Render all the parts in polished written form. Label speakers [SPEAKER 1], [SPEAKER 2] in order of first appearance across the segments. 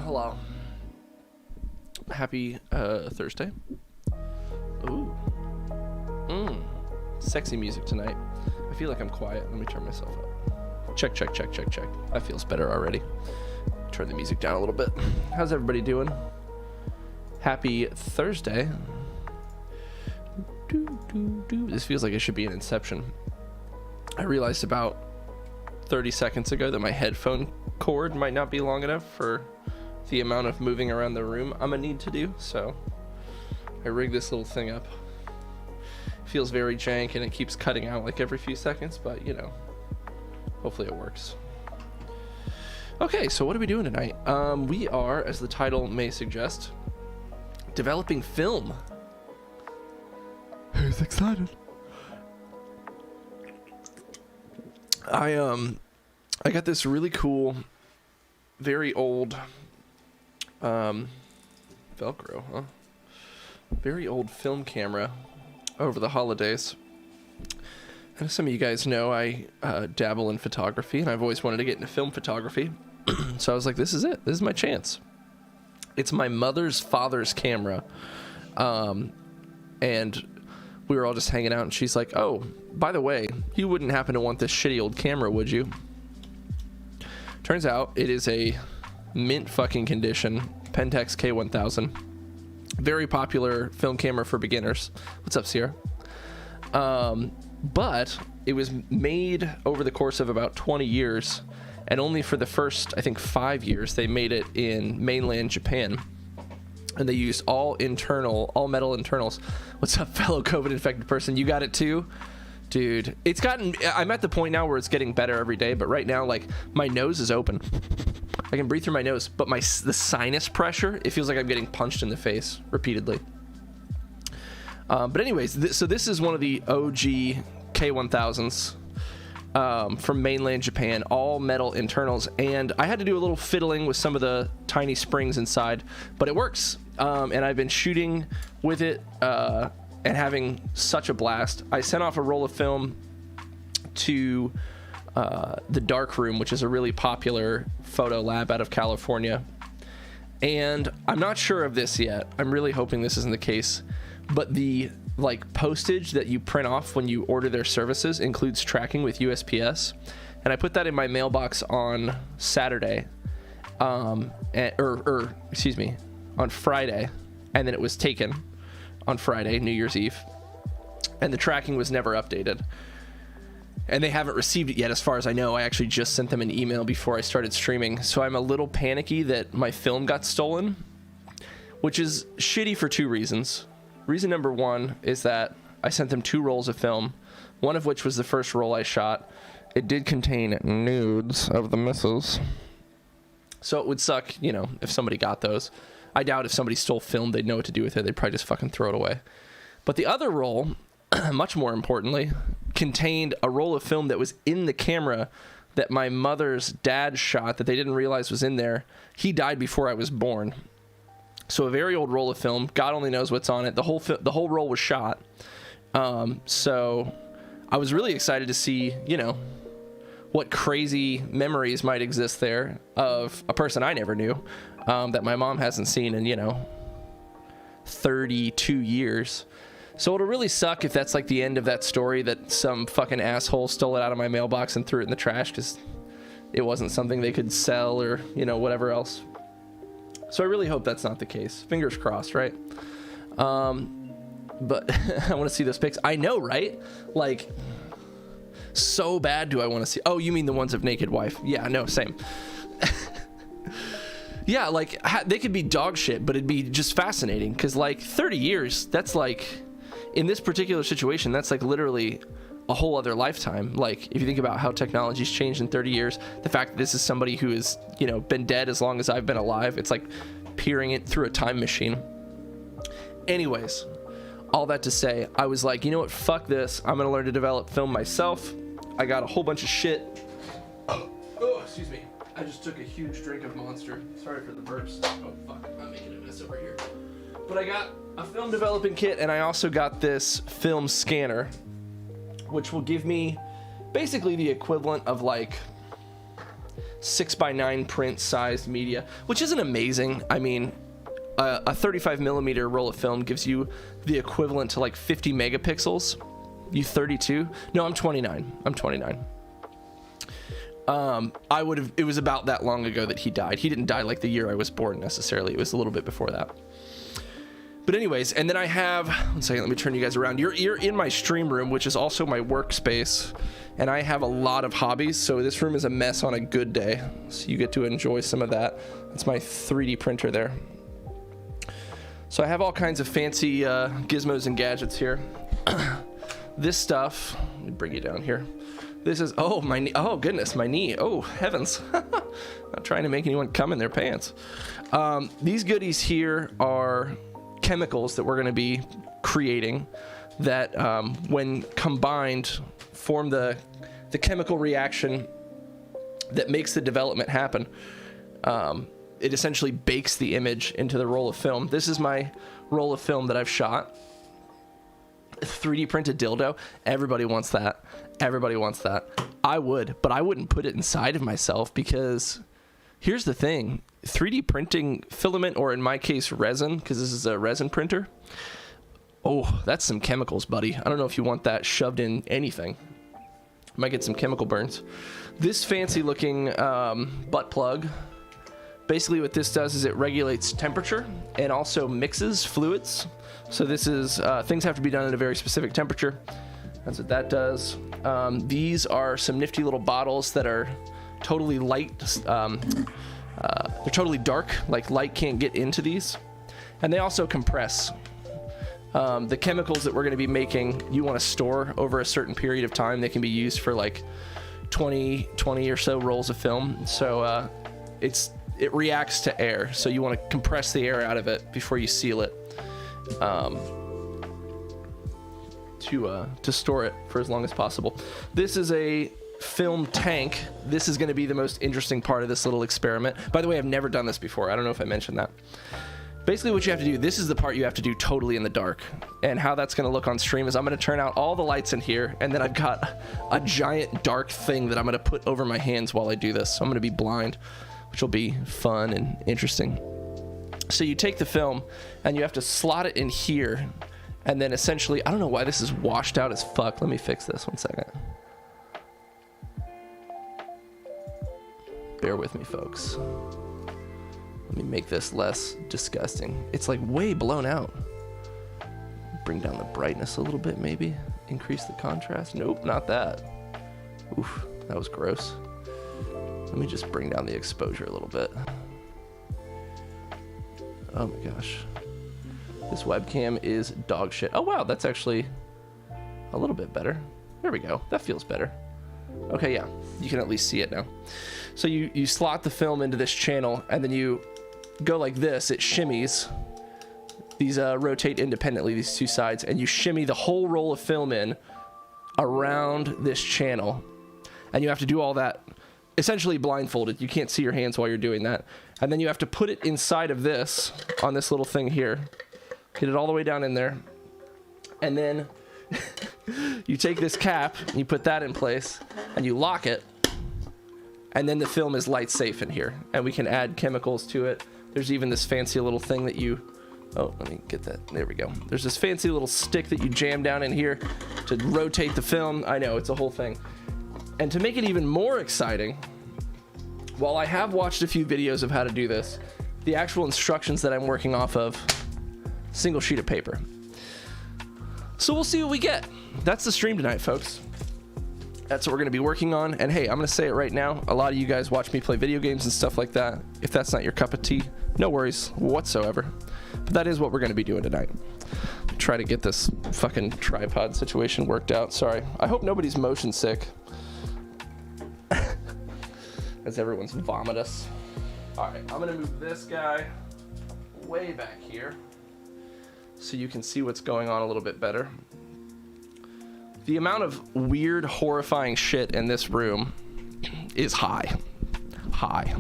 [SPEAKER 1] Hello. Happy Thursday. Ooh. Sexy music tonight. I feel like I'm quiet. Let me turn myself up. Check. That feels better already. Turn the music down a little bit. How's everybody doing? Happy Thursday. This feels like it should be an Inception. I realized about 30 seconds ago that my headphone cord might not be long enough for the amount of moving around the room I'm gonna need to do, so I rigged this little thing up. It feels very jank and it keeps cutting out like every few seconds, but you know, hopefully it works. Okay, so what are we doing tonight? We are, as the title may suggest, developing film. Who's excited? I got this really cool, very old, Velcro, huh? Very old film camera over the holidays. And as some of you guys know, I dabble in photography, and I've always wanted to get into film photography. So I was like, this is it. This is my chance. It's my mother's father's camera. And we were all just hanging out, and she's like, oh, by the way, you wouldn't happen to want this shitty old camera, would you? Turns out it is a mint fucking condition Pentax K1000. Very popular film camera for beginners. What's up, Sierra? But it was made over the course of about 20 years, and only for the first, I think, 5 years, they made it in mainland Japan. And they used all metal internals. What's up, fellow COVID infected person? You got it too? Dude, I'm at the point now where it's getting better every day, but right now, like, my nose is open. I can breathe through my nose, but the sinus pressure, it feels like I'm getting punched in the face repeatedly. But anyways, so this is one of the OG K1000s from mainland Japan, all metal internals, and I had to do a little fiddling with some of the tiny springs inside, but it works. And I've been shooting with it and having such a blast. I sent off a roll of film to the Dark Room, which is a really popular photo lab out of California. And I'm not sure of this yet. I'm really hoping this isn't the case. But the postage that you print off when you order their services includes tracking with USPS. And I put that in my mailbox on Saturday. On Friday. And then it was taken on Friday, New Year's Eve. And the tracking was never updated. And they haven't received it yet, as far as I know. I actually just sent them an email before I started streaming. So I'm a little panicky that my film got stolen, which is shitty for two reasons. Reason number one is that I sent them 2 rolls of film, one of which was the first roll I shot. It did contain nudes of the missus. So it would suck, if somebody got those. I doubt if somebody stole film, they'd know what to do with it. They'd probably just fucking throw it away. But the other roll, much more importantly, contained a roll of film that was in the camera that my mother's dad shot that they didn't realize was in there. He died before I was born. So a very old roll of film. God only knows what's on it. The whole roll was shot. So I was really excited to see, what crazy memories might exist there of a person I never knew, that my mom hasn't seen in, 32 years. So it'll really suck if that's like the end of that story, that some fucking asshole stole it out of my mailbox and threw it in the trash because it wasn't something they could sell or, whatever else. So I really hope that's not the case. Fingers crossed, right? But I want to see those pics. I know, right? Like, so bad do I want to see. Oh, you mean the ones of naked wife? Yeah, no, same. Yeah, like, they could be dog shit, but it'd be just fascinating. Because, 30 years, that's in this particular situation, that's literally a whole other lifetime. If you think about how technology's changed in 30 years, the fact that this is somebody who has, been dead as long as I've been alive, it's like peering it through a time machine. Anyways, all that to say, I was like, you know what, fuck this. I'm gonna learn to develop film myself. I got a whole bunch of shit. Oh, excuse me. I just took a huge drink of Monster. Sorry for the burps. Oh, fuck. I'm making a mess over here. But I got a film developing kit, and I also got this film scanner, which will give me basically the equivalent of 6x9 print sized media, which isn't amazing. I mean, a 35 millimeter roll of film gives you the equivalent to like 50 megapixels. You 32? No, I'm 29. I'm 29. It was about that long ago that he died. He didn't die like the year I was born necessarily. It was a little bit before that. But anyways, and then I have, one second, let me turn you guys around. You're in my stream room, which is also my workspace, and I have a lot of hobbies, so this room is a mess on a good day. So you get to enjoy some of that. That's my 3D printer there. So I have all kinds of fancy gizmos and gadgets here. This stuff, let me bring you down here. This is, oh, my knee. Oh, goodness, my knee. Oh, heavens. Not trying to make anyone come in their pants. These goodies here are chemicals that we're going to be creating that, when combined, form the chemical reaction that makes the development happen. It essentially bakes the image into the roll of film. This is my roll of film that I've shot. 3D printed dildo. Everybody wants that. Everybody wants that. I would, but I wouldn't put it inside of myself, because here's the thing. 3D printing filament, or in my case resin, because this is a resin printer. Oh, that's some chemicals, buddy. I don't know if you want that shoved in anything. Might get some chemical burns. This fancy looking butt plug, basically what this does is it regulates temperature and also mixes fluids. So this is, things have to be done at a very specific temperature. That's what that does. These are some nifty little bottles that are totally light. They're totally dark, like light can't get into these. And they also compress. The chemicals that we're going to be making, you want to store over a certain period of time. They can be used for like 20 or so rolls of film. So it reacts to air. So you want to compress the air out of it before you seal it. To store it for as long as possible. This is a film tank. This is going to be the most interesting part of this little experiment. By the way, I've never done this before. I don't know if I mentioned that. Basically what you have to do, this is the part you have to do totally in the dark. And how that's going to look on stream is I'm going to turn out all the lights in here, and then I've got a giant dark thing that I'm going to put over my hands while I do this. So I'm going to be blind, which will be fun and interesting. So you take the film and you have to slot it in here, and then essentially, I don't know why this is washed out as fuck. Let me fix this 1 second. Bear with me, folks. Let me make this less disgusting. It's like way blown out. Bring down the brightness a little bit, maybe. Increase the contrast. Nope, not that. Oof, that was gross. Let me just bring down the exposure a little bit. Oh my gosh. This webcam is dog shit. Oh wow, that's actually a little bit better. There we go. That feels better. Okay, yeah. You can at least see it now. So you slot the film into this channel, and then you go like this. It shimmies. These rotate independently, these two sides, and you shimmy the whole roll of film in around this channel. And you have to do all that essentially blindfolded. You can't see your hands while you're doing that. And then you have to put it inside of this, on this little thing here. Get it all the way down in there. And then you take this cap, and you put that in place, and you lock it. And then the film is light safe in here. And we can add chemicals to it. There's even this fancy little thing that you... Oh, let me get that. There we go. There's this fancy little stick that you jam down in here to rotate the film. I know, it's a whole thing. And to make it even more exciting, while I have watched a few videos of how to do this, the actual instructions that I'm working off of, single sheet of paper. So we'll see what we get. That's the stream tonight, folks. That's what we're going to be working on. And hey, I'm going to say it right now. A lot of you guys watch me play video games and stuff like that. If that's not your cup of tea, no worries whatsoever. But that is what we're going to be doing tonight. Try to get this fucking tripod situation worked out. Sorry. I hope nobody's motion sick. As everyone's vomitous. All right, I'm going to move this guy way back here so you can see what's going on a little bit better. The amount of weird, horrifying shit in this room is high. High.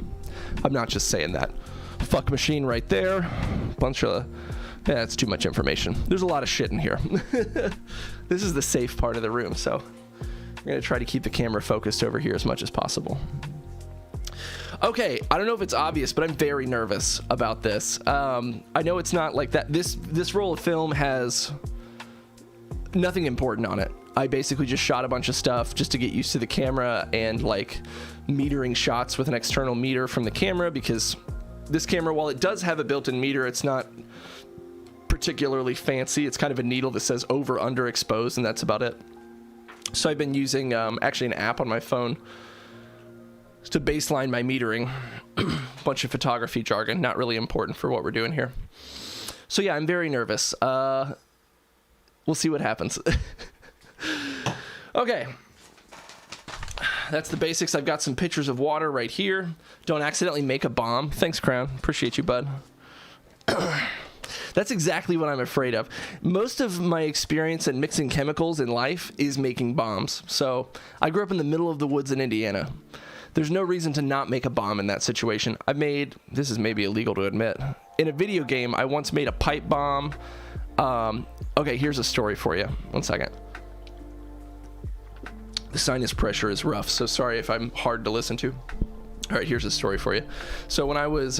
[SPEAKER 1] I'm not just saying that. Fuck machine right there. Bunch of... Yeah, that's too much information. There's a lot of shit in here. This is the safe part of the room, so I'm going to try to keep the camera focused over here as much as possible. Okay, I don't know if it's obvious, but I'm very nervous about this. I know it's not like that. This roll of film has nothing important on it. I basically just shot a bunch of stuff just to get used to the camera and like metering shots with an external meter from the camera, because this camera, while it does have a built-in meter, it's not particularly fancy. It's kind of a needle that says over, under, exposed, and that's about it. So I've been using actually an app on my phone to baseline my metering. Bunch of photography jargon, not really important for what we're doing here. So yeah, I'm very nervous. We'll see what happens. Okay. That's the basics. I've got some pictures of water right here. Don't accidentally make a bomb. Thanks, Crown. Appreciate you, bud. That's exactly what I'm afraid of. Most of my experience in mixing chemicals in life is making bombs. So I grew up in the middle of the woods in Indiana. There's no reason to not make a bomb in that situation. This is maybe illegal to admit, in a video game, I once made a pipe bomb. Okay, here's a story for you. 1 second. The sinus pressure is rough, so sorry if I'm hard to listen to. All right, here's a story for you. So when I was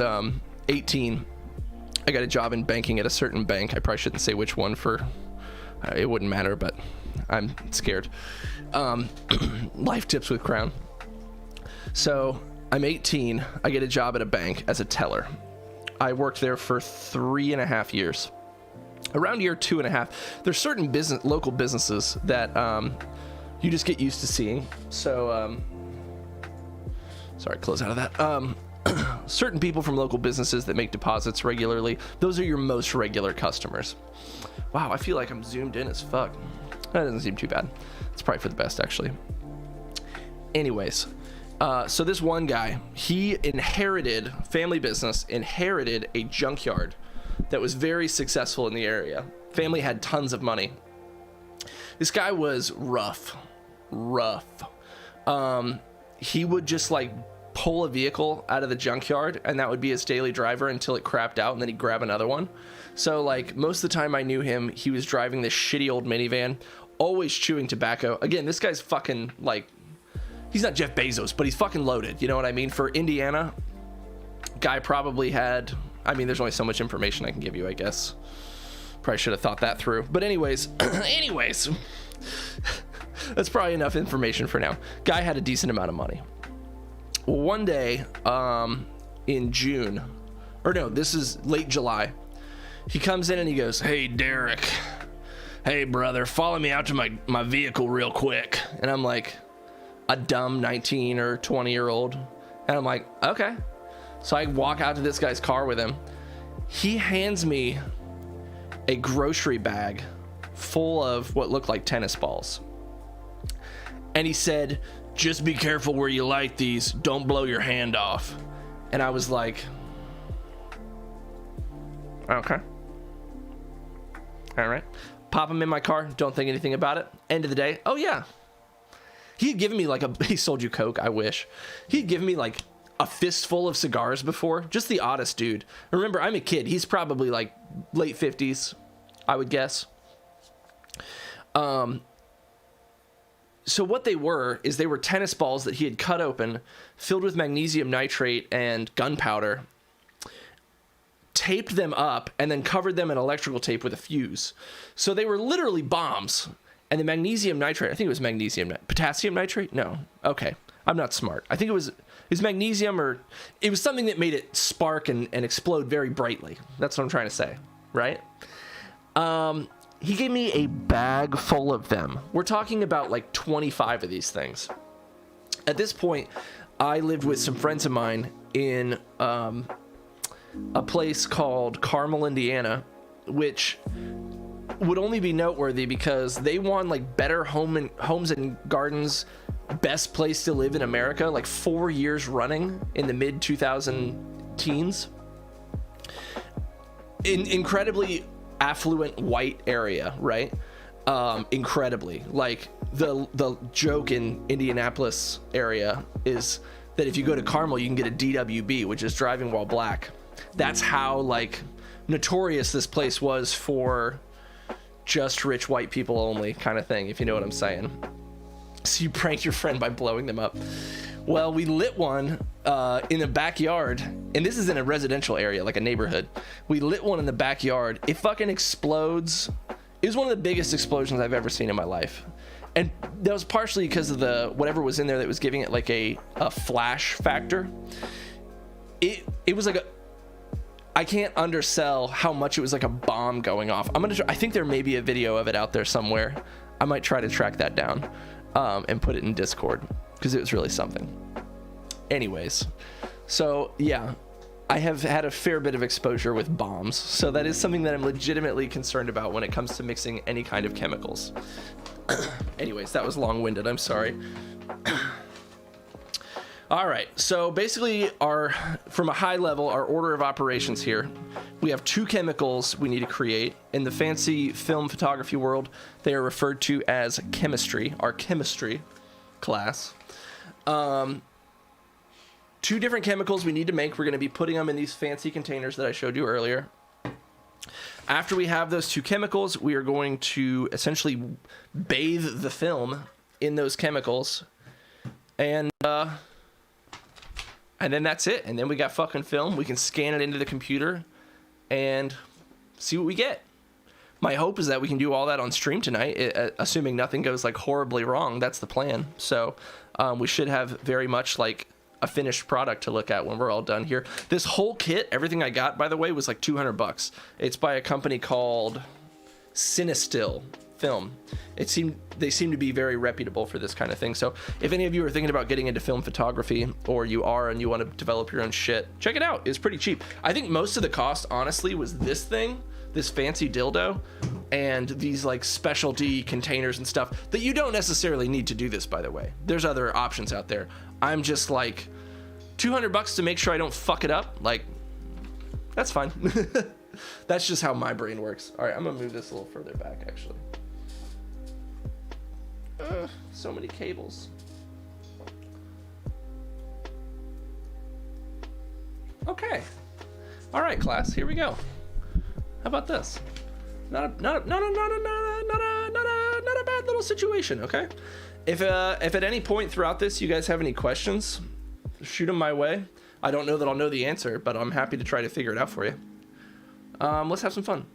[SPEAKER 1] 18, I got a job in banking at a certain bank. I probably shouldn't say which one it wouldn't matter, but I'm scared. Life tips with Crown. So I'm 18. I get a job at a bank as a teller. I worked there for 3.5 years. Around year 2.5, there's certain local businesses that you just get used to seeing. So, sorry, close out of that. Certain people from local businesses that make deposits regularly, those are your most regular customers. Wow, I feel like I'm zoomed in as fuck. That doesn't seem too bad. It's probably for the best, actually. Anyways, so this one guy, he inherited, family business, inherited a junkyard that was very successful in the area. Family had tons of money. This guy was rough. He would just like pull a vehicle out of the junkyard, and that would be his daily driver until it crapped out, and then he'd grab another one. So like most of the time I knew him, he was driving this shitty old minivan, always chewing tobacco. Again, this guy's fucking like, he's not Jeff Bezos, but he's fucking loaded. You know what I mean? For Indiana, guy probably had, I mean, there's only so much information I can give you, I guess. Probably should have thought that through. But anyways, that's probably enough information for now. Guy had a decent amount of money. One day, in June, or no, this is late July, he comes in and he goes, "Hey, Derek. Hey, brother, follow me out to my vehicle real quick." And I'm like, a dumb 19 or 20-year-old. And I'm like, okay. So I walk out to this guy's car with him. He hands me a grocery bag full of what looked like tennis balls. And he said, "Just be careful where you light these. Don't blow your hand off." And I was like, okay. All right. Pop them in my car. Don't think anything about it. End of the day. Oh, yeah. He had given me he sold you Coke, I wish. He'd given me like a fistful of cigars before. Just the oddest dude. Remember, I'm a kid. He's probably like late 50s, I would guess. So what they were tennis balls that he had cut open, filled with magnesium nitrate and gunpowder, taped them up, and then covered them in electrical tape with a fuse. So they were literally bombs. And the magnesium nitrate, I think it was potassium nitrate? No. Okay. I'm not smart. I think it was magnesium, or it was something that made it spark and explode very brightly. That's what I'm trying to say, right? He gave me a bag full of them. We're talking about like 25 of these things. At this point, I lived with some friends of mine in a place called Carmel, Indiana, which would only be noteworthy because they won like Better Homes and Gardens best place to live in America like 4 years running in the mid 2000 teens. Incredibly affluent white area, right? Incredibly, like the joke in Indianapolis area is that if you go to Carmel, you can get a DWB, which is driving while black. That's how like notorious this place was for just rich white people only kind of thing, if you know what I'm saying. So you prank your friend by blowing them up. Well, we lit one in the backyard, and this is in a residential area, like a neighborhood. We lit one in the backyard. It fucking explodes. It was one of the biggest explosions I've ever seen in my life. And that was partially because of the whatever was in there that was giving it like a flash factor. It was like I can't undersell how much it was like a bomb going off. I think there may be a video of it out there somewhere. I might try to track that down and put it in Discord because it was really something. Anyways, so yeah, I have had a fair bit of exposure with bombs, so that is something that I'm legitimately concerned about when it comes to mixing any kind of chemicals. Anyways, that was long-winded. I'm sorry. All right, so basically from a high level, our order of operations here, we have 2 chemicals we need to create. In the fancy film photography world, they are referred to as chemistry, our chemistry class. 2 different chemicals we need to make. We're going to be putting them in these fancy containers that I showed you earlier. After we have those 2 chemicals, we are going to essentially bathe the film in those chemicals. And then that's it. And then we got fucking film. We can scan it into the computer and see what we get. My hope is that we can do all that on stream tonight, assuming nothing goes like horribly wrong. That's the plan. So we should have very much like a finished product to look at when we're all done here. This whole kit, everything I got, by the way, was like $200. It's by a company called Cinestill Film. They seem to be very reputable for this kind of thing. So if any of you are thinking about getting into film photography, or you are and you want to develop your own shit, check it out. It's pretty cheap. I think most of the cost, honestly, was this thing, this fancy dildo, and these like specialty containers and stuff that you don't necessarily need to do this, by the way. There's other options out there. I'm just like, $200 to make sure I don't fuck it up. Like, that's fine. That's just how my brain works. All right, I'm gonna move this a little further back, actually. So many cables. Okay. All right, class. Here we go. How about this? Not a bad little situation. Okay. If at any point throughout this you guys have any questions, shoot them my way. I don't know that I'll know the answer, but I'm happy to try to figure it out for you. Let's have some fun.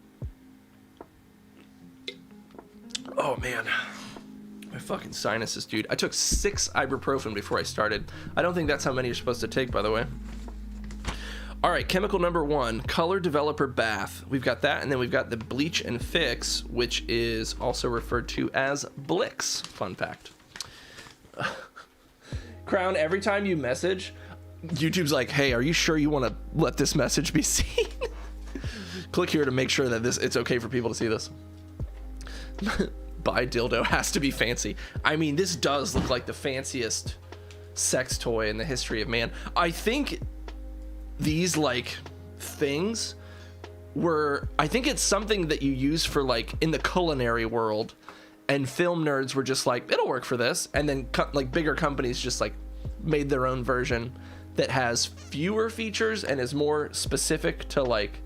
[SPEAKER 1] Oh man. My fucking sinuses, dude. I took 6 ibuprofen before I started. I don't think that's how many you're supposed to take, by the way. All right, chemical number 1, Color Developer Bath. We've got that, and then we've got the Bleach and Fix, which is also referred to as Blix. Fun fact. Crown, every time you message, YouTube's like, hey, are you sure you want to let this message be seen? Click here to make sure that it's okay for people to see this. Buy dildo has to be fancy. I mean, this does look like the fanciest sex toy in the history of man. I think these like things I think it's something that you use for like in the culinary world, and film nerds were just like, it'll work for this. And then like bigger companies just like made their own version that has fewer features and is more specific to like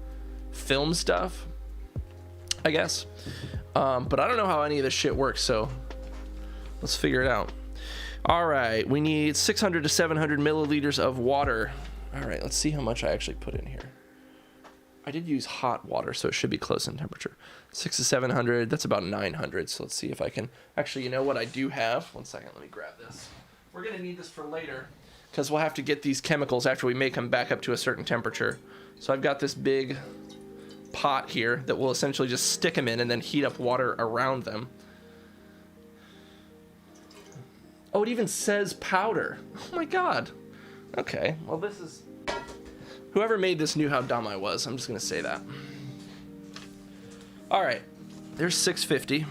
[SPEAKER 1] film stuff, I guess. But I don't know how any of this shit works, so let's figure it out. All right, we need 600 to 700 milliliters of water. All right, let's see how much I actually put in here. I did use hot water, so it should be close in temperature. 600 to 700, that's about 900. So let's see if I can, actually, you know what I do have? One second, let me grab this. We're gonna need this for later, because we'll have to get these chemicals after we make them back up to a certain temperature. So I've got this big pot here that we'll essentially just stick them in and then heat up water around them. Oh, it even says powder. Oh my god. Okay, well this is... Whoever made this knew how dumb I was. I'm just gonna say that. All right, there's 650.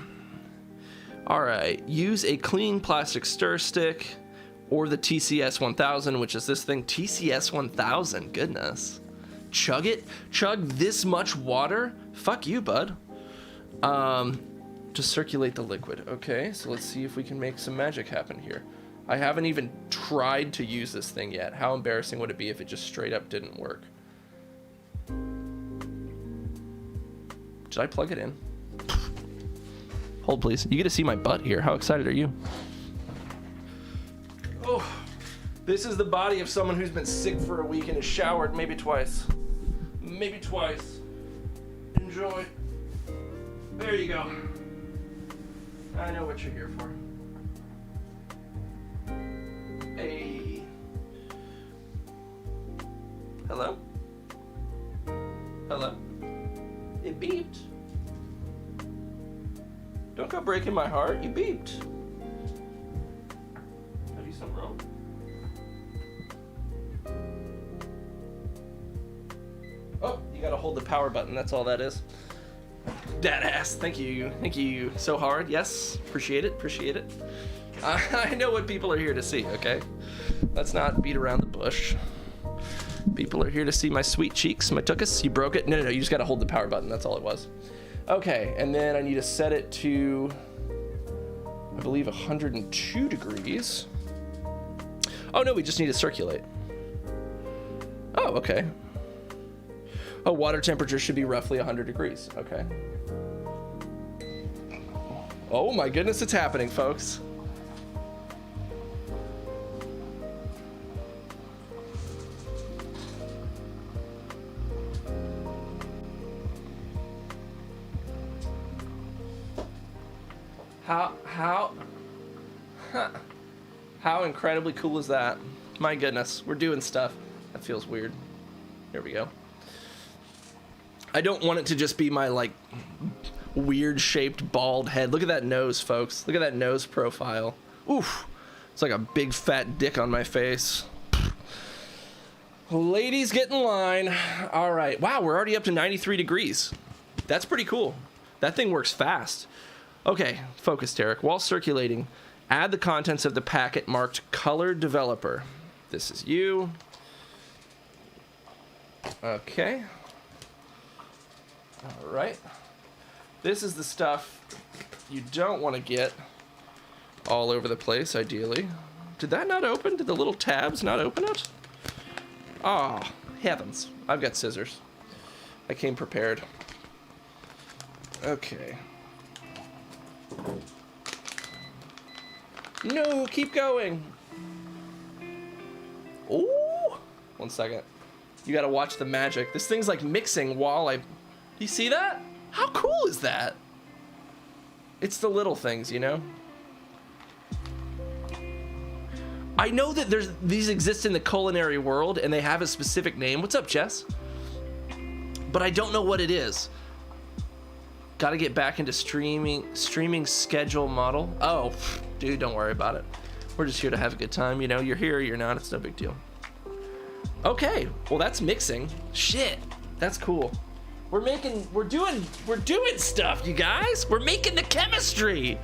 [SPEAKER 1] All right, use a clean plastic stir stick or the TCS 1000, which is this thing. TCS 1000, goodness. Chug it? Chug this much water? Fuck you, bud. To circulate the liquid. Okay, so let's see if we can make some magic happen here. I haven't even tried to use this thing yet. How embarrassing would it be if it just straight up didn't work? Did I plug it in? Hold, please. You get to see my butt here. How excited are you? Oh, This is the body of someone who's been sick for a week and has showered maybe twice. Maybe twice. Enjoy. There you go. I know what you're here for. Hey. Hello? Hello? It beeped. Don't go breaking my heart. You beeped. Have you something wrong? Oh, you gotta hold the power button. That's all that is. Dad ass. Thank you. Thank you so hard. Yes. Appreciate it. Appreciate it. I know what people are here to see, okay? Let's not beat around the bush. People are here to see my sweet cheeks, my tuchus. You broke it? No, you just gotta hold the power button. That's all it was. Okay, and then I need to set it to, I believe, 102 degrees. Oh, no, we just need to circulate. Oh, okay. Oh, water temperature should be roughly 100 degrees. Okay. Oh my goodness, it's happening, folks. How incredibly cool is that? My goodness, we're doing stuff. That feels weird. Here we go. I don't want it to just be my, like, weird shaped bald head. Look at that nose, folks. Look at that nose profile. Oof. It's like a big fat dick on my face. Ladies, get in line. All right. Wow, we're already up to 93 degrees. That's pretty cool. That thing works fast. Okay, focus, Derek. While circulating, add the contents of the packet marked colored developer. This is you. Okay. All right. This is the stuff you don't want to get all over the place, ideally. Did that not open? Did the little tabs not open it? Oh, heavens. I've got scissors. I came prepared. Okay. No, keep going. Ooh. 1 second. You gotta watch the magic. This thing's like mixing while I... You see that? How cool is that? It's the little things, you know? I know that these exist in the culinary world and they have a specific name. What's up, Jess? But I don't know what it is. Gotta get back into streaming schedule model. Oh, dude, don't worry about it. We're just here to have a good time. You know, you're here, you're not. It's no big deal. Okay, well, that's mixing. Shit, that's cool. We're doing stuff, you guys. We're making the chemistry.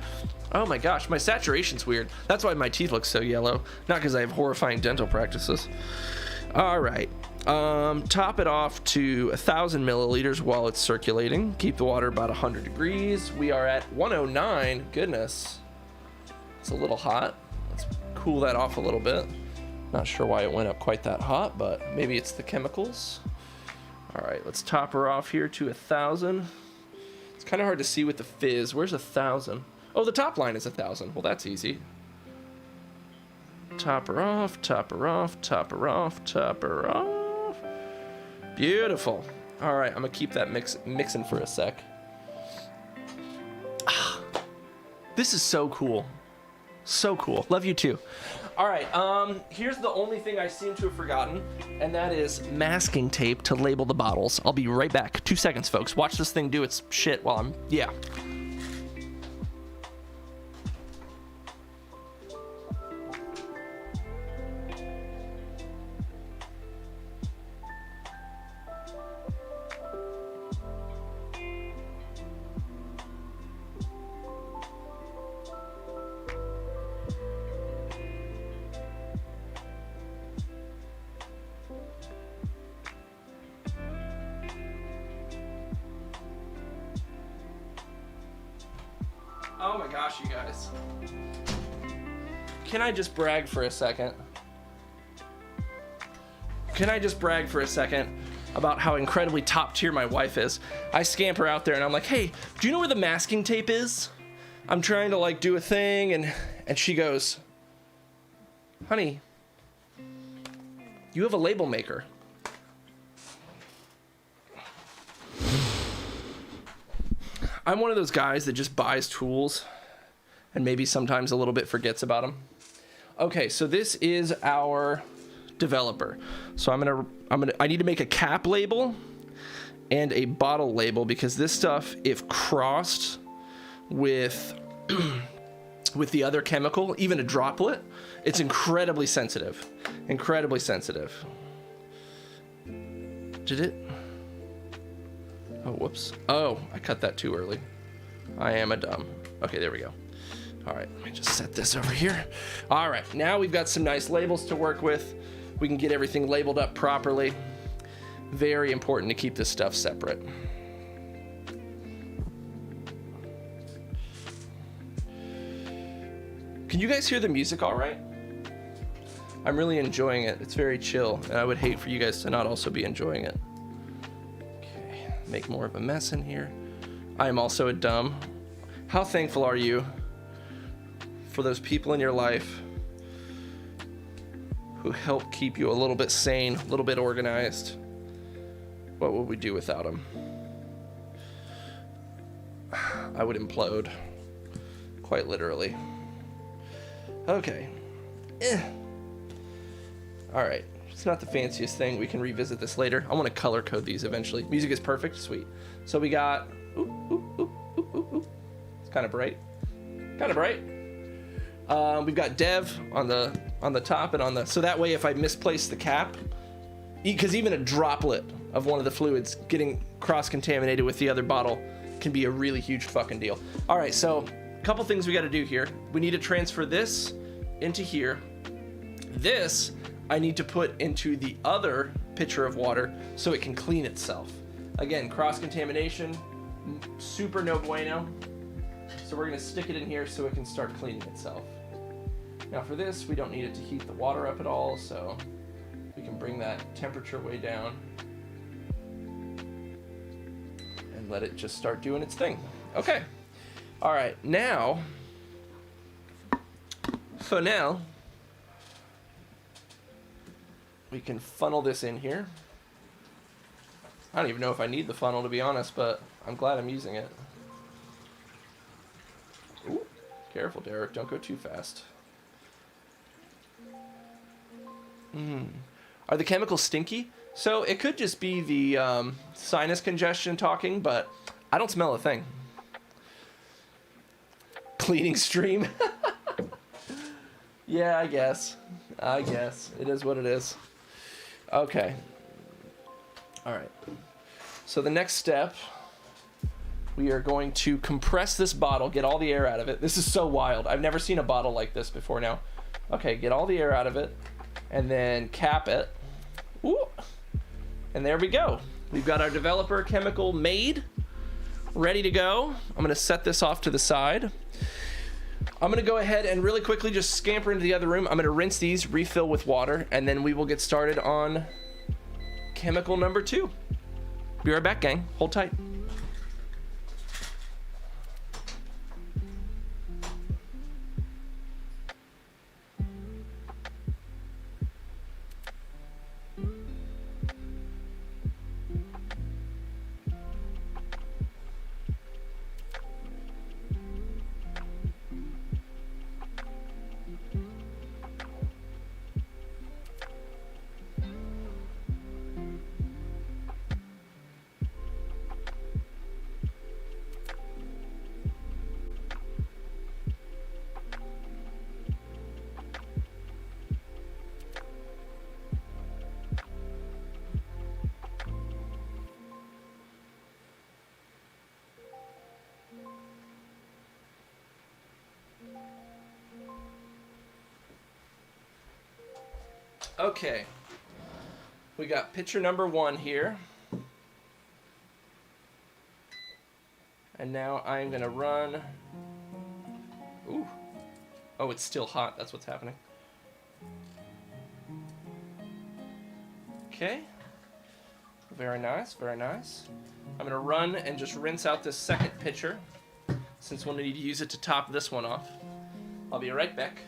[SPEAKER 1] Oh my gosh, my saturation's weird. That's why my teeth look so yellow. Not because I have horrifying dental practices. All right. Top it off to 1,000 milliliters while it's circulating. Keep the water about 100 degrees. We are at 109. Goodness. It's a little hot. Let's cool that off a little bit. Not sure why it went up quite that hot, but maybe it's the chemicals. All right, let's top her off here to 1,000. It's kind of hard to see with the fizz. Where's 1,000? Oh, the top line is 1,000. Well, that's easy. Top her off, top her off, top her off, top her off. Beautiful. All right, I'm gonna keep that mixing for a sec. This is so cool. So cool. Love you too. All right, here's the only thing I seem to have forgotten, and that is masking tape to label the bottles. I'll be right back. 2 seconds, folks. Watch this thing do its shit while I'm... Yeah. Oh my gosh, you guys. Can I just brag for a second? Can I just brag for a second about how incredibly top tier my wife is? I scamper out there and I'm like, hey, do you know where the masking tape is? I'm trying to like do a thing and she goes, honey, You have a label maker. I'm one of those guys that just buys tools and maybe sometimes a little bit forgets about them. Okay, so this is our developer. So I need to make a cap label and a bottle label, because this stuff, if crossed with with the other chemical, even a droplet, it's incredibly sensitive. Incredibly sensitive. Did it? Oh, whoops. Oh, I cut that too early. I am a dumb. Okay, there we go. All right, let me just set this over here. All right, now we've got some nice labels to work with. We can get everything labeled up properly. Very important to keep this stuff separate. Can you guys hear the music all right? I'm really enjoying it. It's very chill, and I would hate for you guys to not also be enjoying it. Okay, make more of a mess in here. I am also a dumb. How thankful are you for those people in your life who help keep you a little bit sane, a little bit organized? What would we do without them? I would implode, quite literally. Okay. All right. It's not the fanciest thing. We can revisit this later. I want to color code these eventually. Music is perfect. Sweet. So we got... It's kind of bright. Kind of bright. We've got Dev on the top and on the... So that way if I misplace the cap... Because even a droplet of one of the fluids getting cross-contaminated with the other bottle can be a really huge fucking deal. All right, so a couple things we got to do here. We need to transfer this into here. This I need to put into the other pitcher of water so it can clean itself. Again, cross-contamination, super no bueno. So we're going to stick it in here so it can start cleaning itself. Now for this, we don't need it to heat the water up at all, so we can bring that temperature way down and let it just start doing its thing. Okay. All right. Now, for now, we can funnel this in here. I don't even know if I need the funnel, to be honest, but I'm glad I'm using it. Ooh, careful, Derek. Don't go too fast. Are the chemicals stinky? So it could just be the sinus congestion talking, but I don't smell a thing. Cleaning stream. Yeah, I guess. It is what it is. Okay. All right. So the next step, we are going to compress this bottle, get all the air out of it. This is so wild. I've never seen a bottle like this before now. Okay, get all the air out of it, and then cap it. Ooh. And there we go. We've got our developer chemical made, ready to go. I'm gonna set this off to the side. I'm gonna go ahead and really quickly just scamper into the other room. I'm gonna rinse these, refill with water, and then we will get started on chemical number 2. Be right back, gang. Hold tight. Okay, we got pitcher number 1 here. And now I'm gonna run. Ooh. Oh, it's still hot. That's what's happening. Okay. Very nice, very nice. I'm gonna run and just rinse out this second pitcher, since we'll need to use it to top this one off. I'll be right back.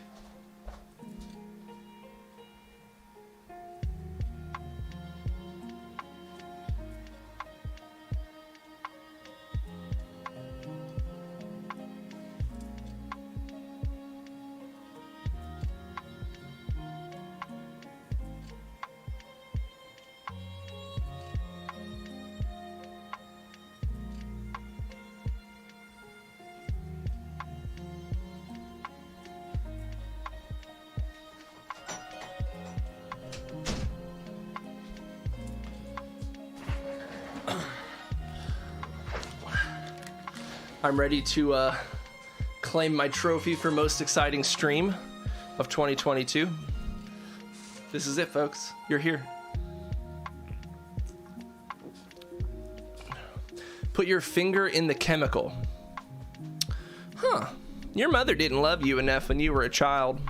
[SPEAKER 1] I'm ready to claim my trophy for most exciting stream of 2022. This is it, folks. You're here. Put your finger in the chemical. Huh. Your mother didn't love you enough when you were a child.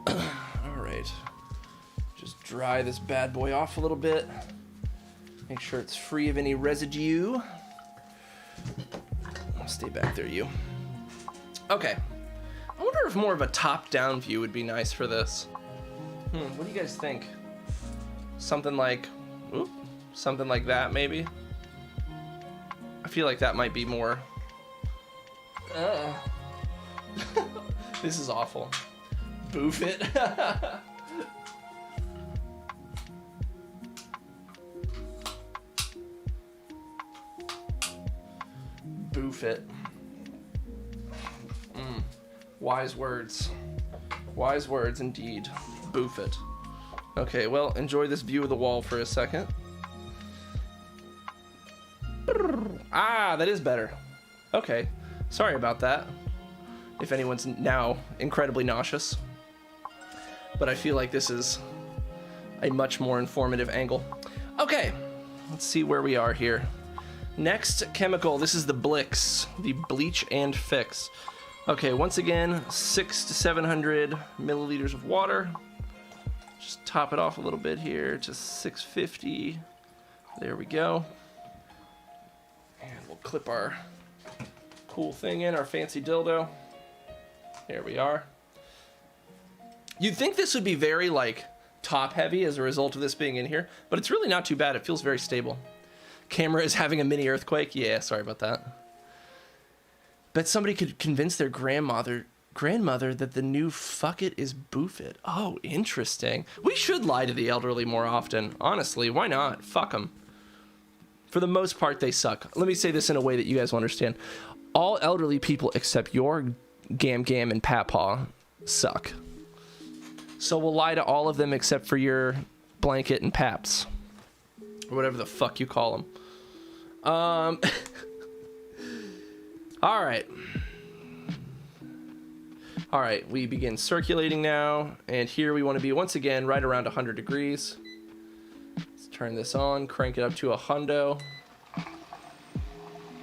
[SPEAKER 1] All right. Just dry this bad boy off a little bit. Make sure it's free of any residue. I'll stay back there, you. Okay. I wonder if more of a top-down view would be nice for this. What do you guys think? Something like that, maybe? I feel like that might be more... This is awful. Boof it. Boof it. Wise words. Wise words indeed. Boof it. Okay, well, enjoy this view of the wall for a second. Ah, that is better. Okay, sorry about that. If anyone's now incredibly nauseous. But I feel like this is a much more informative angle. Okay, let's see where we are here. Next chemical, this is the Blix, the Bleach and Fix. Okay, once again, 600 to 700 milliliters of water. Just top it off a little bit here to 650. There we go. And we'll clip our cool thing in, our fancy dildo. There we are. You'd think this would be very, like, top heavy as a result of this being in here, but it's really not too bad. It feels very stable. Camera is having a mini earthquake. Yeah, sorry about that. Bet somebody could convince their grandmother that the new fuck it is boof it. Oh, interesting. We should lie to the elderly more often. Honestly, why not? Fuck them. For the most part, they suck. Let me say this in a way that you guys will understand. All elderly people except your Gam Gam and Papaw suck. So we'll lie to all of them except for your Blanket and Paps. Or whatever the fuck you call them. Alright. Alright, we begin circulating now. And here we want to be, once again, right around 100 degrees. Let's turn this on, crank it up to 100.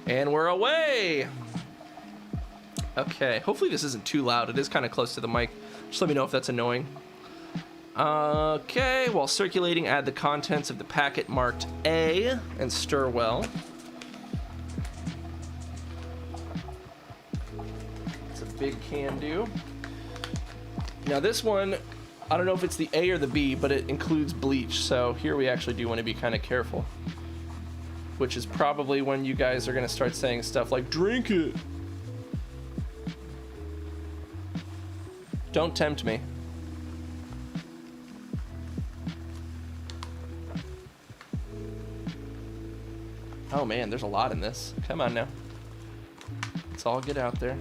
[SPEAKER 1] And we're away! Okay, hopefully this isn't too loud. It is kind of close to the mic. Just let me know if that's annoying. Okay, while circulating, add the contents of the packet marked A and stir well. It's a big can do. Now this one, I don't know if it's the A or the B, but it includes bleach. So here we actually do want to be kind of careful. Which is probably when you guys are going to start saying stuff like, drink it. Don't tempt me. Oh man, there's a lot in this. Come on now. Let's all get out there.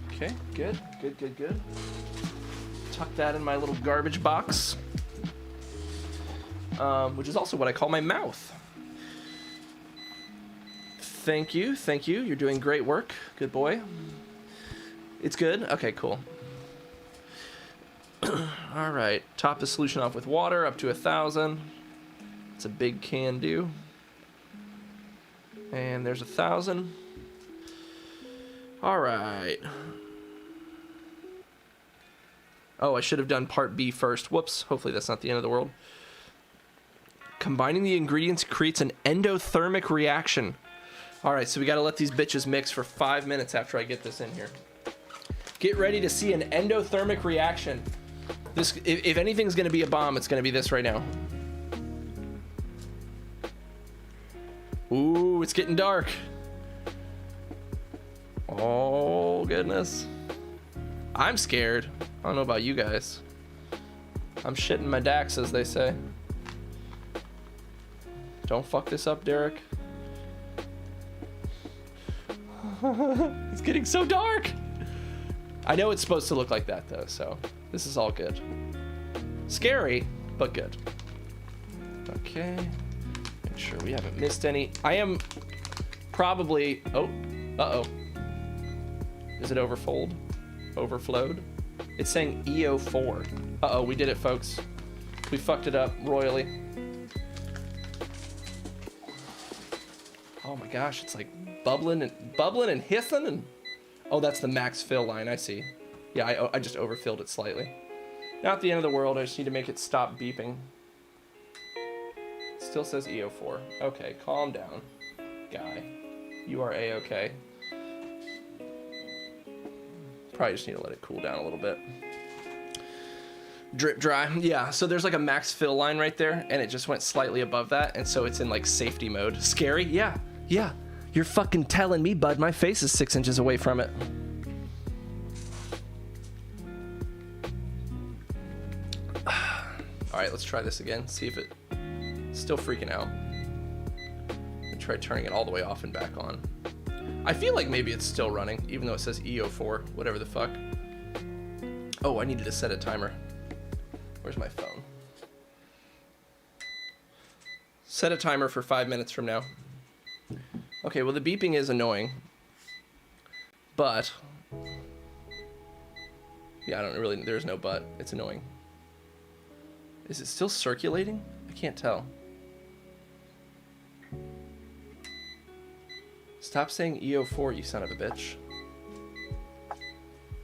[SPEAKER 1] Okay, good. Tuck that in my little garbage box. Which is also what I call my mouth. Thank you. You're doing great work. Good boy. It's good? Okay, cool. All right. Top the solution off with water up to 1,000. It's a big can do. And there's 1,000. All right. Oh, I should have done part B first. Whoops. Hopefully that's not the end of the world. Combining the ingredients creates an endothermic reaction. All right, so we got to let these bitches mix for 5 minutes after I get this in here. Get ready to see an endothermic reaction. This, if anything's going to be a bomb, it's going to be this right now. Ooh, it's getting dark. Oh, goodness. I'm scared. I don't know about you guys. I'm shitting my dax, as they say. Don't fuck this up, Derek. It's getting so dark. I know it's supposed to look like that, though, so this is all good. Scary, but good. Okay. Make sure we haven't missed any. I am probably... Oh. Uh-oh. Is it overfold? Overflowed? It's saying EO4. Uh-oh, we did it, folks. We fucked it up royally. Oh my gosh, it's like bubbling and hissing and... Oh, that's the max fill line, I see. Yeah, I just overfilled it slightly. Not the end of the world, I just need to make it stop beeping. It still says EO4. Okay, calm down, guy. You are A-okay. Probably just need to let it cool down a little bit. Drip dry. Yeah, so there's like a max fill line right there, and it just went slightly above that, and so it's in like safety mode. Scary? Yeah. Yeah. You're fucking telling me, bud. My face is 6 inches away from it. All right, let's try this again. See if it's still freaking out. And try turning it all the way off and back on. I feel like maybe it's still running, even though it says EO4, whatever the fuck. Oh, I needed to set a timer. Where's my phone? Set a timer for 5 minutes from now. Okay, well the beeping is annoying. But... yeah, I don't really... there's no but. It's annoying. Is it still circulating? I can't tell. Stop saying EO4, you son of a bitch.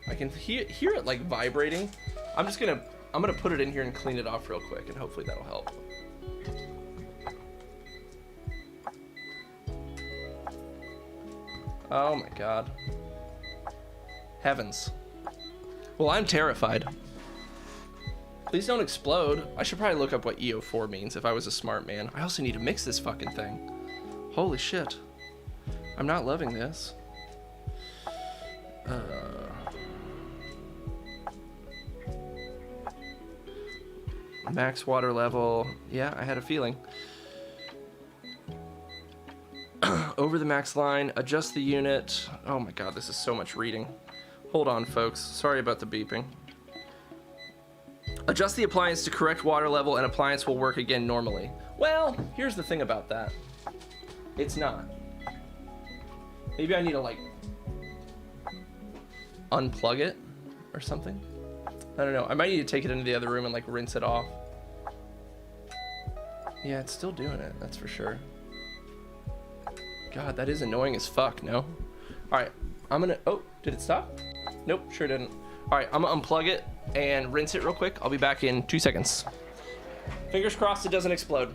[SPEAKER 1] I can hear it like vibrating. I'm gonna put it in here and clean it off real quick, and hopefully that'll help. Oh my god. Heavens. Well, I'm terrified. Please don't explode. I should probably look up what EO4 means if I was a smart man. I also need to mix this fucking thing. Holy shit. I'm not loving this. Max water level. Yeah, I had a feeling. Over the max line. Adjust the unit. Oh my god, this is so much reading. Hold on, folks. Sorry about the beeping. Adjust the appliance to correct water level and appliance will work again normally. Well, here's the thing about that. It's not. Maybe I need to, like, unplug it or something. I don't know. I might need to take it into the other room and, like, rinse it off. Yeah, it's still doing it. That's for sure. God, that is annoying as fuck, no? Alright, I'm gonna... Oh, did it stop? Nope, sure didn't. Alright, I'm gonna unplug it and rinse it real quick. I'll be back in 2 seconds. Fingers crossed it doesn't explode.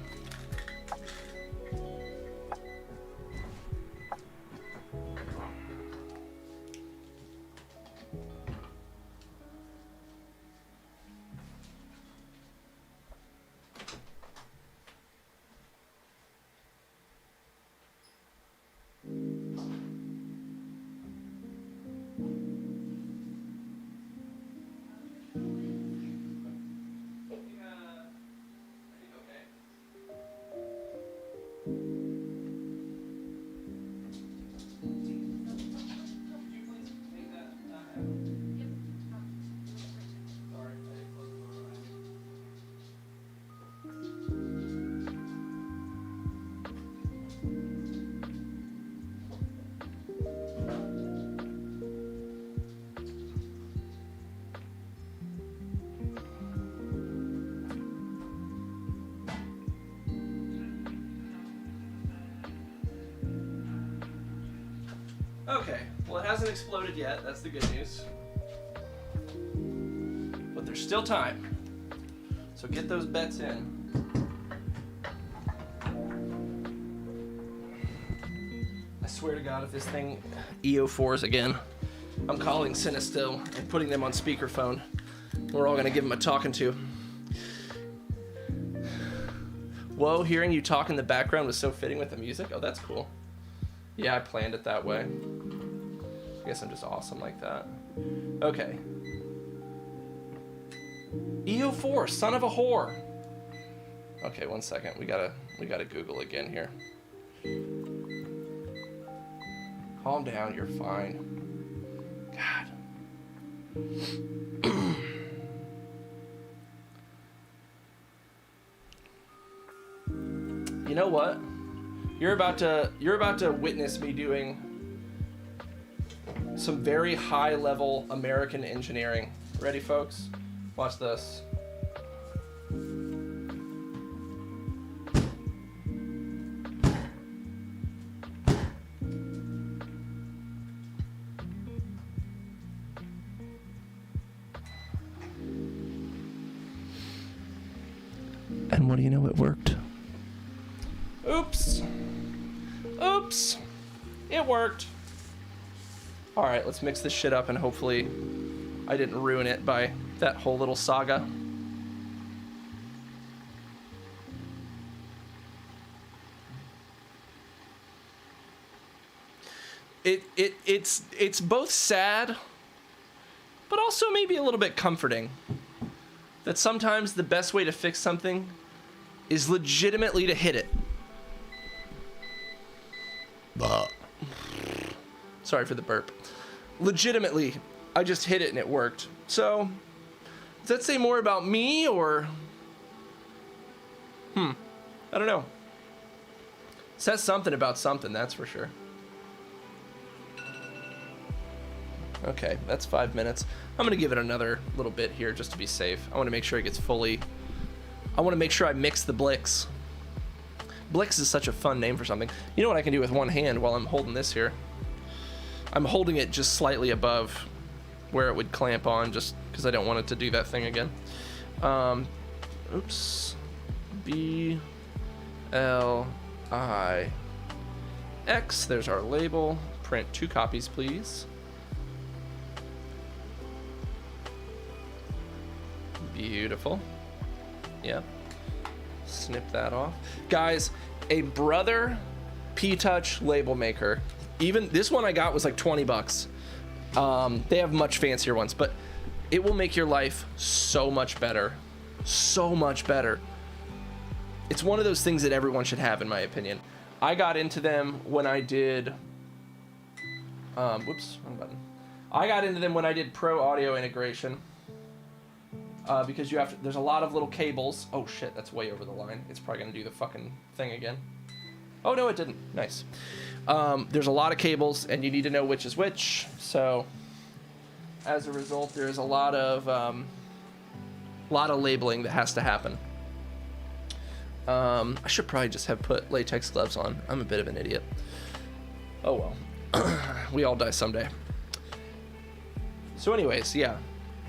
[SPEAKER 1] Okay, well it hasn't exploded yet, that's the good news. But there's still time. So get those bets in. I swear to God, if this thing EO4s again, I'm calling Cinestill and putting them on speakerphone. We're all gonna give them a talking to. Whoa, hearing you talk in the background was so fitting with the music. Oh, that's cool. Yeah, I planned it that way. I guess I'm just awesome like that. Okay. EO4, son of a whore. Okay, 1 second. We gotta Google again here. Calm down, you're fine. God. You know what? You're about to witness me doing some very high level American engineering. Ready, folks? Watch this. And what do you know? It worked. Oops. Oops. It worked. All right, let's mix this shit up and hopefully I didn't ruin it by that whole little saga. It's both sad, but also maybe a little bit comforting that sometimes the best way to fix something is legitimately to hit it. Sorry for the burp. Legitimately, I just hit it and it worked. So, does that say more about me or... I don't know. It says something about something, that's for sure. Okay, that's 5 minutes. I'm gonna give it another little bit here just to be safe. I wanna make sure it gets fully... I wanna make sure I mix the Blix. Blix is such a fun name for something. You know what I can do with one hand while I'm holding this here? I'm holding it just slightly above where it would clamp on just because I don't want it to do that thing again. Oops. B-L-I-X. There's our label. Print 2 copies, please. Beautiful. Yep. Snip that off. Guys, a Brother P-Touch label maker. Even this one I got was like 20 bucks. They have much fancier ones, but it will make your life so much better. So much better. It's one of those things that everyone should have, in my opinion. I got into them when I did... whoops, wrong button. I got into them when I did Pro Audio integration. Because you have to... There's a lot of little cables. Oh shit, that's way over the line. It's probably gonna do the fucking thing again. Oh no, it didn't. Nice. There's a lot of cables, and you need to know which is which. So, as a result, there's a lot of labeling that has to happen. I should probably just have put latex gloves on. I'm a bit of an idiot. Oh well. We all die someday. So anyways, yeah.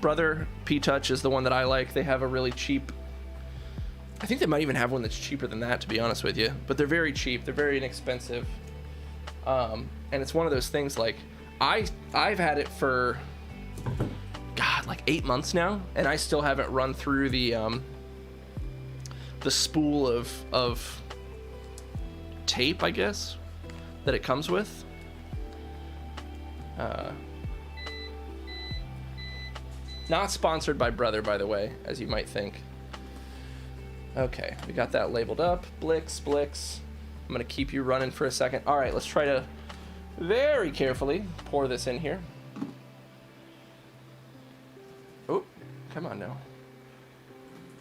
[SPEAKER 1] Brother P-Touch is the one that I like. They have a really cheap... I think they might even have one that's cheaper than that, to be honest with you. But they're very cheap. They're very inexpensive. And it's one of those things like... I've had it for... God, like 8 months now. And I still haven't run through the spool of tape, I guess, that it comes with. Not sponsored by Brother, by the way, as you might think. Okay, we got that labeled up. Blix, Blix. I'm gonna keep you running for a second. All right, let's try to very carefully pour this in here. Oh, come on now.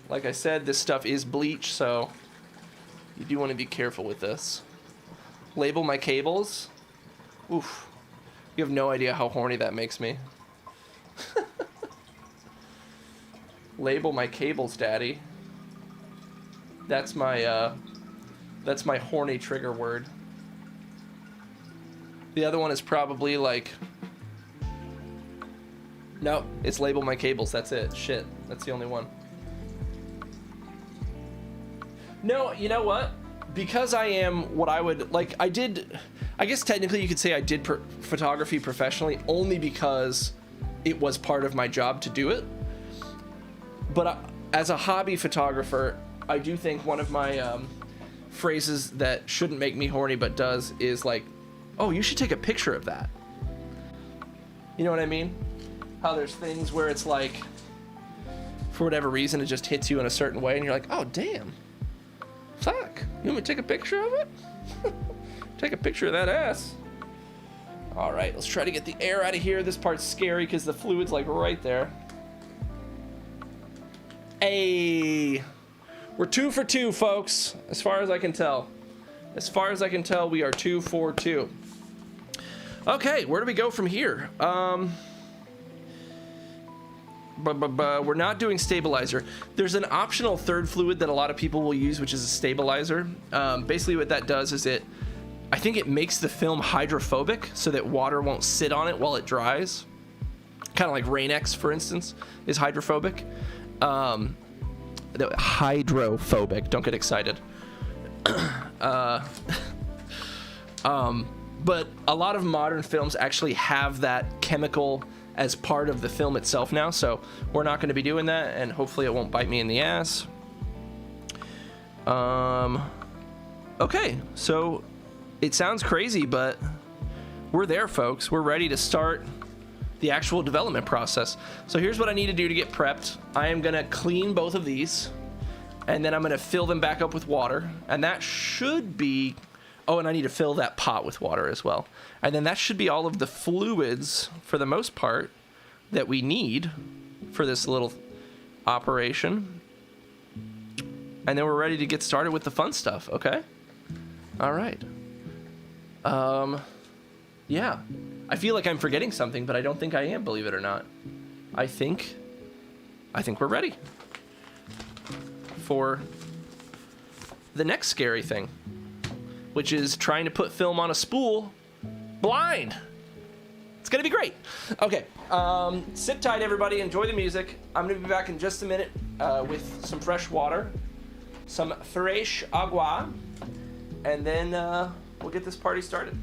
[SPEAKER 1] Like I said, this stuff is bleach, so you do want to be careful with this. Label my cables. Oof. You have no idea how horny that makes me. Label my cables, daddy. That's my horny trigger word. The other one is probably like... No, it's label my cables, that's it. Shit, that's the only one. No, you know what? Because I am what I would... Like, I guess technically you could say I did photography professionally only because it was part of my job to do it. But as a hobby photographer, I do think one of my phrases that shouldn't make me horny but does is like, oh, you should take a picture of that. You know what I mean? How there's things where it's like, for whatever reason, it just hits you in a certain way and you're like, oh, damn. Fuck. You want me to take a picture of it? Take a picture of that ass. All right, let's try to get the air out of here. This part's scary because the fluid's like right there. Hey, we're 2 for 2, folks, as far as I can tell. As far as I can tell, we are 2-4-2. Okay, where do we go from here? We're not doing stabilizer. There's an optional third fluid that a lot of people will use, which is a stabilizer. Basically what that does is I think it makes the film hydrophobic so that water won't sit on it while it dries. Kind of like Rain-X, for instance, is hydrophobic. Hydrophobic, don't get excited. But a lot of modern films actually have that chemical as part of the film itself now, so we're not going to be doing that, and hopefully it won't bite me in the ass. Okay, so it sounds crazy, but we're there, folks. We're ready to start the actual development process. So here's what I need to do to get prepped. I am going to clean both of these, and then I'm going to fill them back up with water, and that should be... Oh, and I need to fill that pot with water as well. And then that should be all of the fluids, for the most part, that we need for this little operation. And then we're ready to get started with the fun stuff, okay? All right. Yeah. I feel like I'm forgetting something, but I don't think I am, believe it or not. I think we're ready for the next scary thing, which is trying to put film on a spool blind. It's gonna be great. Okay, sit tight, everybody. Enjoy the music. I'm gonna be back in just a minute with some fresh water, some fresh agua, and then we'll get this party started.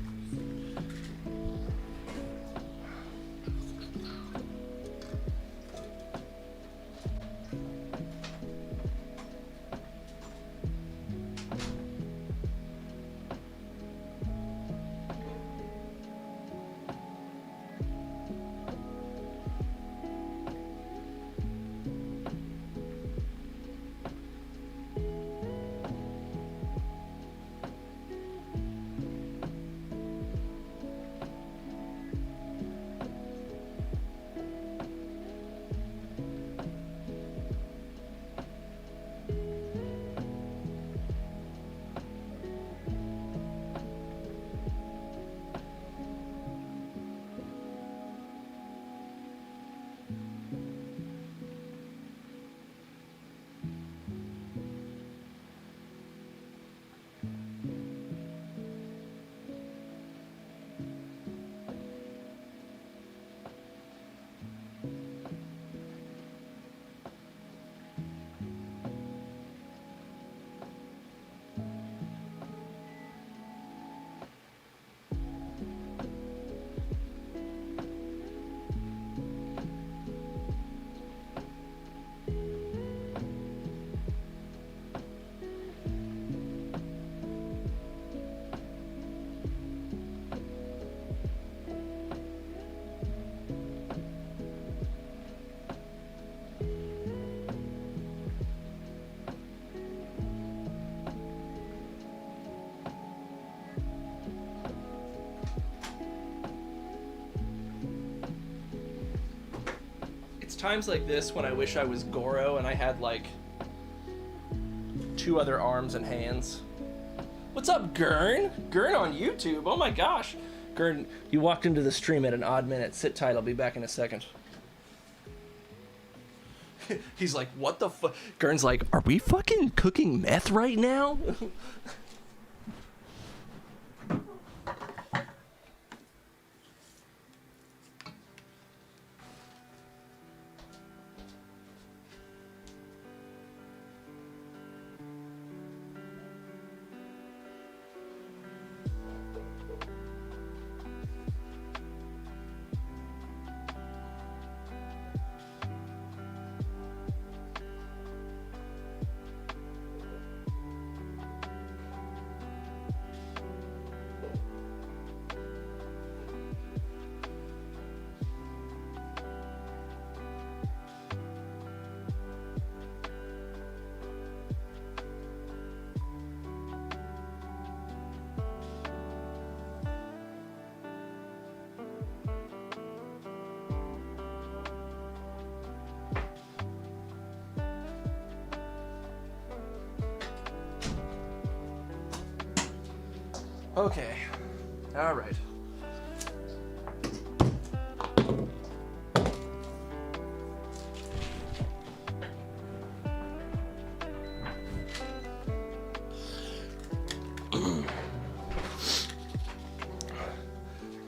[SPEAKER 1] Times like this when I wish I was Goro and I had like 2 other arms and hands. What's up, Gurn? Gurn on YouTube. Oh my gosh. Gurn, you walked into the stream at an odd minute. Sit tight, I'll be back in a second. He's like, what the fuck? Gurn's like, are we fucking cooking meth right now? Okay. All right.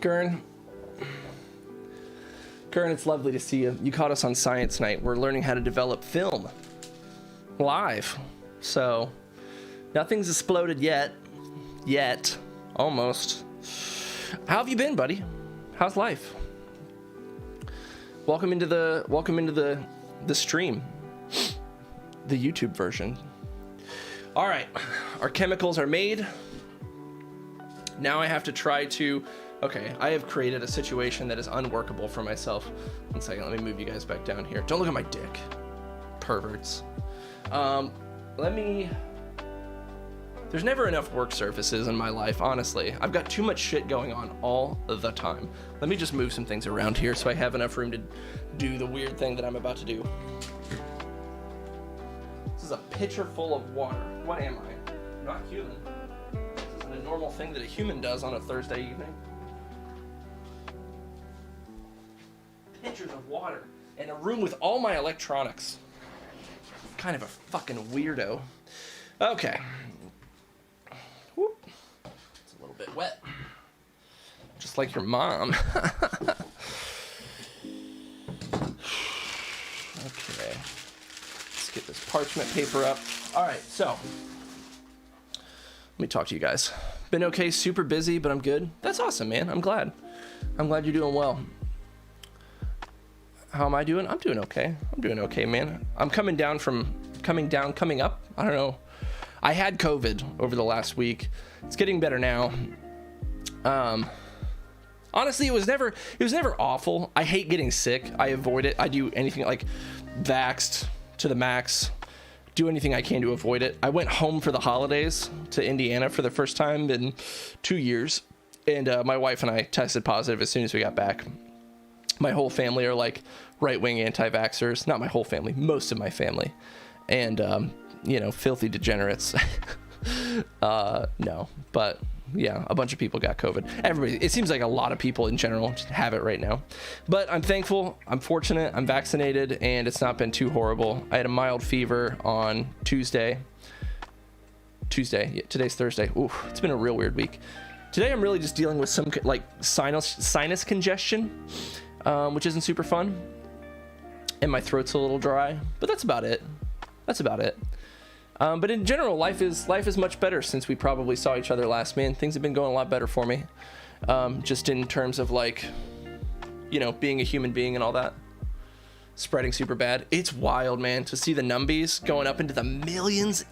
[SPEAKER 1] Gurn, it's lovely to see you. You caught us on Science Night. We're learning how to develop film live. So, nothing's exploded yet. Almost. How have you been, buddy? How's life? Welcome into the stream. The YouTube version. All right. Our chemicals are made. Now I have to try to... Okay, I have created a situation that is unworkable for myself. 1 second, let me move you guys back down here. Don't look at my dick. Perverts. There's never enough work surfaces in my life, honestly. I've got too much shit going on all the time. Let me just move some things around here so I have enough room to do the weird thing that I'm about to do. This is a pitcher full of water. What am I? I'm not human. This isn't a normal thing that a human does on a Thursday evening. Pitchers of water and a room with all my electronics. Kind of a fucking weirdo. Okay. Whoop. It's a little bit wet. Just like your mom. Okay. Let's get this parchment paper up. All right, so let me talk to you guys. Been okay, super busy, but I'm good. That's awesome, man. I'm glad you're doing well. How am I doing? I'm doing okay. Man. I'm coming up. I don't know. I had COVID over the last week. It's getting better now. Honestly, it was never awful. I hate getting sick. I avoid it. I do anything like vaxxed to the max. Do anything I can to avoid it. I went home for the holidays to Indiana for the first time in 2 years. And my wife and I tested positive as soon as we got back. My whole family are like right-wing anti-vaxxers. Not my whole family, most of my family. And, filthy degenerates. No, but yeah, a bunch of people got COVID. It seems like a lot of people in general just have it right now. But I'm thankful, I'm fortunate, I'm vaccinated, and it's not been too horrible. I had a mild fever on Tuesday. Yeah, today's Thursday. Ooh, it's been a real weird week. Today I'm really just dealing with some like sinus congestion. Which isn't super fun, and my throat's a little dry, but that's about it. But in general, life is much better since we probably saw each other last, man. Things have been going a lot better for me, just in terms of like, being a human being and all that. Spreading super bad. It's wild, man, to see the numbies going up into the millions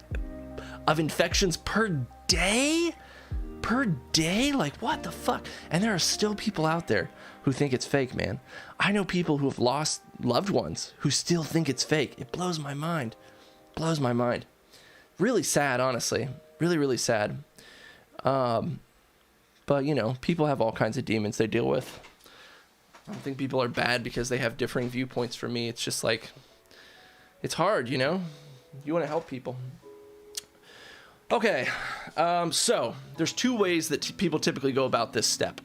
[SPEAKER 1] of infections per day. Like, what the fuck? And there are still people out there who think it's fake, man. I know people who have lost loved ones who still think it's fake. It blows my mind. Really sad, honestly. Really, really sad. But, people have all kinds of demons they deal with. I don't think people are bad because they have differing viewpoints from me. It's just like, it's hard, You want to help people. Okay, so there's 2 ways that people typically go about this step.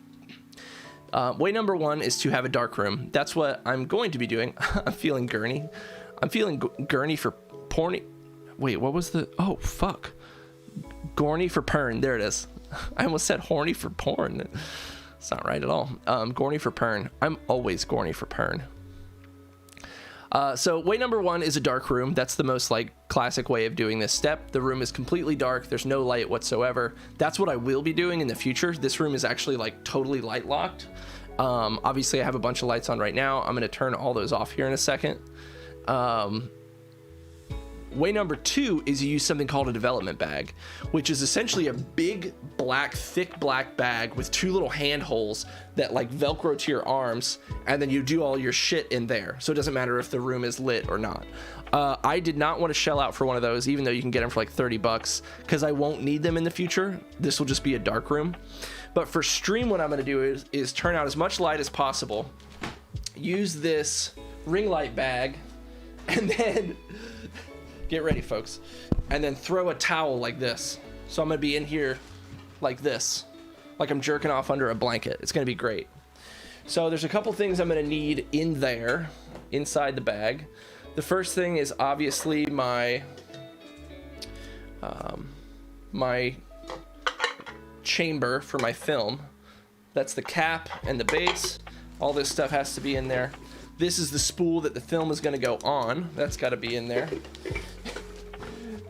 [SPEAKER 1] Way number 1 is to have a dark room. That's what I'm going to be doing. I'm feeling gurney. I'm feeling gurney for porny. Wait, what was the... Oh, fuck. Gorny for pern. There it is. I almost said horny for porn. It's not right at all. Gorny for pern. I'm always gorny for pern. So way number 1 is a dark room. That's the most like classic way of doing this step. The room is completely dark. There's no light whatsoever. That's what I will be doing in the future. This room is actually like totally light locked. Obviously I have a bunch of lights on right now. I'm going to turn all those off here in a second. Way number 2 is you use something called a development bag, which is essentially a big thick black bag with 2 little hand holes that like Velcro to your arms, and then you do all your shit in there. So it doesn't matter if the room is lit or not. I did not want to shell out for one of those, even though you can get them for like $30, because I won't need them in the future. This will just be a dark room. But for stream, what I'm going to do is turn out as much light as possible, use this ring light bag, and then... Get ready, folks. And then throw a towel like this. So I'm going to be in here like this. like I'm jerking off under a blanket. It's going to be great. So there's a couple things I'm going to need in there, inside the bag. The first thing is obviously my my chamber for my film. That's the cap and the base. All this stuff has to be in there. This is the spool that the film is going to go on. That's got to be in there.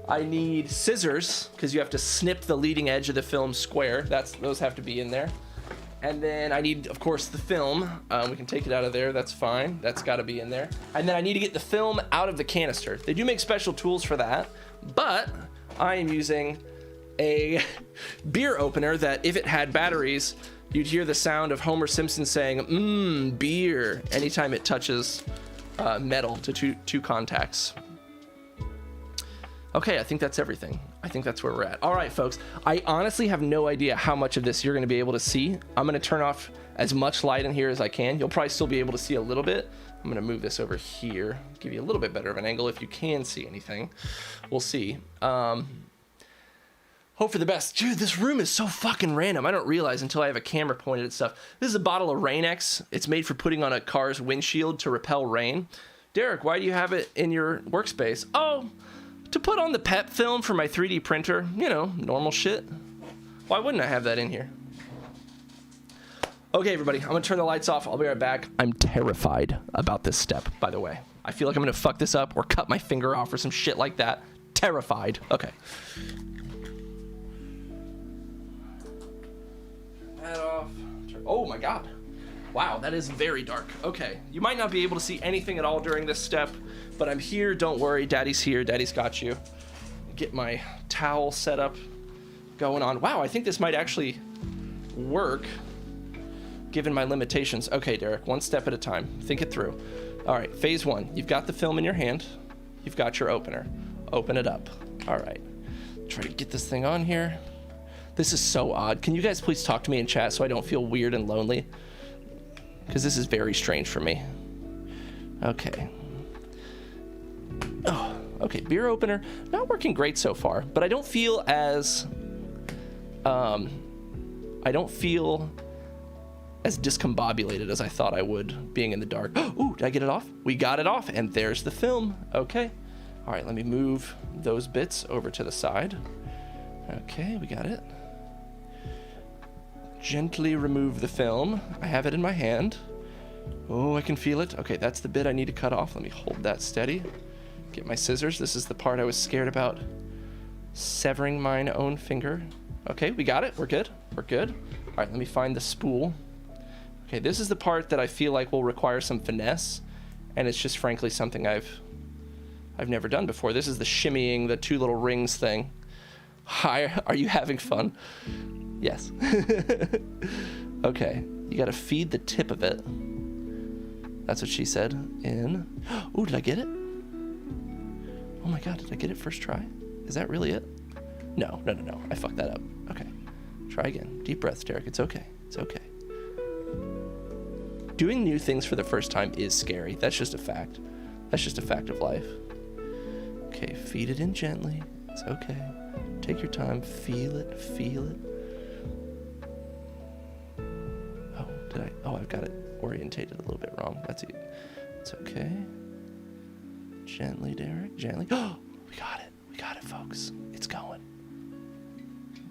[SPEAKER 1] I need scissors because you have to snip the leading edge of the film square. Those have to be in there. And then I need, of course, the film. We can take it out of there. That's fine. That's got to be in there. And then I need to get the film out of the canister. They do make special tools for that, but I am using a beer opener that, if it had batteries, you'd hear the sound of Homer Simpson saying, beer, anytime it touches metal to two contacts. Okay, I think that's everything. I think that's where we're at. All right, folks. I honestly have no idea how much of this you're going to be able to see. I'm going to turn off as much light in here as I can. You'll probably still be able to see a little bit. I'm going to move this over here, give you a little bit better of an angle if you can see anything. We'll see. Hope for the best. Dude, this room is so fucking random. I don't realize until I have a camera pointed at stuff. This is a bottle of Rain-X. It's made for putting on a car's windshield to repel rain. Derek, why do you have it in your workspace? Oh, to put on the PEP film for my 3D printer. You know, normal shit. Why wouldn't I have that in here? Okay, everybody, I'm gonna turn the lights off. I'll be right back. I'm terrified about this step, by the way. I feel like I'm gonna fuck this up or cut my finger off or some shit like that. Terrified. Okay. That off. Oh my god. Wow, that is very dark. Okay, you might not be able to see anything at all during this step, but I'm here. Don't worry, Daddy's here. Daddy's got you. Get my towel set up, going on. Wow, I think this might actually work given my limitations. Okay, Derek, one step at a time. Think it through. All right, phase one. You've got the film in your hand. You've got your opener. Open it up. All right. Try to get this thing on here. This is so odd. Can you guys please talk to me in chat so I don't feel weird and lonely? Because this is very strange for me. Okay. Oh, okay, beer opener. Not working great so far, but I don't feel as... I don't feel as discombobulated as I thought I would being in the dark. Ooh, did I get it off? We got it off, and there's the film. Okay. All right, let me move those bits over to the side. Okay, we got it. Gently remove the film. I have it in my hand. Oh, I can feel it. Okay, that's the bit I need to cut off. Let me hold that steady. Get my scissors. This is the part I was scared about severing mine own finger. Okay, we got it. We're good. We're good. All right, let me find the spool. Okay, this is the part that I feel like will require some finesse, and it's just frankly something I've never done before. This is the shimmying, the two little rings thing. Hi, are you having fun? Yes. Okay, you gotta feed the tip of it. That's what she said. In. Ooh, did I get it? Oh my god, did I get it first try? Is that really it? No. I fucked that up. Okay. Try again. Deep breaths, Derek. It's okay. It's okay. Doing new things for the first time is scary. That's just a fact. That's just a fact of life. Okay, feed it in gently. It's okay. Take your time. Feel it. Feel it. Oh, did I? Oh, I've got it orientated a little bit wrong. That's it. It's okay. Gently, Derek. Gently. Oh, we got it. We got it, folks. It's going.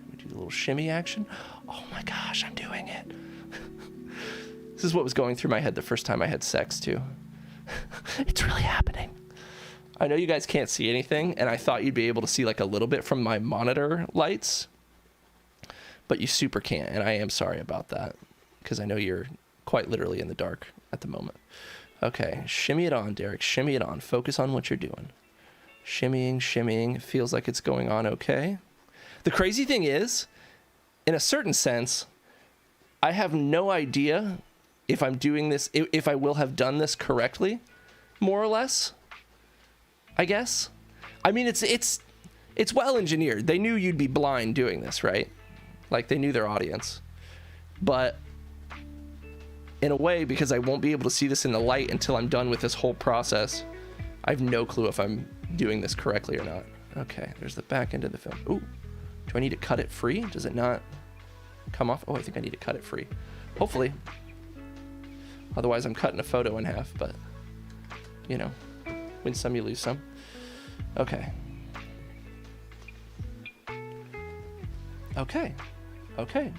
[SPEAKER 1] We do a little shimmy action. Oh my gosh, I'm doing it. This is what was going through my head the first time I had sex, too. It's really happening. I know you guys can't see anything, and I thought you'd be able to see like a little bit from my monitor lights, but you super can't, and I am sorry about that, because I know you're quite literally in the dark at the moment. Okay, shimmy it on, Derek. Shimmy it on. Focus on what you're doing. Shimmying, shimmying. It feels like it's going on okay. The crazy thing is, in a certain sense, I have no idea if I'm doing this, if I will have done this correctly, more or less, I guess. I mean, it's well engineered. They knew you'd be blind doing this, right? Like, they knew their audience. But in a way, because I won't be able to see this in the light until I'm done with this whole process, I have no clue if I'm doing this correctly or not. Okay, there's the back end of the film. Ooh, do I need to cut it free? Does it not? come off. Oh, I think I need to cut it free. Hopefully. Otherwise, I'm cutting a photo in half, but, you know, win some, you lose some. Okay. Okay,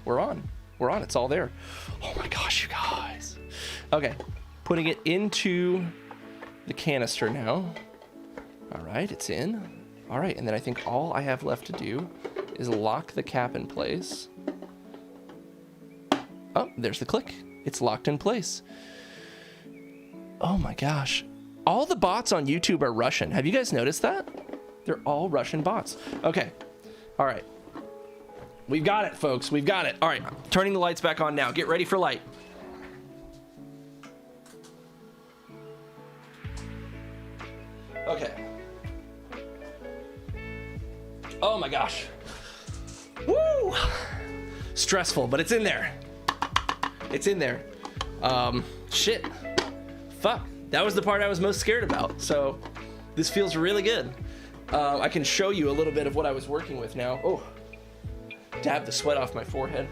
[SPEAKER 1] we're on. It's all there. Oh my gosh, you guys. Okay, putting it into the canister now. All right, it's in. All right, and then I think all I have left to do is lock the cap in place. Oh, there's the click. It's locked in place. Oh my gosh. All the bots on YouTube are Russian. Have you guys noticed that? They're all Russian bots. Okay. All right. We've got it, folks. We've got it. All right. Turning the lights back on now. Get ready for light. Okay. Oh my gosh. Woo! Stressful, but it's in there. It's in there. Shit. Fuck. That was the part I was most scared about. So this feels really good. I can show you a little bit of what I was working with now. Oh, dab the sweat off my forehead.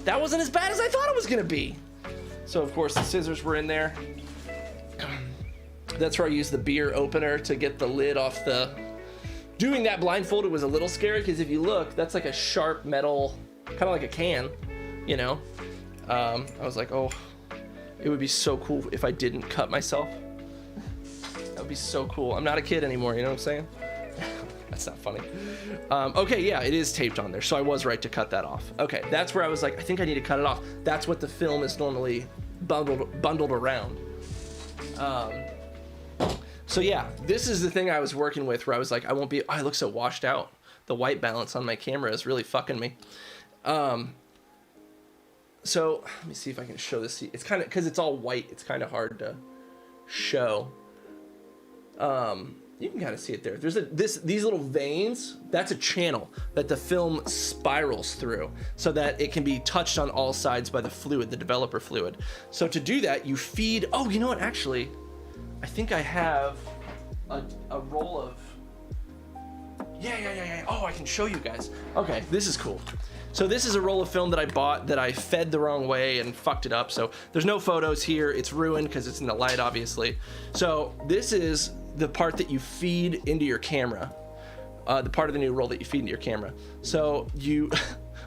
[SPEAKER 1] That wasn't as bad as I thought it was gonna be. So of course the scissors were in there. That's where I used the beer opener to get the lid off the... Doing that blindfolded was a little scary because if you look, that's like a sharp metal, kind of like a can, you know? I was like, oh, it would be so cool if I didn't cut myself. That would be so cool. I'm not a kid anymore, you know what I'm saying? That's not funny. Okay, yeah, it is taped on there, so I was right to cut that off. Okay, that's where I was like, I think I need to cut it off. That's what the film is normally bundled around. So yeah, this is the thing I was working with where I was like, I look so washed out. The white balance on my camera is really fucking me. So let me see if I can show this. It's kind of, because it's all white, it's kind of hard to show. You can kind of see it there. There's these little veins. That's a channel that the film spirals through so that it can be touched on all sides by the fluid, the developer fluid. So to do that, you feed. Oh, you know what? Actually, I think I have a roll of. Yeah. Oh, I can show you guys. Okay, this is cool. So this is a roll of film that I bought that I fed the wrong way and fucked it up. So there's no photos here. It's ruined because it's in the light, obviously. So this is the part that you feed into your camera. The part of the new roll that you feed into your camera. So you,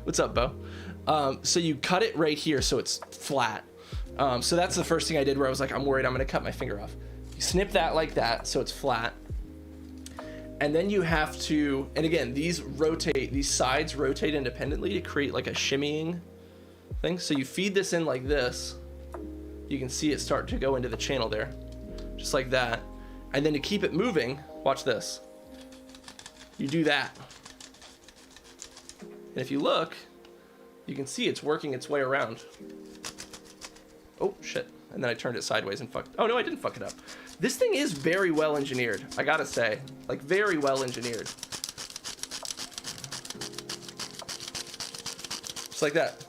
[SPEAKER 1] what's up, Bo? So you cut it right here so it's flat. So that's the first thing I did where I was like, I'm worried I'm gonna cut my finger off. You snip that like that so it's flat. And then you have to, and again, these sides rotate independently to create like a shimmying thing. So you feed this in like this. You can see it start to go into the channel there, just like that. And then to keep it moving, watch this. You do that. And if you look, you can see it's working its way around. Oh, shit. And then I turned it sideways and fucked. Oh, no, I didn't fuck it up. This thing is very well engineered, I gotta say. Like, very well engineered. Just like that.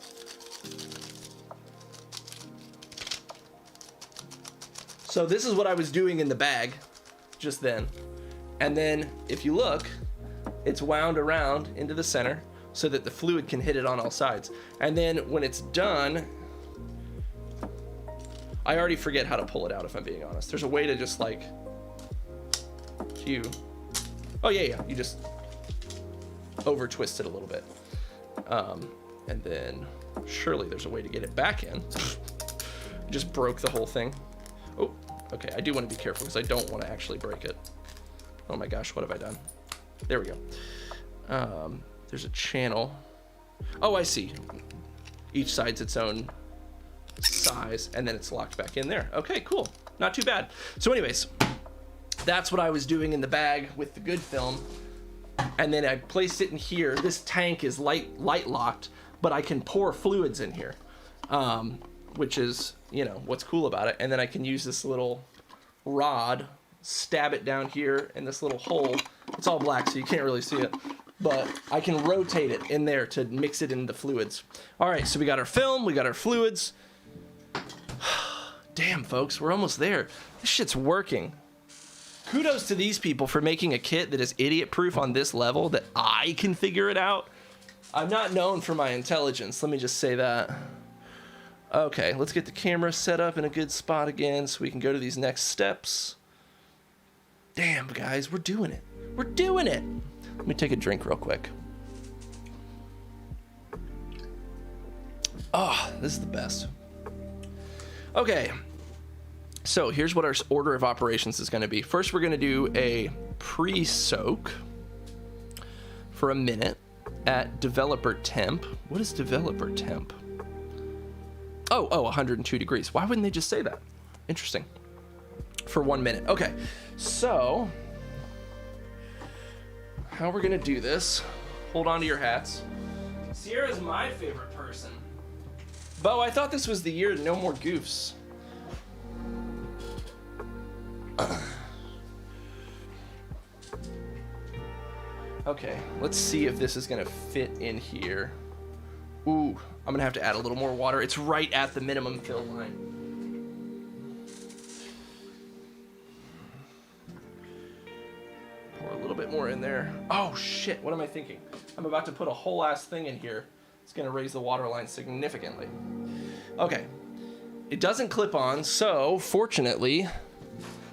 [SPEAKER 1] So this is what I was doing in the bag just then. And then if you look, it's wound around into the center so that the fluid can hit it on all sides. And then when it's done, I already forget how to pull it out, if I'm being honest. There's a way to just like, oh yeah, you just over twist it a little bit. And then surely there's a way to get it back in. Just broke the whole thing. Oh, okay, I do want to be careful because I don't want to actually break it. Oh my gosh, what have I done? There we go. There's a channel. Oh, I see. Each side's its own size, and then it's locked back in there. Okay, cool. Not too bad. So anyways, that's what I was doing in the bag with the good film. And then I placed it in here. This tank is light locked, but I can pour fluids in here, which is, you know, what's cool about it. And then I can use this little rod, stab it down here in this little hole. It's all black, so you can't really see it, but I can rotate it in there to mix it in the fluids. All right, so we got our film, we got our fluids. Damn, folks, we're almost there. This shit's working. Kudos to these people for making a kit that is idiot-proof on this level, that I can figure it out. I'm not known for my intelligence. Let me just say that. Okay, let's get the camera set up in a good spot again so we can go to these next steps. Damn, guys, we're doing it. We're doing it. Let me take a drink real quick. Oh, this is the best. Okay, so here's what our order of operations is going to be. First, we're going to do a pre-soak for a minute at developer temp. What is developer temp? Oh, 102 degrees. Why wouldn't they just say that? Interesting. For 1 minute. Okay, so how we're going to do this, hold on to your hats. Sierra's my favorite person. Bo, I thought this was the year no more goofs. Okay, let's see if this is gonna fit in here. Ooh, I'm gonna have to add a little more water. It's right at the minimum fill line. Pour a little bit more in there. Oh shit, what am I thinking? I'm about to put a whole ass thing in here. It's gonna raise the water line significantly. Okay, it doesn't clip on, so fortunately,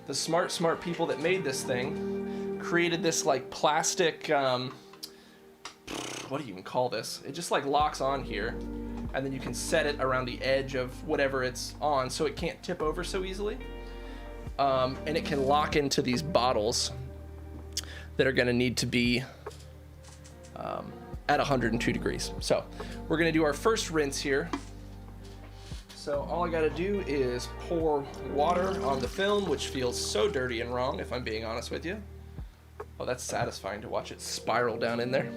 [SPEAKER 1] the smart people that made this thing created this like plastic, what do you even call this? It just like locks on here, and then you can set it around the edge of whatever it's on so it can't tip over so easily. And it can lock into these bottles that are gonna need to be at 102 degrees. So we're gonna do our first rinse here. So all I gotta do is pour water on the film, which feels so dirty and wrong, if I'm being honest with you. Oh, that's satisfying to watch it spiral down in there.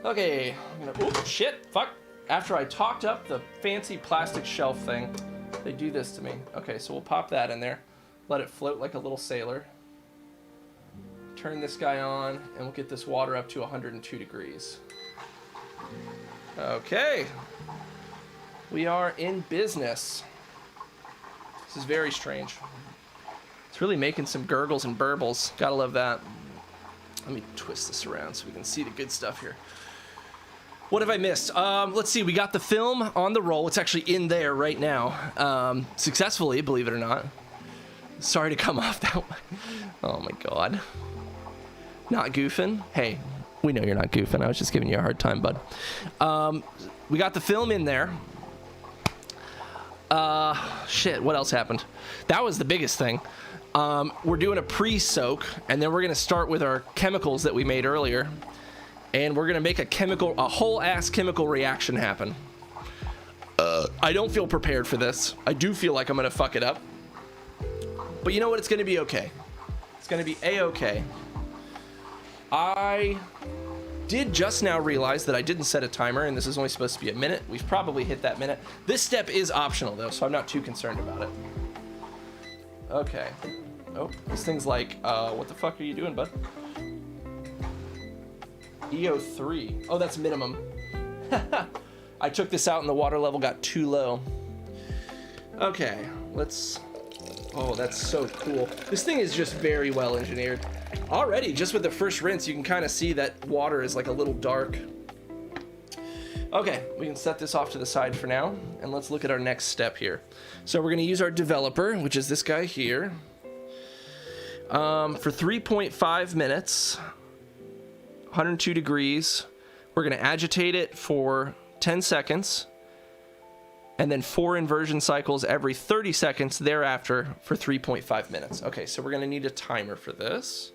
[SPEAKER 1] Okay, I'm gonna, oh shit, fuck. After I talked up the fancy plastic shelf thing, they do this to me. Okay, so we'll pop that in there, let it float like a little sailor. Turn this guy on, and we'll get this water up to 102 degrees. Okay. We are in business. This is very strange. It's really making some gurgles and burbles. Gotta love that. Let me twist this around so we can see the good stuff here. What have I missed? Let's see. We got the film on the roll. It's actually in there right now. Successfully, believe it or not. Sorry to come off that one. Oh my God. Not goofing. Hey, we know you're not goofing. I was just giving you a hard time, bud. We got the film in there. Shit, what else happened? That was the biggest thing. We're doing a pre-soak, and then we're gonna start with our chemicals that we made earlier, and we're gonna make a whole ass chemical reaction happen. I don't feel prepared for this. I do feel like I'm gonna fuck it up, but you know what? It's gonna be okay. It's gonna be a-okay. I did just now realize that I didn't set a timer, and this is only supposed to be a minute. We've probably hit that minute. This step is optional though, so I'm not too concerned about it. Okay. Oh, this thing's like, what the fuck are you doing, bud? EO3. Oh, that's minimum. I took this out and the water level got too low. Okay, let's... Oh, that's so cool. This thing is just very well engineered. Already, just with the first rinse, you can kind of see that water is like a little dark. Okay, we can set this off to the side for now, and let's look at our next step here. So we're gonna use our developer, which is this guy here, for 3.5 minutes, 102 degrees. We're gonna agitate it for 10 seconds, and then 4 inversion cycles every 30 seconds thereafter for 3.5 minutes. Okay, so we're gonna need a timer for this.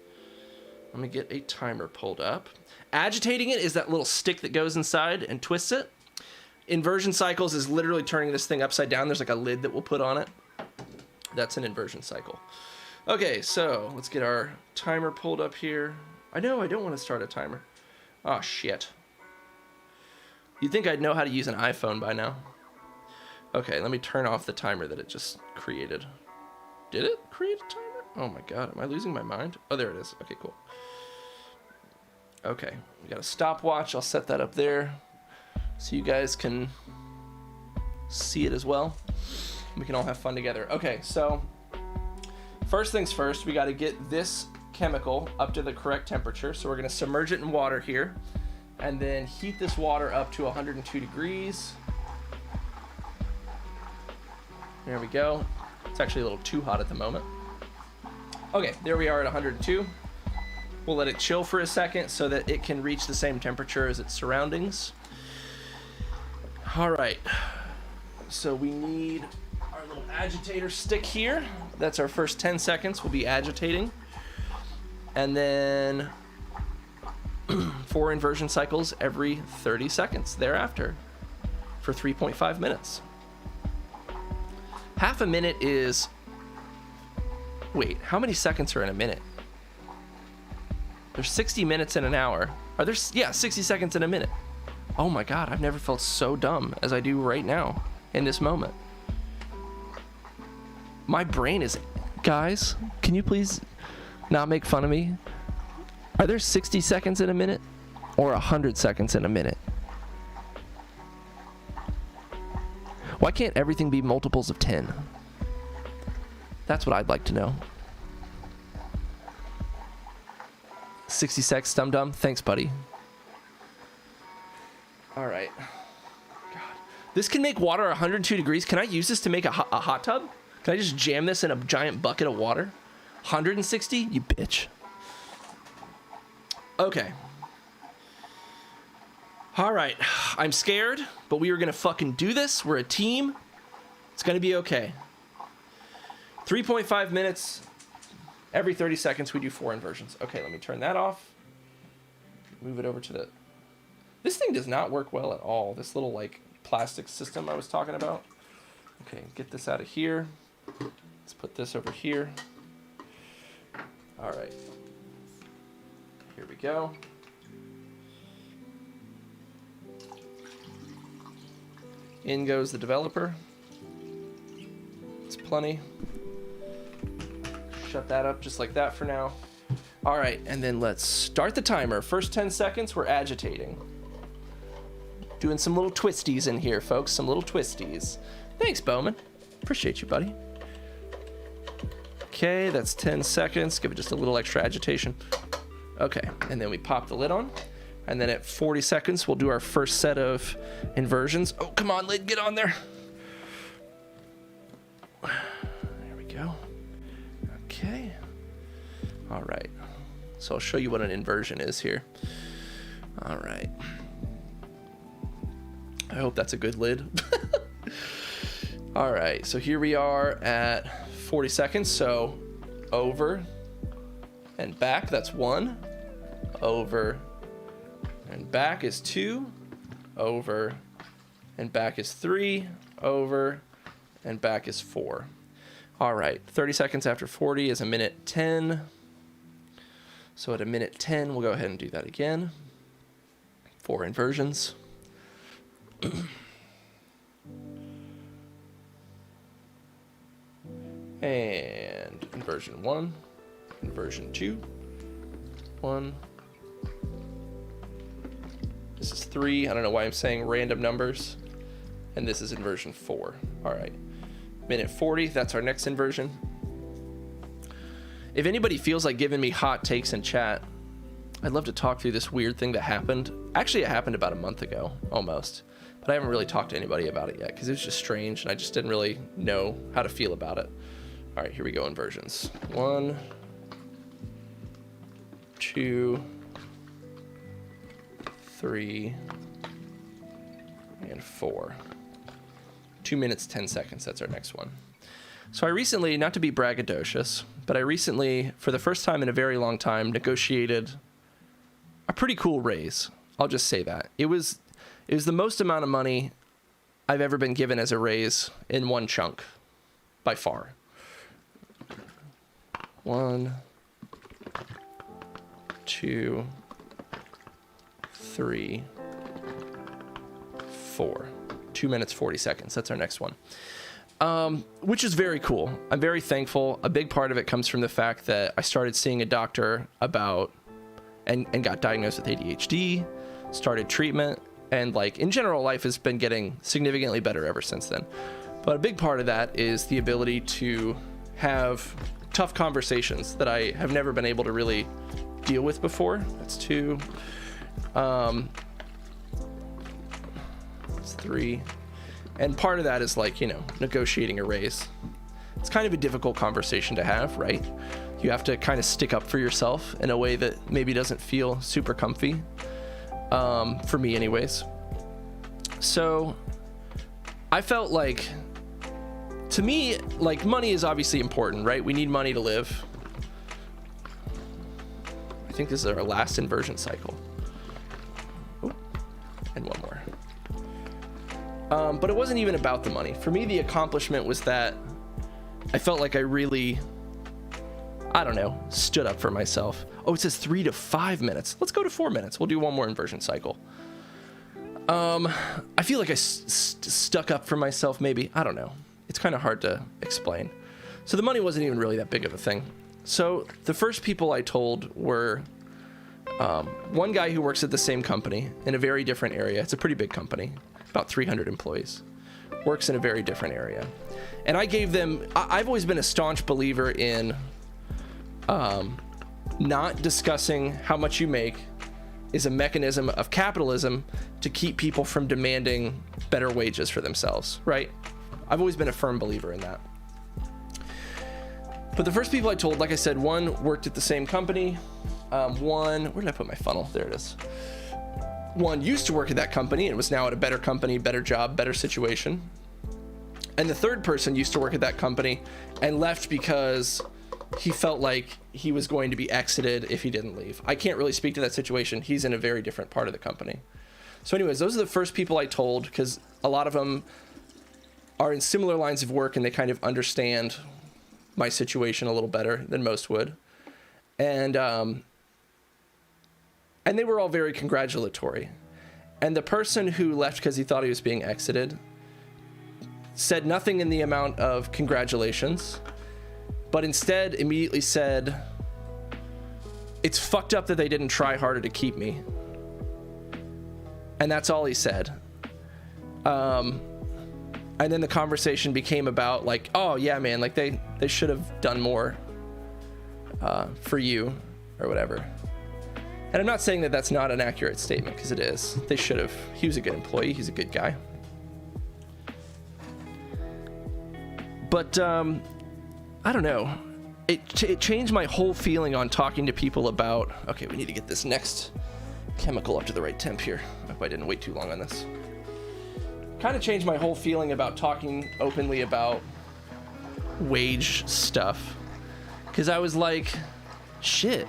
[SPEAKER 1] Let me get a timer pulled up. Agitating it is that little stick that goes inside and twists it. Inversion cycles is literally turning this thing upside down. There's like a lid that we'll put on it. That's an inversion cycle. Okay, so let's get our timer pulled up here. I know I don't want to start a timer. Oh, shit. You'd think I'd know how to use an iPhone by now. Okay, let me turn off the timer that it just created. Did it create a timer? Oh my God, am I losing my mind? Oh, there it is. Okay, cool. Okay, we got a stopwatch. I'll set that up there so you guys can see it as well. We can all have fun together. Okay, so first things first, we got to get this chemical up to the correct temperature. So we're going to submerge it in water here and then heat this water up to 102 degrees. There we go. It's actually a little too hot at the moment. Okay, there we are at 102. We'll let it chill for a second so that it can reach the same temperature as its surroundings. All right, so we need our little agitator stick here. That's our first 10 seconds. We'll be agitating. And then 4 inversion cycles every 30 seconds thereafter for 3.5 minutes. Half a minute is... Wait, how many seconds are in a minute? There's 60 minutes in an hour. Are there... Yeah, 60 seconds in a minute. Oh my God, I've never felt so dumb as I do right now in this moment. My brain is... Guys, can you please not make fun of me? Are there 60 seconds in a minute or 100 seconds in a minute? Why can't everything be multiples of 10? That's what I'd like to know. 60 seconds, dum-dum. Thanks, buddy. All right. God. This can make water 102 degrees. Can I use this to make a hot tub? Can I just jam this in a giant bucket of water? 160? You bitch. Okay. All right. I'm scared, but we are going to fucking do this. We're a team. It's going to be okay. 3.5 minutes. Every 30 seconds, we do 4 inversions. Okay, let me turn that off. Move it over to the... This thing does not work well at all. This little, like, plastic system I was talking about. Okay, get this out of here. Let's put this over here. All right. Here we go. In goes the developer. It's plenty. Shut that up just like that for now. All right, and then let's start the timer. First 10 seconds, we're agitating. Doing some little twisties in here, folks. Some little twisties. Thanks, Bowman. Appreciate you, buddy. Okay, that's 10 seconds. Give it just a little extra agitation. Okay, and then we pop the lid on. And then at 40 seconds, we'll do our first set of inversions. Oh, come on, lid, get on there. There we go. Okay. All right. So I'll show you what an inversion is here. All right. I hope that's a good lid. All right. So here we are at 40 seconds. So over and back, that's 1. Over and back is 2. Over and back is 3. Over and back is 4. All right, 30 seconds after 40 is a minute 10. So at a minute 10, we'll go ahead and do that again. 4 inversions. And inversion 1, inversion 2, 1. This is 3. I don't know why I'm saying random numbers. And this is inversion 4. All right. Minute 40, that's our next inversion. If anybody feels like giving me hot takes in chat, I'd love to talk through this weird thing that happened. Actually, it happened about a month ago, almost. But I haven't really talked to anybody about it yet because it was just strange and I just didn't really know how to feel about it. All right, here we go, inversions. 1, 2, 3, and 4. 2 minutes, 10 seconds. That's our next one. So I recently, not to be braggadocious, but I recently, for the first time in a very long time, negotiated a pretty cool raise. I'll just say that. It was the most amount of money I've ever been given as a raise in one chunk, by far. 1, 2, 3, 4. 2 minutes, 40 seconds. That's our next one. Which is very cool. I'm very thankful. A big part of it comes from the fact that I started seeing a doctor about and got diagnosed with ADHD, started treatment, and like in general, life has been getting significantly better ever since then. But a big part of that is the ability to have tough conversations that I have never been able to really deal with before. That's 2. It's 3. And part of that is like, negotiating a raise. It's kind of a difficult conversation to have, right? You have to kind of stick up for yourself in a way that maybe doesn't feel super comfy, for me anyways. So I felt like, to me, like, money is obviously important, right? We need money to live. I think this is our last inversion cycle. Ooh, and one more. But it wasn't even about the money. For me, the accomplishment was that I felt like I really, I don't know, stood up for myself. Oh, it says 3 to 5 minutes. Let's go to 4 minutes. We'll do one more inversion cycle. I feel like I stuck up for myself, maybe. I don't know. It's kind of hard to explain. So the money wasn't even really that big of a thing. So the first people I told were one guy who works at the same company in a very different area. It's a pretty big company, about 300 employees. Works in a very different area. And I gave them, I've always been a staunch believer in not discussing how much you make is a mechanism of capitalism to keep people from demanding better wages for themselves, right? I've always been a firm believer in that. But the first people I told, like I said, one worked at the same company. One, where did I put my funnel? There it is. One used to work at that company and was now at a better company, better job, better situation. And the third person used to work at that company and left because he felt like he was going to be exited if he didn't leave. I can't really speak to that situation. He's in a very different part of the company. So anyways, those are the first people I told, because a lot of them are in similar lines of work and they kind of understand my situation a little better than most would. And they were all very congratulatory. And the person who left because he thought he was being exited said nothing in the amount of congratulations, but instead immediately said, "It's fucked up that they didn't try harder to keep me." And that's all he said. And then the conversation became about like, "Oh yeah, man, like they should have done more for you," or whatever. And I'm not saying that that's not an accurate statement, because it is. They should have. He was a good employee. He's a good guy. But I don't know. It changed my whole feeling on talking to people about, okay, we need to get this next chemical up to the right temp here. I hope I didn't wait too long on this. Kind of changed my whole feeling about talking openly about wage stuff. Because I was like, shit.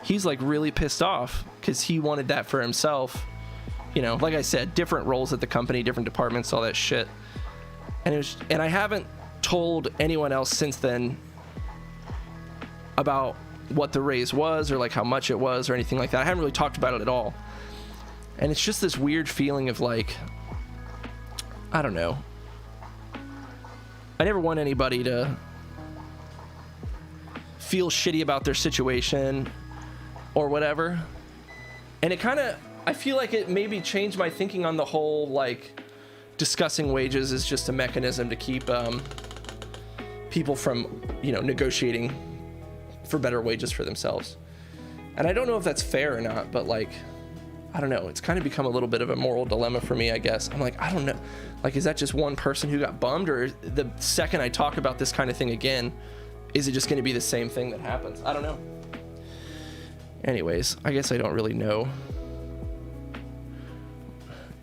[SPEAKER 1] He's like really pissed off because he wanted that for himself. You know, like I said, different roles at the company, different departments, all that shit. And I haven't told anyone else since then about what the raise was or like how much it was or anything like that. I haven't really talked about it at all. And it's just this weird feeling of like, I don't know. I never want anybody to feel shitty about their situation or whatever. And it kind of, I feel like it maybe changed my thinking on the whole, like, discussing wages is just a mechanism to keep people from, negotiating for better wages for themselves. And I don't know if that's fair or not, but like, I don't know. It's kind of become a little bit of a moral dilemma for me, I guess. I'm like, I don't know. Like, is that just one person who got bummed, or the second I talk about this kind of thing again, is it just going to be the same thing that happens? I don't know. Anyways, I guess I don't really know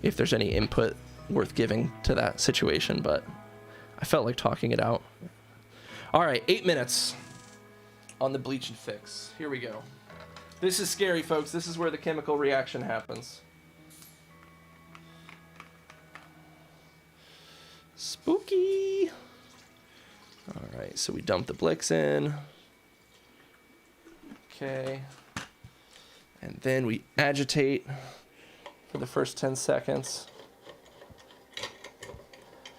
[SPEAKER 1] if there's any input worth giving to that situation, but I felt like talking it out. All right, 8 minutes on the bleach and fix. Here we go. This is scary, folks. This is where the chemical reaction happens. Spooky. All right, so we dump the Blix in. Okay. And then we agitate for the first 10 seconds.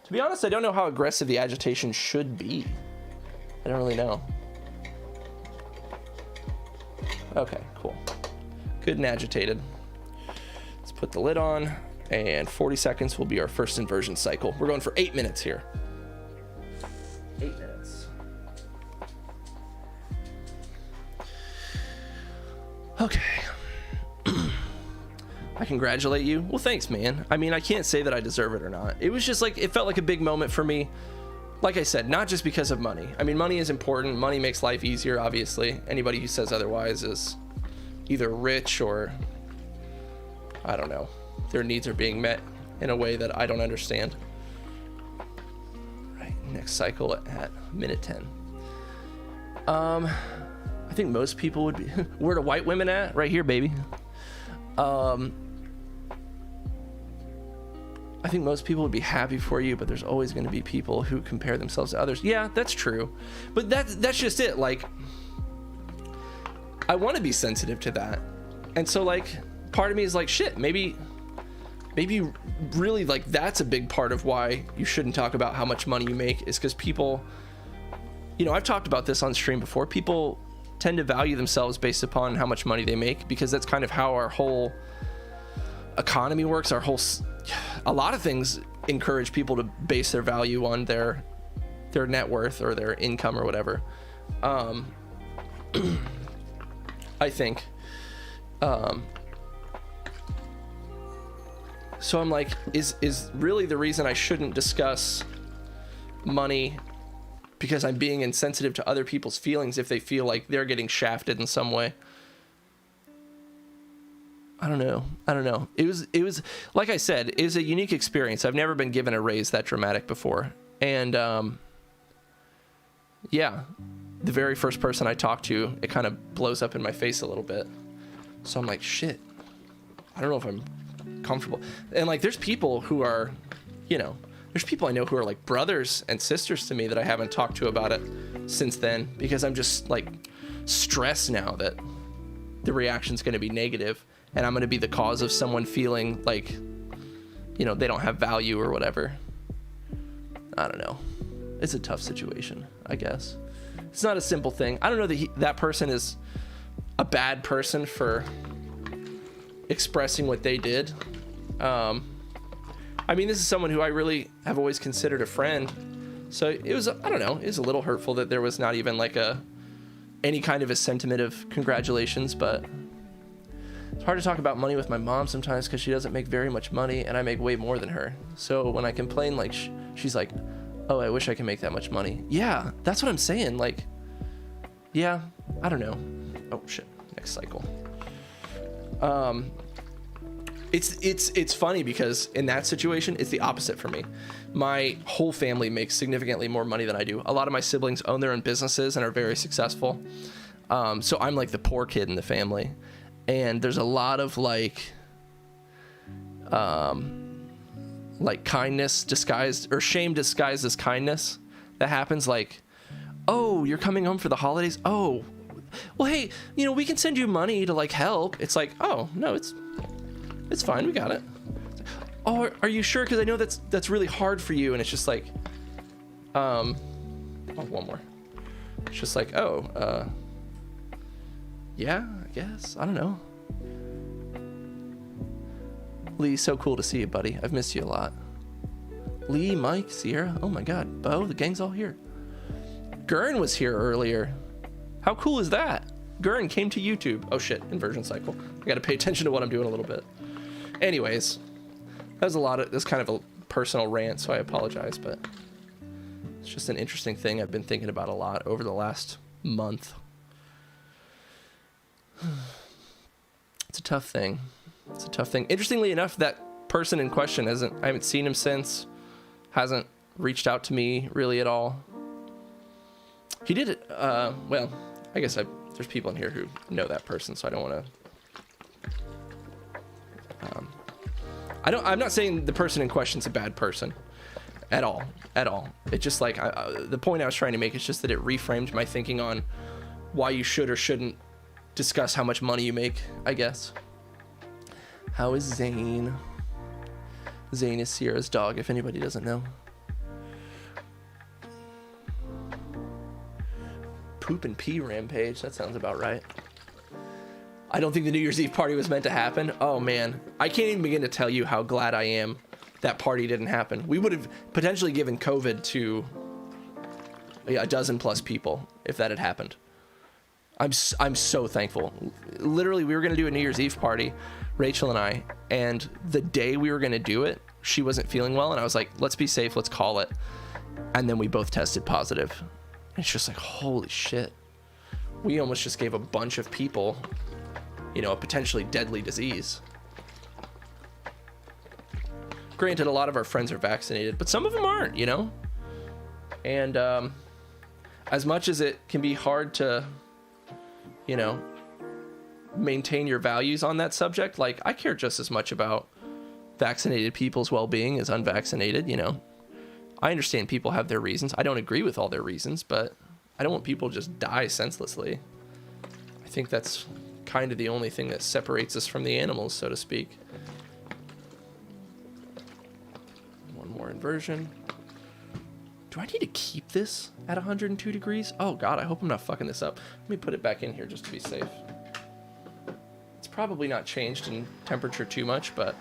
[SPEAKER 1] To be honest, I don't know how aggressive the agitation should be. I don't really know. Okay, cool. Good and agitated. Let's put the lid on, and 40 seconds will be our first inversion cycle. We're going for 8 minutes here. 8 minutes. Okay. I congratulate you. Well, thanks, man. I mean, I can't say that I deserve it or not. It was just like, it felt like a big moment for me. Like I said, not just because of money. I mean, money is important. Money makes life easier, obviously. Anybody who says otherwise is either rich or, I don't know, their needs are being met in a way that I don't understand. Right, next cycle at minute 10. I think most people would be, where do white women at? Right here, baby. I think most people would be happy for you, but there's always going to be people who compare themselves to others. Yeah, that's true. But that's just it. Like, I want to be sensitive to that. And so, like, part of me is like, shit, maybe really, like, that's a big part of why you shouldn't talk about how much money you make, is because people, you know, I've talked about this on stream before. People tend to value themselves based upon how much money they make, because that's kind of how our whole economy works. A lot of things encourage people to base their value on their net worth or their income or whatever. I think. So I'm like, is really the reason I shouldn't discuss money because I'm being insensitive to other people's feelings if they feel like they're getting shafted in some way? I don't know. It was like I said, it was a unique experience. I've never been given a raise that dramatic before. And yeah, the very first person I talked to, it kind of blows up in my face a little bit. So I'm like, shit, I don't know if I'm comfortable. And like, there's people who are, you know, there's people I know who are like brothers and sisters to me that I haven't talked to about it since then, because I'm just like stressed now that the reaction's going to be negative. And I'm going to be the cause of someone feeling like, you know, they don't have value or whatever. I don't know. It's a tough situation, I guess. It's not a simple thing. I don't know that that person is a bad person for expressing what they did. I mean, this is someone who I really have always considered a friend. So it was, I don't know, it was a little hurtful that there was not even like any kind of a sentiment of congratulations, but it's hard to talk about money with my mom sometimes because she doesn't make very much money and I make way more than her. So when I complain, like, she's like, oh, I wish I could make that much money. Yeah, that's what I'm saying. Like, yeah, I don't know. Oh shit, next cycle. It's funny because in that situation, it's the opposite for me. My whole family makes significantly more money than I do. A lot of my siblings own their own businesses and are very successful. So I'm like the poor kid in the family. And there's a lot of like kindness disguised, or shame disguised as kindness that happens. Like, oh, you're coming home for the holidays? Oh, well, hey, you know, we can send you money to like help. It's like, oh no, it's fine, we got it. Oh, are you sure? Because I know that's really hard for you. And it's just like, oh, one more. It's just like, oh, yeah, I guess. I don't know. Lee, so cool to see you, buddy. I've missed you a lot. Lee, Mike, Sierra. Oh my God, Bo, the gang's all here. Gurn was here earlier. How cool is that? Gurn came to YouTube. Oh shit, inversion cycle. I gotta pay attention to what I'm doing a little bit. Anyways, that's kind of a personal rant, so I apologize, but it's just an interesting thing I've been thinking about a lot over the last month. It's a tough thing. Interestingly enough, that person in question I haven't seen him since, hasn't reached out to me really at all. He did it, well, I guess there's people in here who know that person, so I don't want to, I'm not saying the person in question's a bad person at all. It's just like, the point I was trying to make is just that it reframed my thinking on why you should or shouldn't discuss how much money you make, I guess. How is Zane? Zane is Sierra's dog, if anybody doesn't know. Poop and pee rampage, that sounds about right. I don't think the New Year's Eve party was meant to happen. Oh man, I can't even begin to tell you how glad I am that party didn't happen. We would have potentially given COVID to a dozen plus people if that had happened. I'm so thankful. Literally, we were going to do a New Year's Eve party, Rachel and I, and the day we were going to do it, she wasn't feeling well, and I was like, let's be safe, let's call it. And then we both tested positive. And it's just like, holy shit. We almost just gave a bunch of people, you know, a potentially deadly disease. Granted, a lot of our friends are vaccinated, but some of them aren't, you know? And as much as it can be hard to, you know, maintain your values on that subject, like, I care just as much about vaccinated people's well-being as unvaccinated, you know? I understand people have their reasons. I don't agree with all their reasons, but I don't want people to just die senselessly. I think that's kind of the only thing that separates us from the animals, so to speak. One more inversion. Do I need to keep this at 102 degrees? Oh God, I hope I'm not fucking this up. Let me put it back in here just to be safe. It's probably not changed in temperature too much, but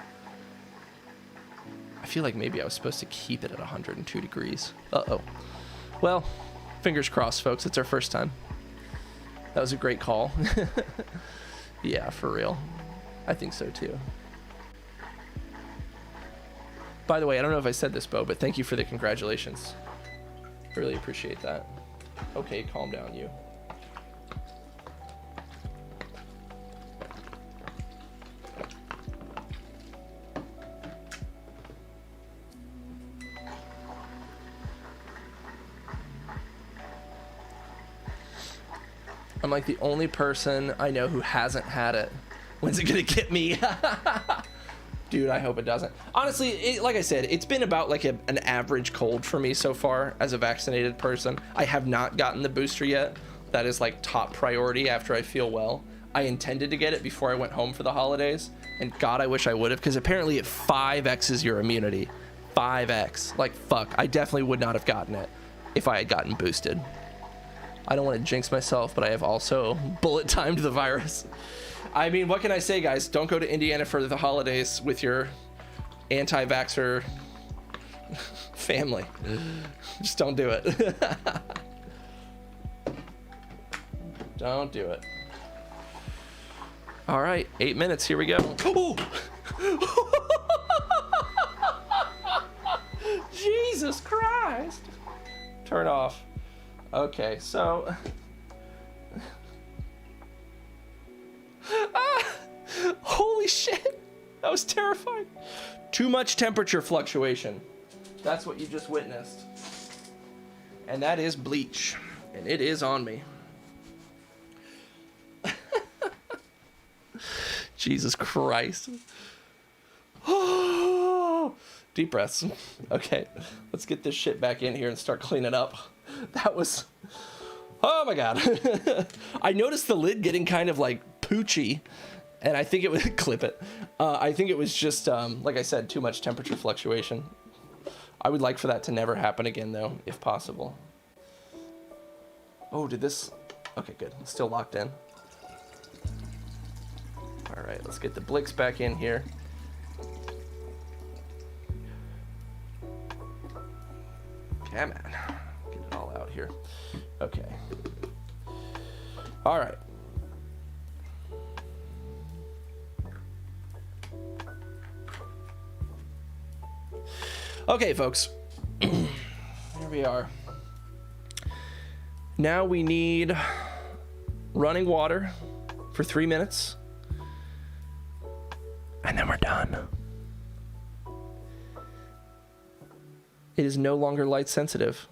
[SPEAKER 1] I feel like maybe I was supposed to keep it at 102 degrees. Uh-oh. Well, fingers crossed, folks. It's our first time. That was a great call. Yeah, for real. I think so, too. By the way, I don't know if I said this, Bo, but thank you for the congratulations. Really appreciate that. Okay, calm down, you. I'm like the only person I know who hasn't had it. When's it gonna get me? Dude, I hope it doesn't. Honestly, like I said, it's been about like an average cold for me so far as a vaccinated person. I have not gotten the booster yet. That is like top priority after I feel well. I intended to get it before I went home for the holidays. And God, I wish I would have, because apparently it 5x's your immunity. 5x. Like, fuck. I definitely would not have gotten it if I had gotten boosted. I don't want to jinx myself, but I have also bullet timed the virus. I mean, what can I say, guys? Don't go to Indiana for the holidays with your anti-vaxxer family. Just don't do it. Don't do it. All right, 8 minutes. Here we go. Oh! Jesus Christ. Turn off. Okay, so holy shit, that was terrifying. Too much temperature fluctuation. That's what you just witnessed. And that is bleach, and it is on me. Jesus Christ. Deep breaths. Okay, let's get this shit back in here and start cleaning up. That was, oh my God. I noticed the lid getting kind of like poochy, and I think it would clip it. I think it was just, like I said, too much temperature fluctuation. I would like for that to never happen again though, if possible. Oh, did this, okay, good. It's still locked in. All right, let's get the Blix back in here. Come on. Get it all out here. Okay. All right. Okay, folks. Here we are. Now we need running water for 3 minutes. And then we're done. It is no longer light sensitive,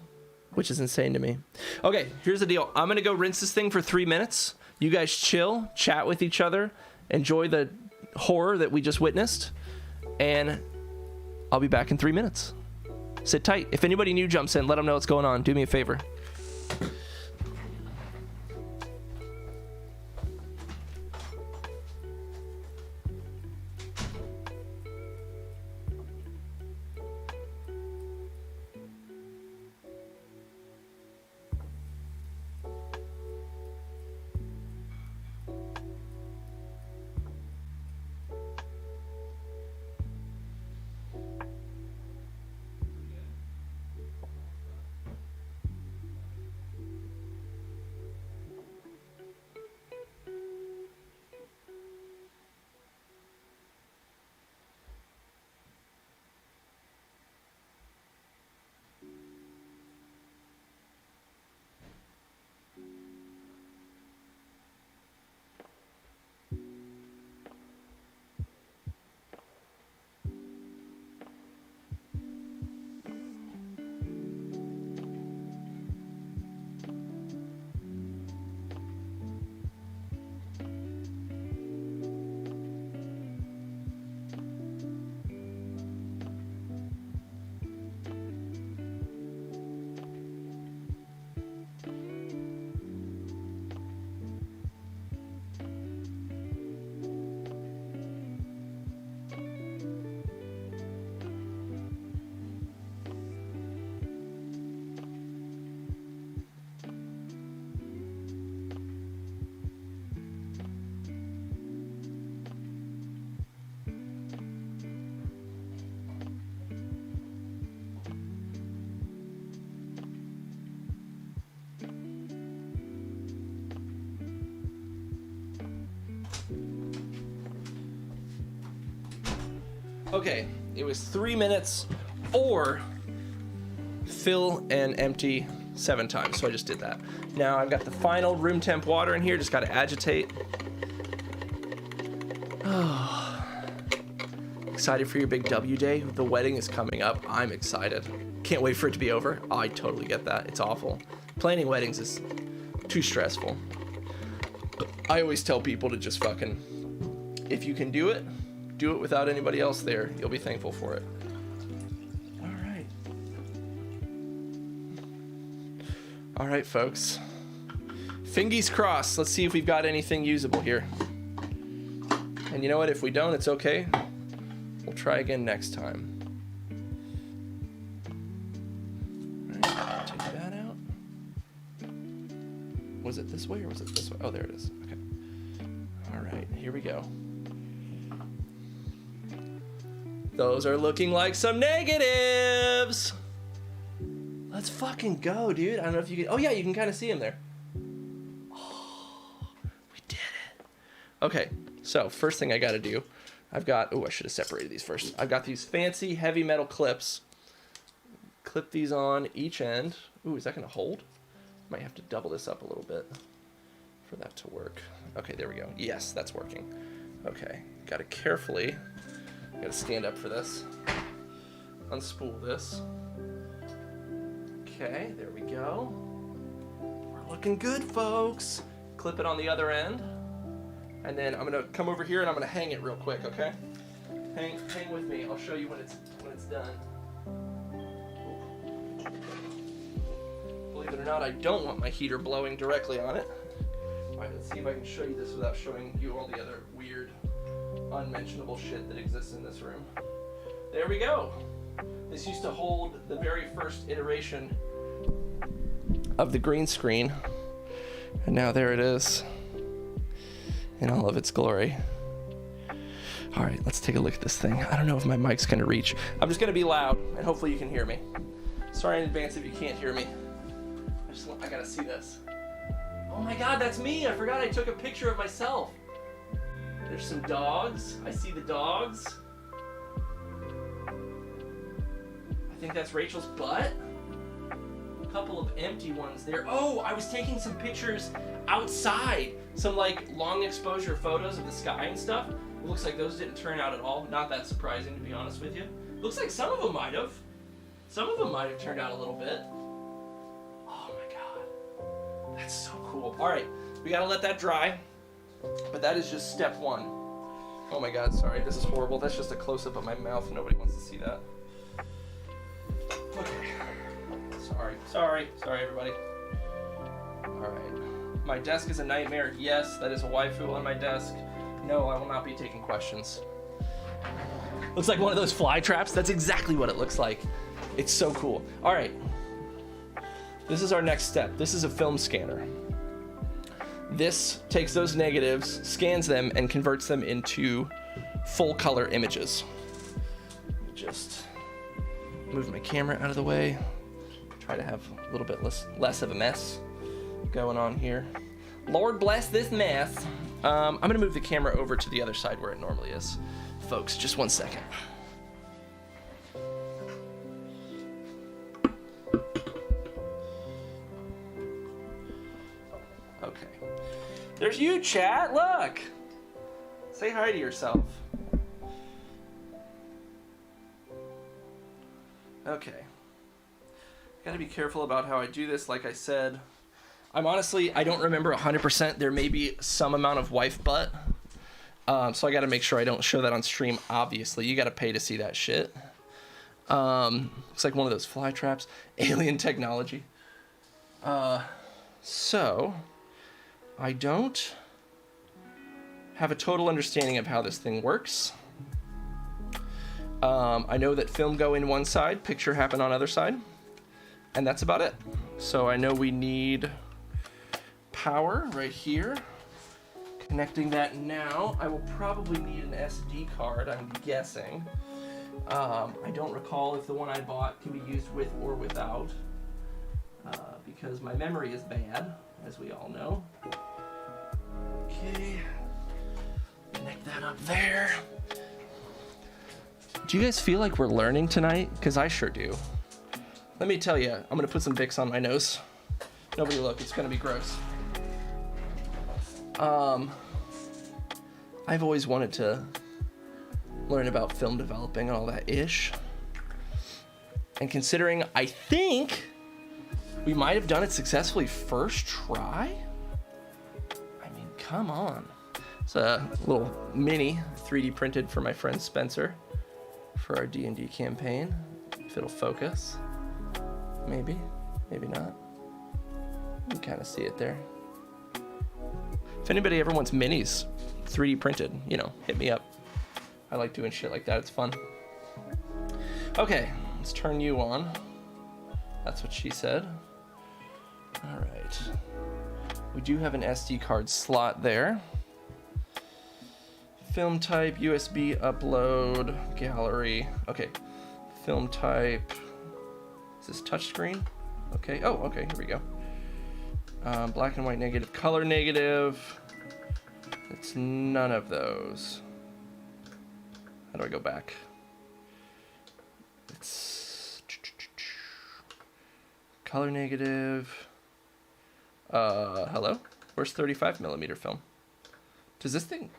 [SPEAKER 1] which is insane to me. Okay, here's the deal. I'm going to go rinse this thing for 3 minutes. You guys chill, chat with each other, enjoy the horror that we just witnessed, and I'll be back in 3 minutes. Sit tight. If anybody new jumps in, let them know what's going on. Do me a favor. Okay, it was 3 minutes or fill and empty 7 times, so I just did that. Now I've got the final room temp water in here, just gotta agitate. Oh. Excited for your big W day? The wedding is coming up. I'm excited. Can't wait for it to be over. Oh, I totally get that. It's awful. Planning weddings is too stressful. I always tell people to just fucking, if you can do it without anybody else there. You'll be thankful for it. All right, folks. Fingies crossed. Let's see if we've got anything usable here. And you know what? If we don't, it's okay. We'll try again next time. All right, take that out. Was it this way or was it this way? Oh, there it is. Okay. All right, here we go. Those are looking like some negatives. Let's fucking go, dude. I don't know if you can. Oh, yeah, you can kind of see him there. Oh, we did it. Okay, so first thing I got to do, I've got. Oh, I should have separated these first. I've got these fancy heavy metal clips. Clip these on each end. Ooh, is that going to hold? Might have to double this up a little bit for that to work. Okay, there we go. Yes, that's working. Okay, got to carefully. Got to stand up for this. Unspool this. Okay, there we go. We're looking good, folks. Clip it on the other end. And then I'm gonna come over here and I'm gonna hang it real quick, okay? Hang with me. I'll show you when it's done. Believe it or not, I don't want my heater blowing directly on it. All right, let's see if I can show you this without showing you all the other weird, unmentionable shit that exists in this room. There we go. This used to hold the very first iteration of the green screen, and now there it is in all of its glory. All right, let's take a look at this thing. I don't know if my mic's gonna reach. I'm just gonna be loud, and hopefully you can hear me. Sorry in advance if you can't hear me. I gotta see this. Oh my God, that's me. I forgot I took a picture of myself. There's some dogs. I see the dogs. I think that's Rachel's butt. A couple of empty ones there. Oh, I was taking some pictures outside. Some like long exposure photos of the sky and stuff. It looks like those didn't turn out at all. Not that surprising, to be honest with you. Looks like some of them might have. Some of them might have turned out a little bit. Oh my God. That's so cool. All right, we gotta let that dry. But that is just step one. Oh my God, sorry, this is horrible. That's just a close-up of my mouth. Nobody wants to see that. Okay. Sorry everybody. Alright. My desk is a nightmare. Yes, that is a waifu on my desk. No, I will not be taking questions. Looks like one of those fly traps. That's exactly what it looks like. It's so cool. Alright. This is our next step. This is a film scanner. This takes those negatives, scans them, and converts them into full color images. Just move my camera out of the way. Try to have a little bit less of a mess going on here. Lord bless this mess. I'm gonna move the camera over to the other side where it normally is. Folks, just 1 second. Okay. There's you, chat, look! Say hi to yourself. Okay. Gotta be careful about how I do this, like I said. I don't remember 100%. There may be some amount of wife butt. So I gotta make sure I don't show that on stream, obviously. You gotta pay to see that shit. Looks like one of those fly traps. Alien technology. So, I don't have a total understanding of how this thing works. I know that film go in one side, picture happen on other side, and that's about it. So I know we need power right here. Connecting that now. I will probably need an SD card, I'm guessing. I don't recall if the one I bought can be used with or without, because my memory is bad, as we all know. Okay, connect that up there. Do you guys feel like we're learning tonight? Because I sure do. Let me tell you, I'm gonna put some Vicks on my nose. Nobody look, it's gonna be gross. I've always wanted to learn about film developing and all that ish. And considering I think we might have done it successfully first try. I mean, come on. It's a little mini 3D printed for my friend Spencer for our D&D campaign. If it'll focus. Maybe, maybe not. You can kind of see it there. If anybody ever wants minis 3D printed, you know, hit me up. I like doing shit like that. It's fun. Okay, let's turn you on. That's what she said. All right. We do have an SD card slot there. Film type, USB upload, gallery. Okay, film type. Is this touchscreen? Okay. Oh, okay. Here we go. Black and white negative, color negative. It's none of those. How do I go back? It's color negative. Hello? Where's 35 millimeter film? Does this thing?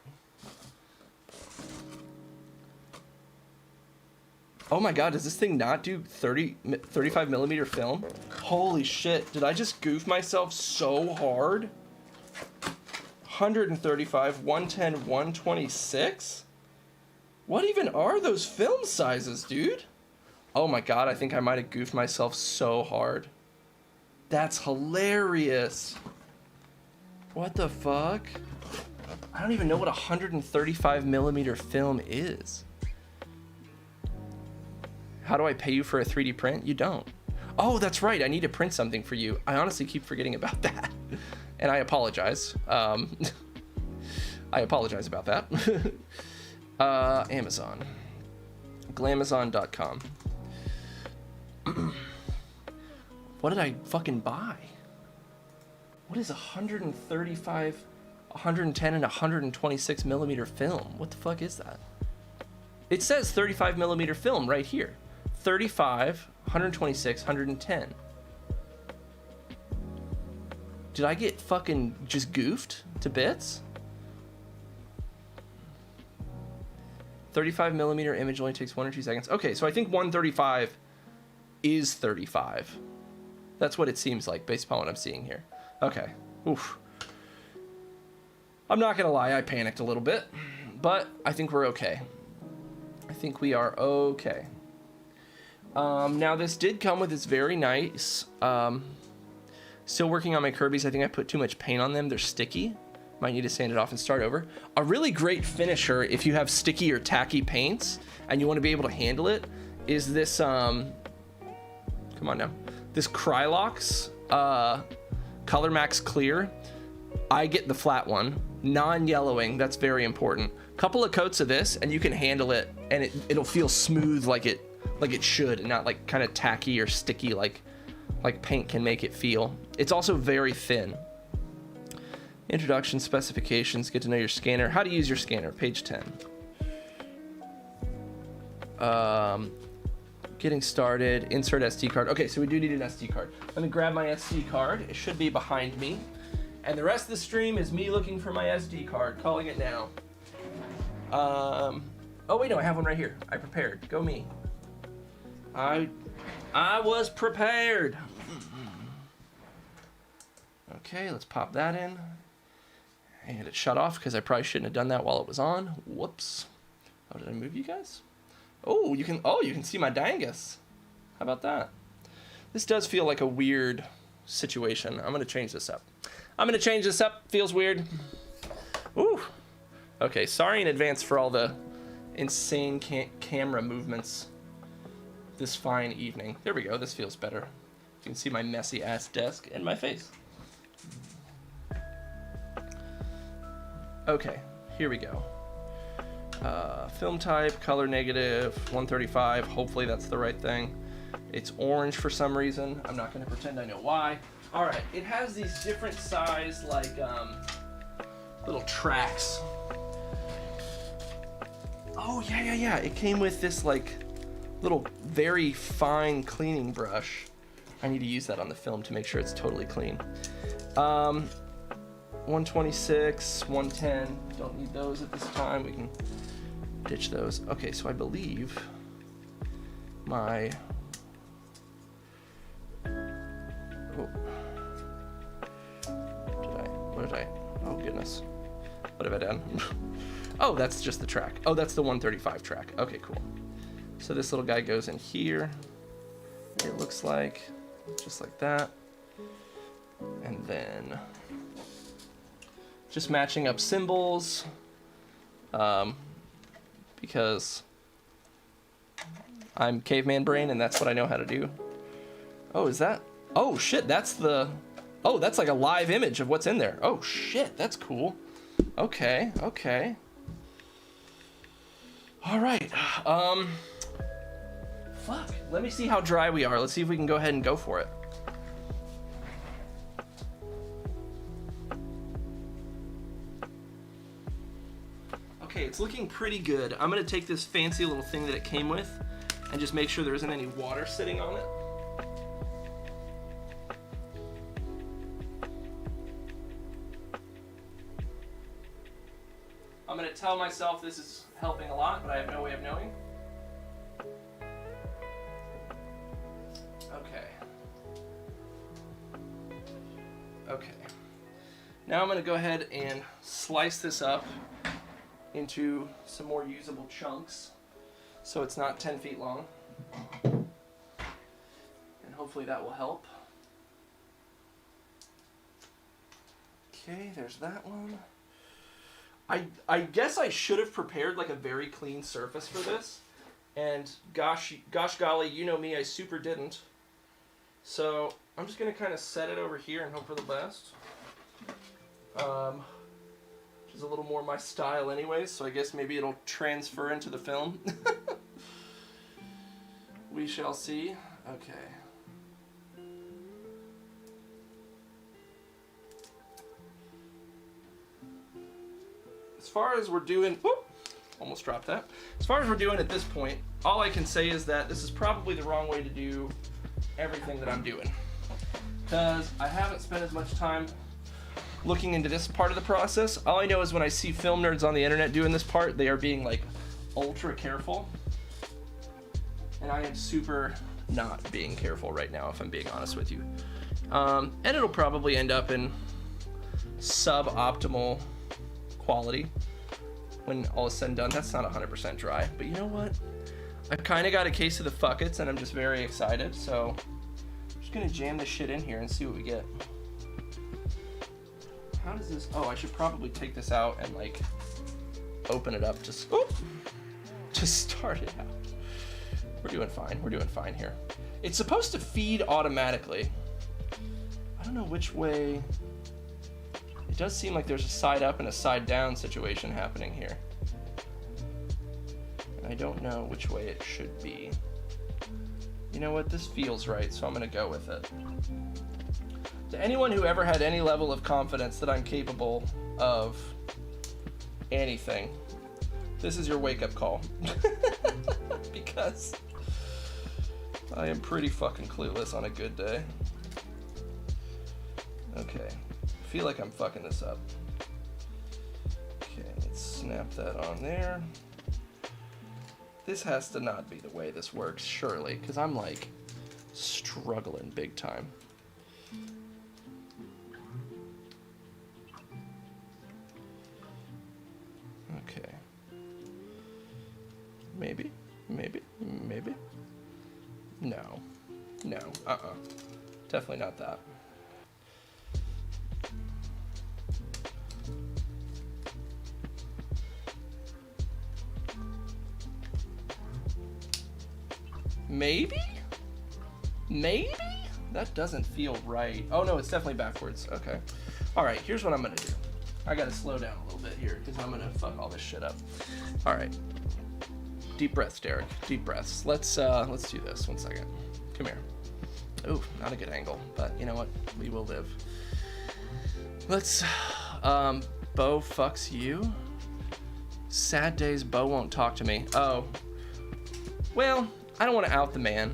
[SPEAKER 1] Oh my god, does this thing not do 35 millimeter film? Holy shit, did I just goof myself so hard? 135, 110, 126? What even are those film sizes, dude? Oh my god, I think I might have goofed myself so hard. That's hilarious. What the fuck? I don't even know what 135 millimeter film is. How do I pay you for a 3D print? You don't. Oh, that's right. I need to print something for you. I honestly keep forgetting about that. And I apologize. I apologize about that. Amazon. Glamazon.com. What did I fucking buy? What is 135, 110, and 126 millimeter film? What the fuck is that? It says 35 millimeter film right here. 35, 126, 110. Did I get fucking just goofed to bits? 35 millimeter image only takes 1 or 2 seconds. Okay, so I think 135 is 35. That's what it seems like based upon what I'm seeing here. Okay. Oof. I'm not gonna lie, I panicked a little bit, but I think we're okay. I think we are okay. Now this did come with this very nice, still working on my Kirby's. I think I put too much paint on them. They're sticky. Might need to sand it off and start over. A really great finisher if you have sticky or tacky paints and you want to be able to handle it is this, come on now, this Krylox, Color Max Clear. I get the flat one, non-yellowing, that's very important. Couple of coats of this and you can handle it and it'll feel smooth like it should, and not like kind of tacky or sticky like paint can make it feel. It's also very thin. Introduction, specifications, get to know your scanner. How to use your scanner, page 10. Getting started, insert SD card. Okay, so we do need an SD card. Let me grab my SD card. It should be behind me. And the rest of the stream is me looking for my SD card, calling it now. Oh wait, no, I have one right here. I prepared, go me. I was prepared. Okay, let's pop that in. And it shut off because I probably shouldn't have done that while it was on. Whoops. Oh, did I move you guys? Oh, you can see my dangus. How about that? This does feel like a weird situation. I'm gonna change this up. Feels weird. Ooh. Okay, sorry in advance for all the insane camera movements this fine evening. There we go, this feels better. You can see my messy ass desk and my face. Okay, here we go. Film type, color negative, 135. Hopefully that's the right thing. It's orange for some reason. I'm not gonna pretend I know why. All right, it has these different size, like, little tracks Oh, yeah. It came with this, like, little very fine cleaning brush. I need to use that on the film to make sure it's totally clean. 126, 110. Don't need those at this time. We can ditch those. Okay, so I believe my... Oh, goodness. What have I done? Oh, that's just the track. Oh, that's the 135 track. Okay, cool. So this little guy goes in here. It looks like, just like that. And then just matching up cymbals, because I'm caveman brain and that's what I know how to do. Oh, is that? Oh shit, that's the... Oh, that's like a live image of what's in there. Oh shit, that's cool. Okay. All right. Fuck. Let me see how dry we are. Let's see if we can go ahead and go for it. Okay, it's looking pretty good. I'm gonna take this fancy little thing that it came with and just make sure there isn't any water sitting on it. I'm gonna tell myself this is helping a lot, but I have no way of knowing. Okay. Now I'm gonna go ahead and slice this up into some more usable chunks so it's not 10 feet long. And hopefully that will help. Okay, there's that one. I guess I should have prepared like a very clean surface for this, and gosh golly, you know me, I super didn't. So I'm just gonna kind of set it over here and hope for the best. Which is a little more my style anyways, so I guess maybe it'll transfer into the film. We shall see. Okay. As far as we're doing, whoop, almost dropped that. As far as we're doing at this point, all I can say is that this is probably the wrong way to do everything that I'm doing, because I haven't spent as much time looking into this part of the process. All I know is when I see film nerds on the internet doing this part, they are being like ultra careful, and I am super not being careful right now, if I'm being honest with you. And it'll probably end up in suboptimal quality when all is said and done. That's not 100% dry, but you know what? I've kind of got a case of the fuckets, and I'm just very excited, so I'm just gonna jam this shit in here and see what we get. How does this... Oh, I should probably take this out and like open it up to start it out. We're doing fine here. It's supposed to feed automatically. I don't know which way. It does seem like there's a side up and a side down situation happening here. And I don't know which way it should be. You know what? This feels right, so I'm gonna go with it. To anyone who ever had any level of confidence that I'm capable of anything, this is your wake-up call. Because I am pretty fucking clueless on a good day. Okay. I feel like I'm fucking this up. Okay, let's snap that on there. This has to not be the way this works, surely, because I'm like struggling big time. Okay. Maybe. No. Definitely not that. Maybe? That doesn't feel right. Oh no, it's definitely backwards. Okay. All right, here's what I'm gonna do. I gotta slow down a little bit here because I'm gonna fuck all this shit up. All right. Deep breaths, Derek. Deep breaths. Let's do this. 1 second. Come here. Ooh, not a good angle, but you know what? We will live. Let's Bo fucks you. Sad days, Bo won't talk to me. Oh. Well, I don't want to out the man.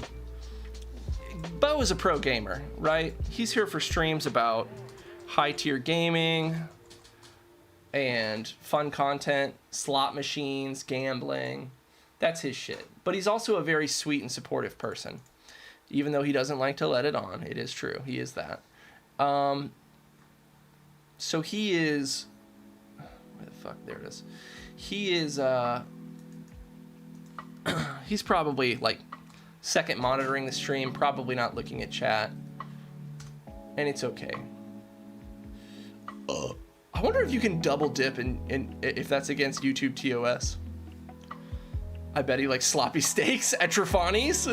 [SPEAKER 1] Bo is a pro gamer, right? He's here for streams about high-tier gaming and fun content, slot machines, gambling. That's his shit. But he's also a very sweet and supportive person. Even though he doesn't like to let it on. It is true. He is that. So he is... Where the fuck? There it is. He is... he's probably, like, second monitoring the stream. Probably not looking at chat. And it's okay. I wonder if you can double dip in if that's against YouTube TOS. I bet he likes sloppy steaks at Trefani's.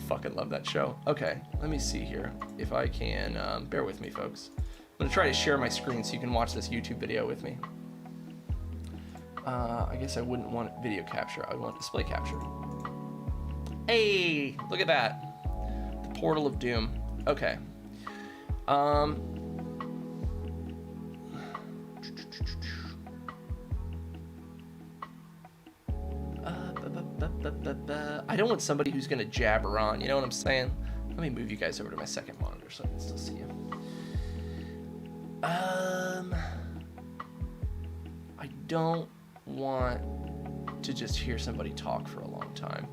[SPEAKER 1] Fucking love that show. Okay, let me see here if I can. Bear with me, folks. I'm gonna try to share my screen so you can watch this YouTube video with me. I guess I wouldn't want video capture. I would want display capture. Hey, look at that. The Portal of Doom. Okay. I don't want somebody who's gonna jabber on, you know what I'm saying? Let me move you guys over to my second monitor so I can still see you. I don't want to just hear somebody talk for a long time.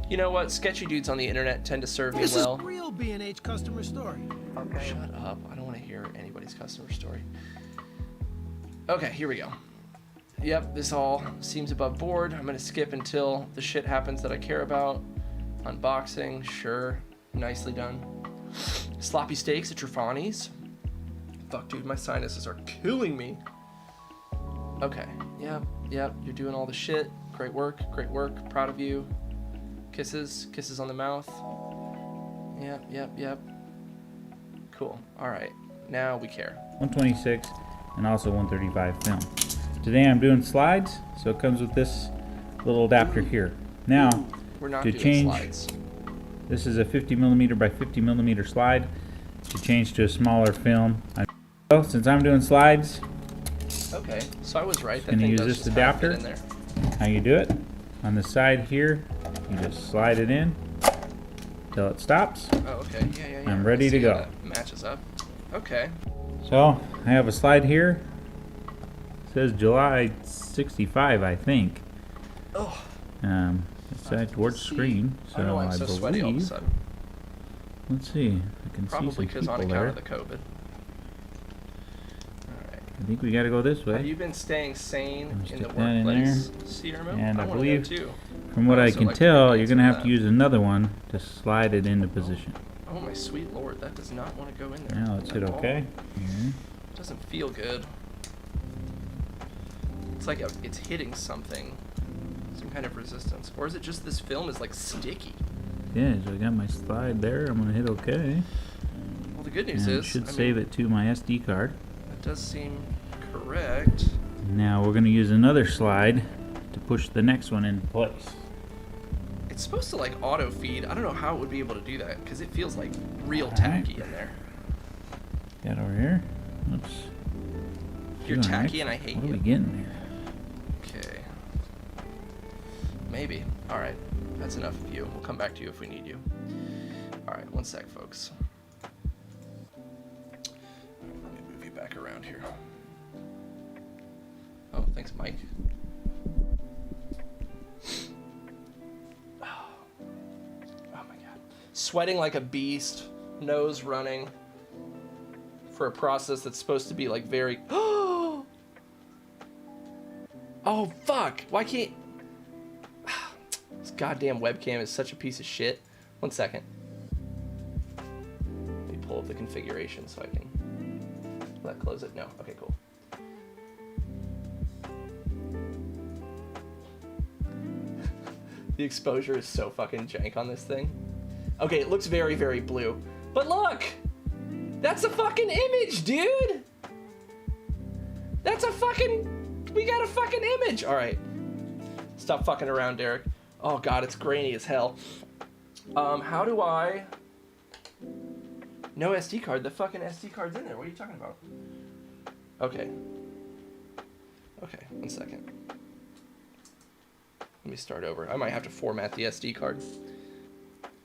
[SPEAKER 1] You know what? Sketchy dudes on the internet tend to serve me well.
[SPEAKER 2] This is real B&H customer story.
[SPEAKER 1] Okay. Shut up. I don't want to hear anybody's customer story. Okay, here we go. Yep, this all seems above board. I'm gonna skip until the shit happens that I care about. Unboxing, sure. Nicely done. Sloppy steaks at Trefani's. Fuck, dude, my sinuses are killing me. Okay, yep, you're doing all the shit. Great work, proud of you. Kisses on the mouth. Yep. Cool, all right, now we care.
[SPEAKER 3] 126 and also 135 film. Today I'm doing slides, so it comes with this little adapter here. Now,
[SPEAKER 1] we're not
[SPEAKER 3] to
[SPEAKER 1] doing
[SPEAKER 3] change,
[SPEAKER 1] slides.
[SPEAKER 3] This is a 50mm by 50mm slide. To change to a smaller film, so since I'm doing slides,
[SPEAKER 1] okay, so I was right. That
[SPEAKER 3] gonna
[SPEAKER 1] thing
[SPEAKER 3] use
[SPEAKER 1] does
[SPEAKER 3] this
[SPEAKER 1] just kind of fit
[SPEAKER 3] adapter.
[SPEAKER 1] in there.
[SPEAKER 3] How you do it? On the side here, you just slide it in till it stops.
[SPEAKER 1] Oh, okay, yeah.
[SPEAKER 3] I'm ready
[SPEAKER 1] Let's
[SPEAKER 3] to
[SPEAKER 1] see how
[SPEAKER 3] go.
[SPEAKER 1] that matches up. Okay.
[SPEAKER 3] So I have a slide here. It says July 65, I think.
[SPEAKER 1] Oh.
[SPEAKER 3] It's towards the screen,
[SPEAKER 1] I don't know
[SPEAKER 3] so
[SPEAKER 1] why
[SPEAKER 3] I
[SPEAKER 1] I'm so sweaty all of a
[SPEAKER 3] believe.
[SPEAKER 1] sudden.
[SPEAKER 3] Let's see. I can see
[SPEAKER 1] Probably
[SPEAKER 3] some
[SPEAKER 1] because on
[SPEAKER 3] people
[SPEAKER 1] account
[SPEAKER 3] there.
[SPEAKER 1] of the COVID. Alright.
[SPEAKER 3] I think we got to go this
[SPEAKER 1] Have
[SPEAKER 3] way.
[SPEAKER 1] you been staying sane
[SPEAKER 3] Let's
[SPEAKER 1] in the
[SPEAKER 3] stick that in
[SPEAKER 1] workplace, Sierra?
[SPEAKER 3] And I
[SPEAKER 1] wanna
[SPEAKER 3] believe-
[SPEAKER 1] go too.
[SPEAKER 3] From what I
[SPEAKER 1] also
[SPEAKER 3] can
[SPEAKER 1] like to
[SPEAKER 3] tell,
[SPEAKER 1] get
[SPEAKER 3] you're going to
[SPEAKER 1] into
[SPEAKER 3] have to
[SPEAKER 1] that.
[SPEAKER 3] use another one to slide it into position.
[SPEAKER 1] Oh my sweet lord, that does not want to go in there.
[SPEAKER 3] Now let's hit
[SPEAKER 1] at all.
[SPEAKER 3] OK. Here.
[SPEAKER 1] It doesn't feel good. It's like it's hitting something. Some kind of resistance. Or is it just this film is like sticky?
[SPEAKER 3] Yeah, so I got my slide there. I'm going to hit OK.
[SPEAKER 1] Well, the good news
[SPEAKER 3] And it
[SPEAKER 1] is,
[SPEAKER 3] should save it to my SD card.
[SPEAKER 1] That does seem correct.
[SPEAKER 3] Now we're going to use another slide to push the next one into place.
[SPEAKER 1] It's supposed to like auto feed. I don't know how it would be able to do that because it feels like real
[SPEAKER 3] Alright.
[SPEAKER 1] tacky in there.
[SPEAKER 3] Got over here. Oops.
[SPEAKER 1] You're
[SPEAKER 3] Doing
[SPEAKER 1] tacky
[SPEAKER 3] right.
[SPEAKER 1] and I hate
[SPEAKER 3] What are we
[SPEAKER 1] you.
[SPEAKER 3] getting there?
[SPEAKER 1] Okay. Maybe. Alright. That's enough of you. We'll come back to you if we need you. Alright, one sec, folks. Alright, let me move you back around here. Oh, thanks, Mike. Oh my god. Sweating like a beast, nose running for a process that's supposed to be like very... Oh, fuck! Why can't... This goddamn webcam is such a piece of shit. 1 second. Let me pull up the configuration so I can... Will that close it? No. Okay, cool. The exposure is so fucking jank on this thing. Okay, it looks very, very blue. But look! That's a fucking image, dude! That's a fucking... We got a fucking image! Alright. Stop fucking around, Derek. Oh god, it's grainy as hell. How do I... No SD card. The fucking SD card's in there. What are you talking about? Okay. Okay, 1 second. Let me start over. I might have to format the SD card.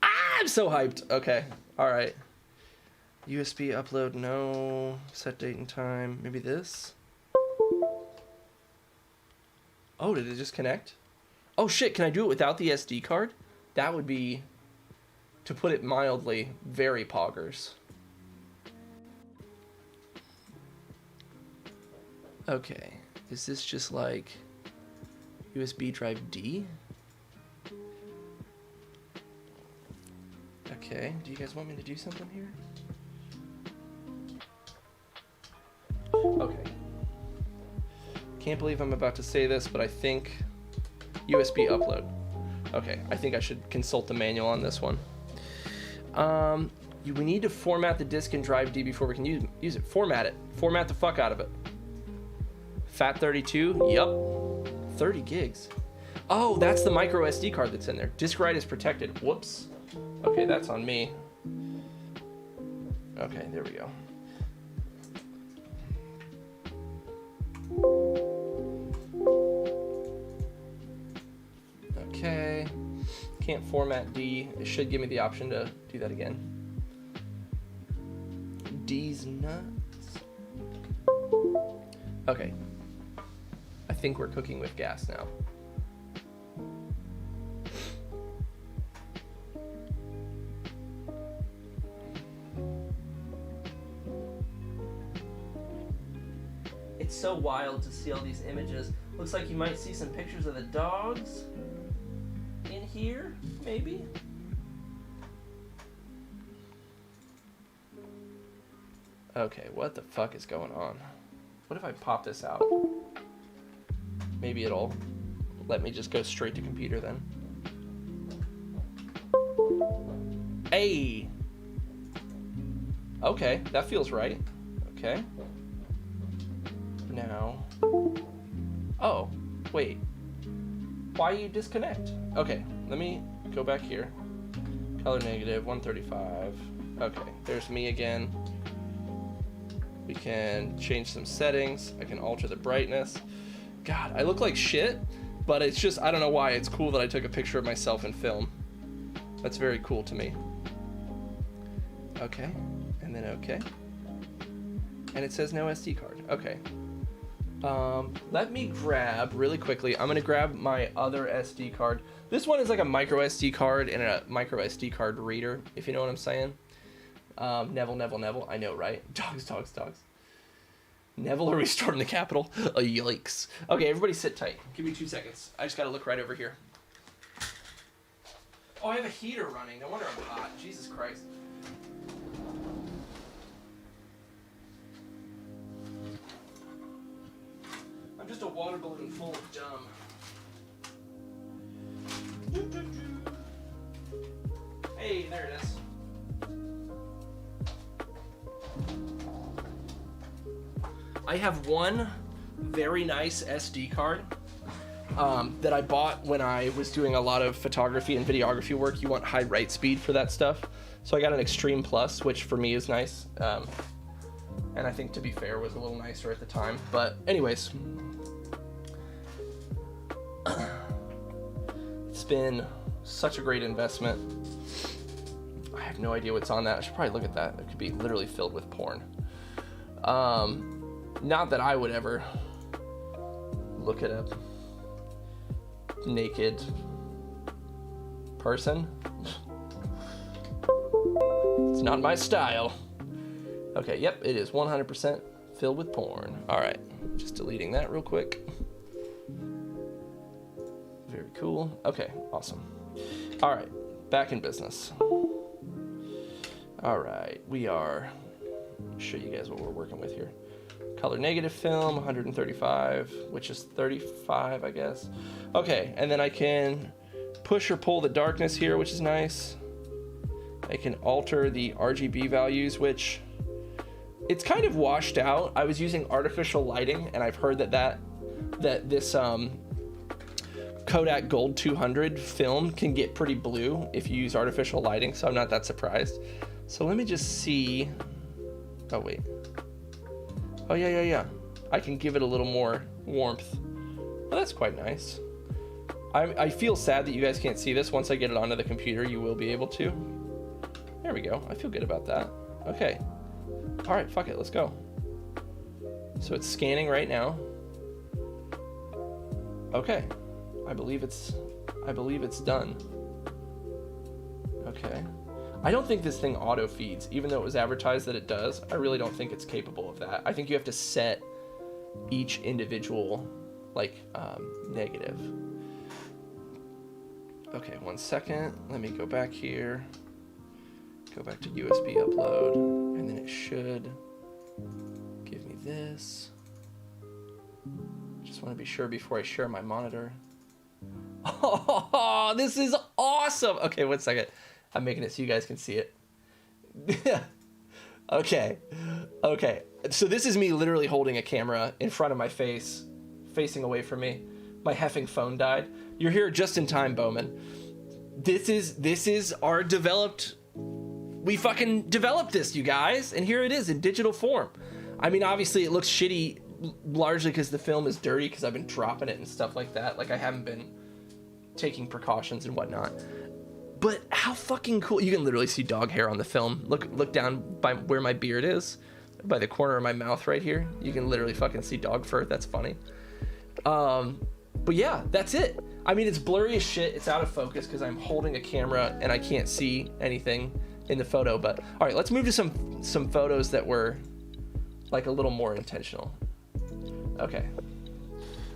[SPEAKER 1] Ah, I'm so hyped. Okay. All right. USB upload, no. Set date and time. Maybe this? Oh, did it just connect? Oh shit, can I do it without the SD card? That would be, to put it mildly, very poggers. Okay, is this just like USB drive D? Okay, do you guys want me to do something here? Okay. Can't believe I'm about to say this, but I think USB upload. Okay, I think I should consult the manual on this one. We need to format the disk and drive D before we can use it. Format it. Format the fuck out of it. FAT32, yep. 30 gigs. Oh, that's the micro SD card that's in there. Disk write is protected. Whoops. Okay, that's on me. Okay, there we go. Okay. Can't format D. It should give me the option to do that again. D's nuts. Okay. I think we're cooking with gas now. It's so wild to see all these images. Looks like you might see some pictures of the dogs in here, maybe? Okay, what the fuck is going on? What if I pop this out? Maybe it'll let me just go straight to computer then. Hey! Okay, that feels right. Okay. Now. Oh, wait. Why you disconnect? Okay, let me go back here. Color negative, 135. Okay, there's me again. We can change some settings. I can alter the brightness. God, I look like shit, but it's just, I don't know why. It's cool that I took a picture of myself in film. That's very cool to me. Okay, and then okay. And it says no SD card. Okay. Let me grab really quickly. I'm gonna grab my other SD card. This one is like a micro SD card and a micro SD card reader, if you know what I'm saying. Neville. I know, right? Dogs. Neville, are we storming the Capitol? Oh, yikes. Okay, everybody sit tight. Give me 2 seconds. I just gotta look right over here. Oh, I have a heater running. No wonder I'm hot. Jesus Christ. I'm just a water balloon full of dumb. Hey, there it is. I have one very nice SD card that I bought when I was doing a lot of photography and videography work. You want high write speed for that stuff. So I got an Extreme Plus, which for me is nice. And I think, to be fair, was a little nicer at the time. But anyways, it's been such a great investment. I have no idea what's on that. I should probably look at that. It could be literally filled with porn. Not that I would ever look at a naked person. It's not my style. Okay, yep, it is 100% filled with porn. All right, just deleting that real quick. Very cool. Okay, awesome. All right, back in business. All right, we are, show you guys what we're working with here. Color negative film, 135, which is 35, I guess. Okay, and then I can push or pull the darkness here, which is nice. I can alter the RGB values, which it's kind of washed out. I was using artificial lighting, and I've heard that this Kodak Gold 200 film can get pretty blue if you use artificial lighting, so I'm not that surprised. So let me just see. Oh, wait. Oh, yeah. I can give it a little more warmth. Well, that's quite nice. I feel sad that you guys can't see this. Once I get it onto the computer, you will be able to. There we go. I feel good about that. Okay. All right, fuck it. Let's go. So it's scanning right now. Okay. I believe it's done. Okay. I don't think this thing auto feeds, even though it was advertised that it does. I really don't think it's capable of that. I think you have to set each individual negative. Okay, 1 second. Let me go back here. Go back to USB upload, and then it should give me this. Just want to be sure before I share my monitor. Oh, this is awesome. Okay, 1 second. I'm making it so you guys can see it. Okay. So this is me literally holding a camera in front of my face, facing away from me. My heffing phone died. You're here just in time, Bowman. This is our developed. We fucking developed this, you guys, and here it is in digital form. I mean, obviously it looks shitty, largely because the film is dirty, because I've been dropping it and stuff like that. Like, I haven't been taking precautions and whatnot. But how fucking cool. You can literally see dog hair on the film. Look down by where my beard is, by the corner of my mouth right here. You can literally fucking see dog fur. That's funny. But yeah, that's it. I mean, it's blurry as shit. It's out of focus because I'm holding a camera and I can't see anything in the photo. But all right, let's move to some photos that were like a little more intentional. Okay.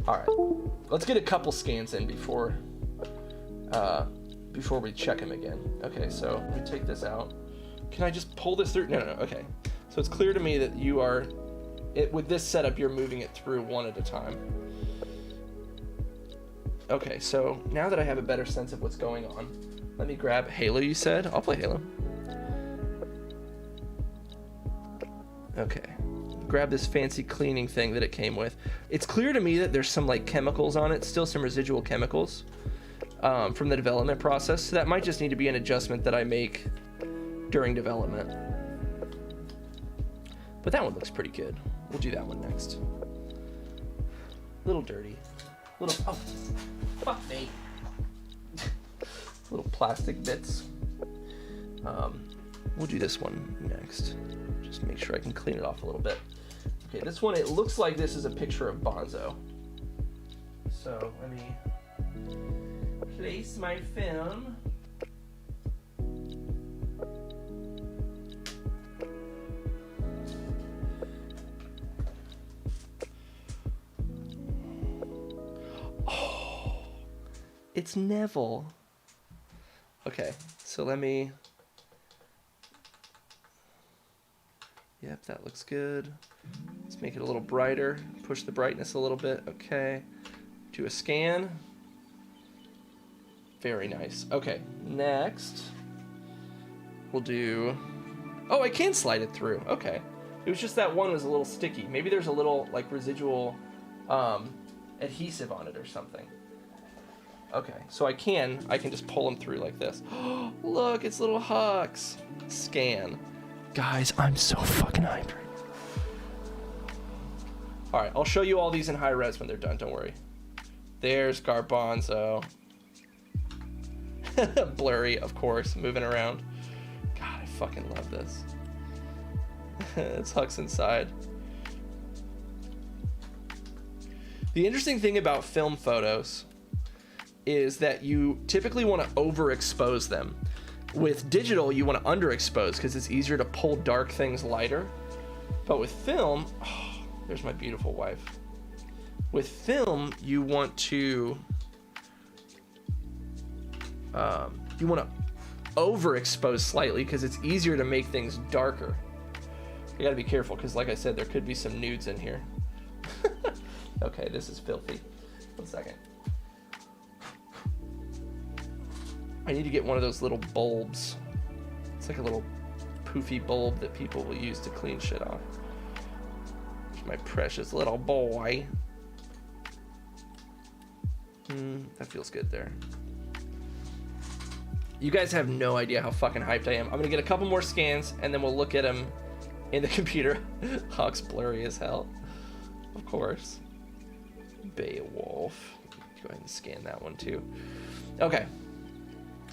[SPEAKER 1] All right. Let's get a couple scans in before we check him again. Okay, so let me take this out. Can I just pull this through? No. Okay. So it's clear to me that you are, with this setup, you're moving it through one at a time. Okay, so now that I have a better sense of what's going on, let me grab Halo, you said? I'll play Halo. Okay. Grab this fancy cleaning thing that it came with. It's clear to me that there's some like chemicals on it, still some residual chemicals. From the development process. So that might just need to be an adjustment that I make during development. But that one looks pretty good. We'll do that one next. Little dirty. Oh, fuck me. Little plastic bits. We'll do this one next. Just make sure I can clean it off a little bit. Okay, this one, it looks like this is a picture of Bonzo. So let me place my film. Oh, it's Neville. Okay, so let me. Yep, that looks good. Let's make it a little brighter. Push the brightness a little bit. Okay. Do a scan. Very nice. Okay, next we'll do. Oh, I can slide it through. Okay. It was just that one was a little sticky. Maybe there's a little like residual adhesive on it or something. Okay, so I can just pull them through like this. Look, it's little Hux. Scan. Guys, I'm so fucking hyped. All right, I'll show you all these in high res when they're done. Don't worry. There's Garbanzo. Blurry, of course, moving around. God, I fucking love this. It's Hux inside. The interesting thing about film photos is that you typically want to overexpose them. With digital, you want to underexpose because it's easier to pull dark things lighter. But with film, oh, there's my beautiful wife. With film, you want to overexpose slightly because it's easier to make things darker. You gotta be careful because, like I said, there could be some nudes in here. Okay, this is filthy. 1 second. I need to get one of those little bulbs. It's like a little poofy bulb that people will use to clean shit off. My precious little boy. That feels good there. You guys have no idea how fucking hyped I am. I'm gonna get a couple more scans and then we'll look at them in the computer. Hawk's blurry as hell. Of course. Beowulf. Go ahead and scan that one too. Okay.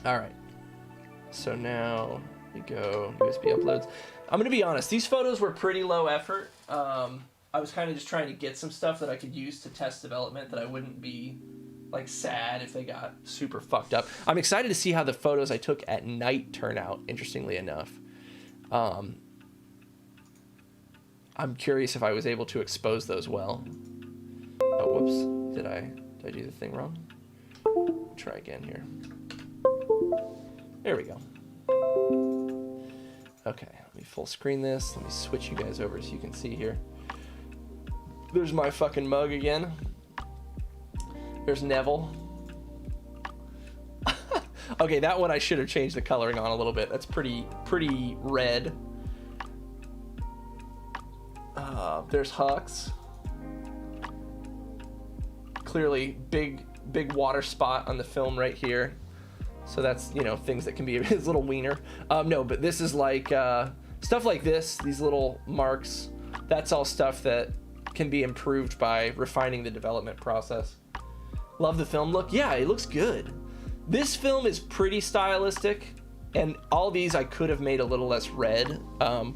[SPEAKER 1] All right. So now we go USB uploads. I'm gonna be honest. These photos were pretty low effort. I was kind of just trying to get some stuff that I could use to test development that I wouldn't be like sad if they got super fucked up. I'm excited to see how the photos I took at night turn out, interestingly enough. I'm curious if I was able to expose those well. Oh, whoops. Did I do the thing wrong? Try again here. There we go. Okay, let me full screen this. Let me switch you guys over so you can see here. There's my fucking mug again. There's Neville. Okay, that one I should have changed the coloring on a little bit. That's pretty red. There's Hux. Clearly big water spot on the film right here. So that's, you know, things that can be his little wiener. No, but this is like stuff like this, these little marks. That's all stuff that can be improved by refining the development process. Love the film look. Yeah, it looks good. This film is pretty stylistic, and all these I could have made a little less red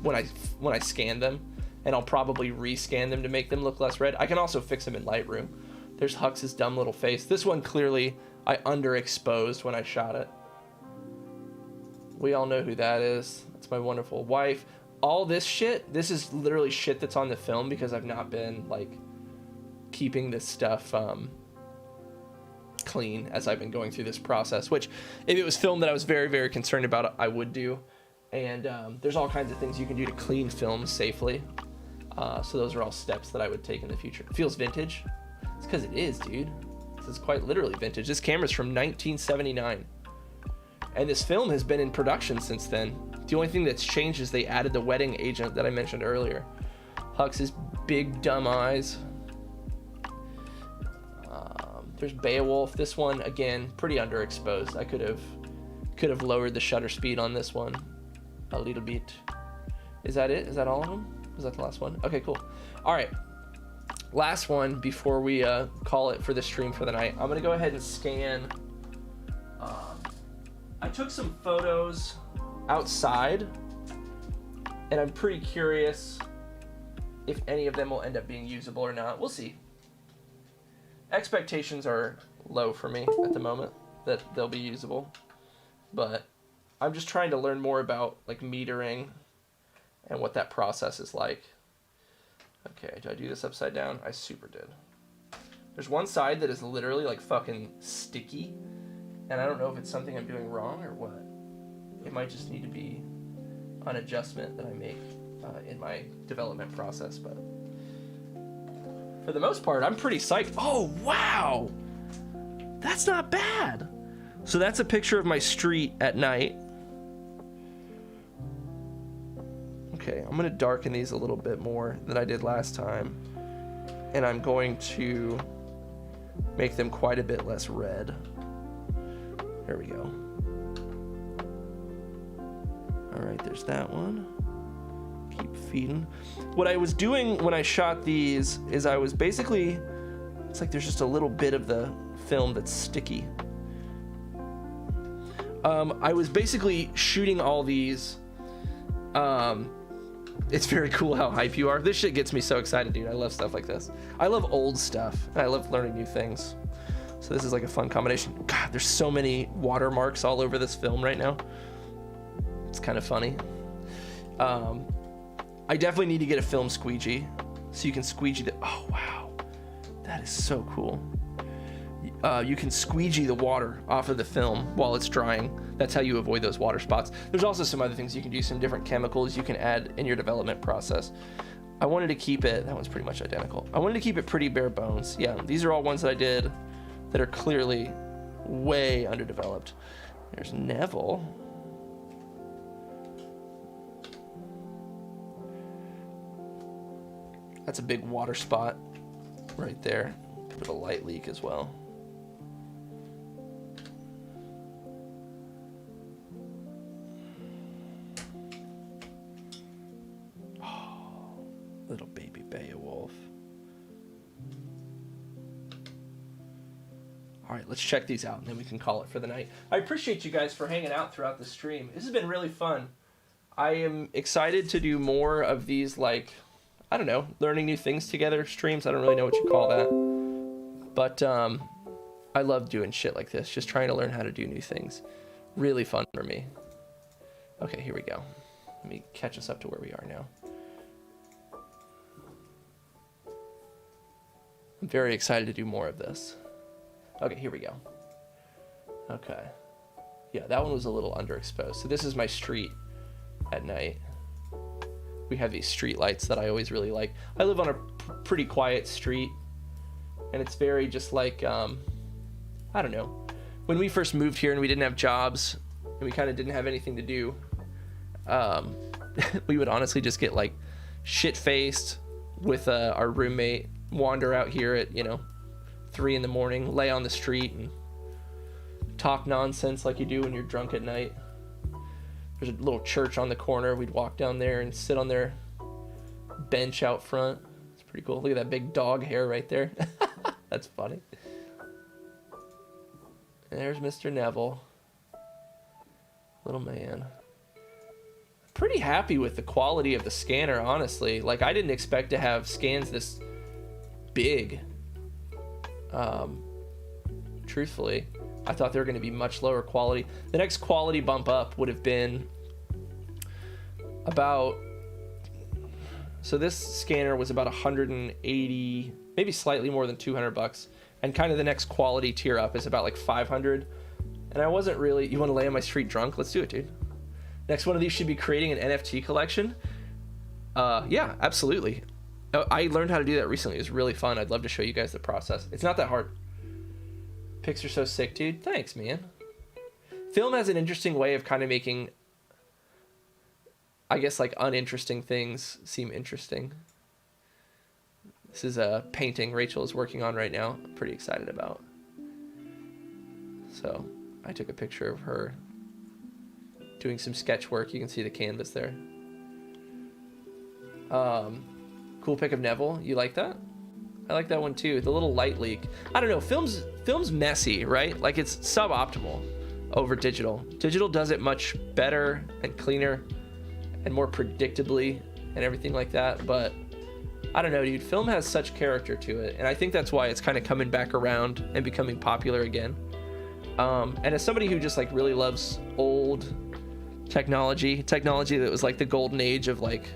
[SPEAKER 1] when I scanned them, and I'll probably rescan them to make them look less red. I can also fix them in Lightroom. There's Hux's dumb little face. This one clearly I underexposed when I shot it. We all know who that is. That's my wonderful wife. All this shit, this is literally shit that's on the film because I've not been like keeping this stuff clean as I've been going through this process, which if it was film that I was very, very concerned about, I would do. And there's all kinds of things you can do to clean film safely. So those are all steps that I would take in the future. It feels vintage. It's because it is, dude. It's quite literally vintage. This camera's from 1979. And this film has been in production since then. The only thing that's changed is they added the wetting agent that I mentioned earlier. Hux's big dumb eyes. There's Beowulf. This one, again, pretty underexposed. I could have lowered the shutter speed on this one a little bit. Is that it? Is that all of them? Was that the last one? Okay, cool. All right. Last one before we call it for the stream for the night. I'm going to go ahead and scan. I took some photos outside, and I'm pretty curious if any of them will end up being usable or not. We'll see. Expectations are low for me at the moment that they'll be usable, but I'm just trying to learn more about like metering and what that process is like. Okay, did I do this upside down? I super did. There's one side that is literally like fucking sticky, and I don't know if it's something I'm doing wrong or what. It might just need to be an adjustment that I make in my development process, but for the most part, I'm pretty psyched. Oh, wow! That's not bad! So that's a picture of my street at night. Okay, I'm gonna darken these a little bit more than I did last time. And I'm going to make them quite a bit less red. There we go. All right, there's that one. Keep feeding. What I was doing when I shot these is I was basically, it's like there's just a little bit of the film that's sticky. I was basically shooting all these. It's very cool how hype you are. This shit gets me so excited, dude. I love stuff like this. I love old stuff. I love learning new things. So this is like a fun combination. God, there's so many watermarks all over this film right now. It's kind of funny. I definitely need to get a film squeegee so you can squeegee the, oh wow, that is so cool. You can squeegee the water off of the film while it's drying. That's how you avoid those water spots. There's also some other things you can do, some different chemicals you can add in your development process. I wanted to keep it, that one's pretty much identical. I wanted to keep it pretty bare bones. Yeah, these are all ones that I did that are clearly way underdeveloped. There's Neville. That's a big water spot right there. Bit of a light leak as well. Oh, little baby Beowulf. All right, let's check these out, and then we can call it for the night. I appreciate you guys for hanging out throughout the stream. This has been really fun. I am excited to do more of these, like, I don't know, learning new things together streams. I don't really know what you call that. But I love doing shit like this, just trying to learn how to do new things. Really fun for me. Okay, here we go. Let me catch us up to where we are now. I'm very excited to do more of this. Okay, here we go. Okay. Yeah, that one was a little underexposed. So this is my street at night. We have these street lights that I always really like. I live on a pretty quiet street, and it's very just like, I don't know. When we first moved here and we didn't have jobs, and we kind of didn't have anything to do, we would honestly just get like shit-faced with our roommate, wander out here at, 3 a.m, lay on the street and talk nonsense like you do when you're drunk at night. There's a little church on the corner. We'd walk down there and sit on their bench out front. It's pretty cool. Look at that big dog hair right there. That's funny. And there's Mr. Neville. Little man. Pretty happy with the quality of the scanner, honestly. Like, I didn't expect to have scans this big. Truthfully, I thought they were going to be much lower quality. The next quality bump up would have been about, so this scanner was about 180, maybe slightly more than $200, and kind of the next quality tier up is about like 500. And I wasn't really, you want to lay on my street drunk? Let's do it, dude. Next one of these should be creating an NFT collection. Yeah, absolutely. I learned how to do that recently. It was really fun. I'd love to show you guys the process. It's not that hard. Pics are so sick, dude. Thanks, man. Film has an interesting way of kind of making, I guess, like uninteresting things seem interesting. This is a painting Rachel is working on right now. I'm pretty excited about. So I took a picture of her doing some sketch work. You can see the canvas there. Cool pic of Neville. You like that? I like that one too. The little light leak. I don't know. Film's messy, right? Like, it's suboptimal over digital. Digital does it much better and cleaner and more predictably and everything like that. But I don't know, dude. Film has such character to it, and I think that's why it's kind of coming back around and becoming popular again. And as somebody who just like really loves old technology that was like the golden age of like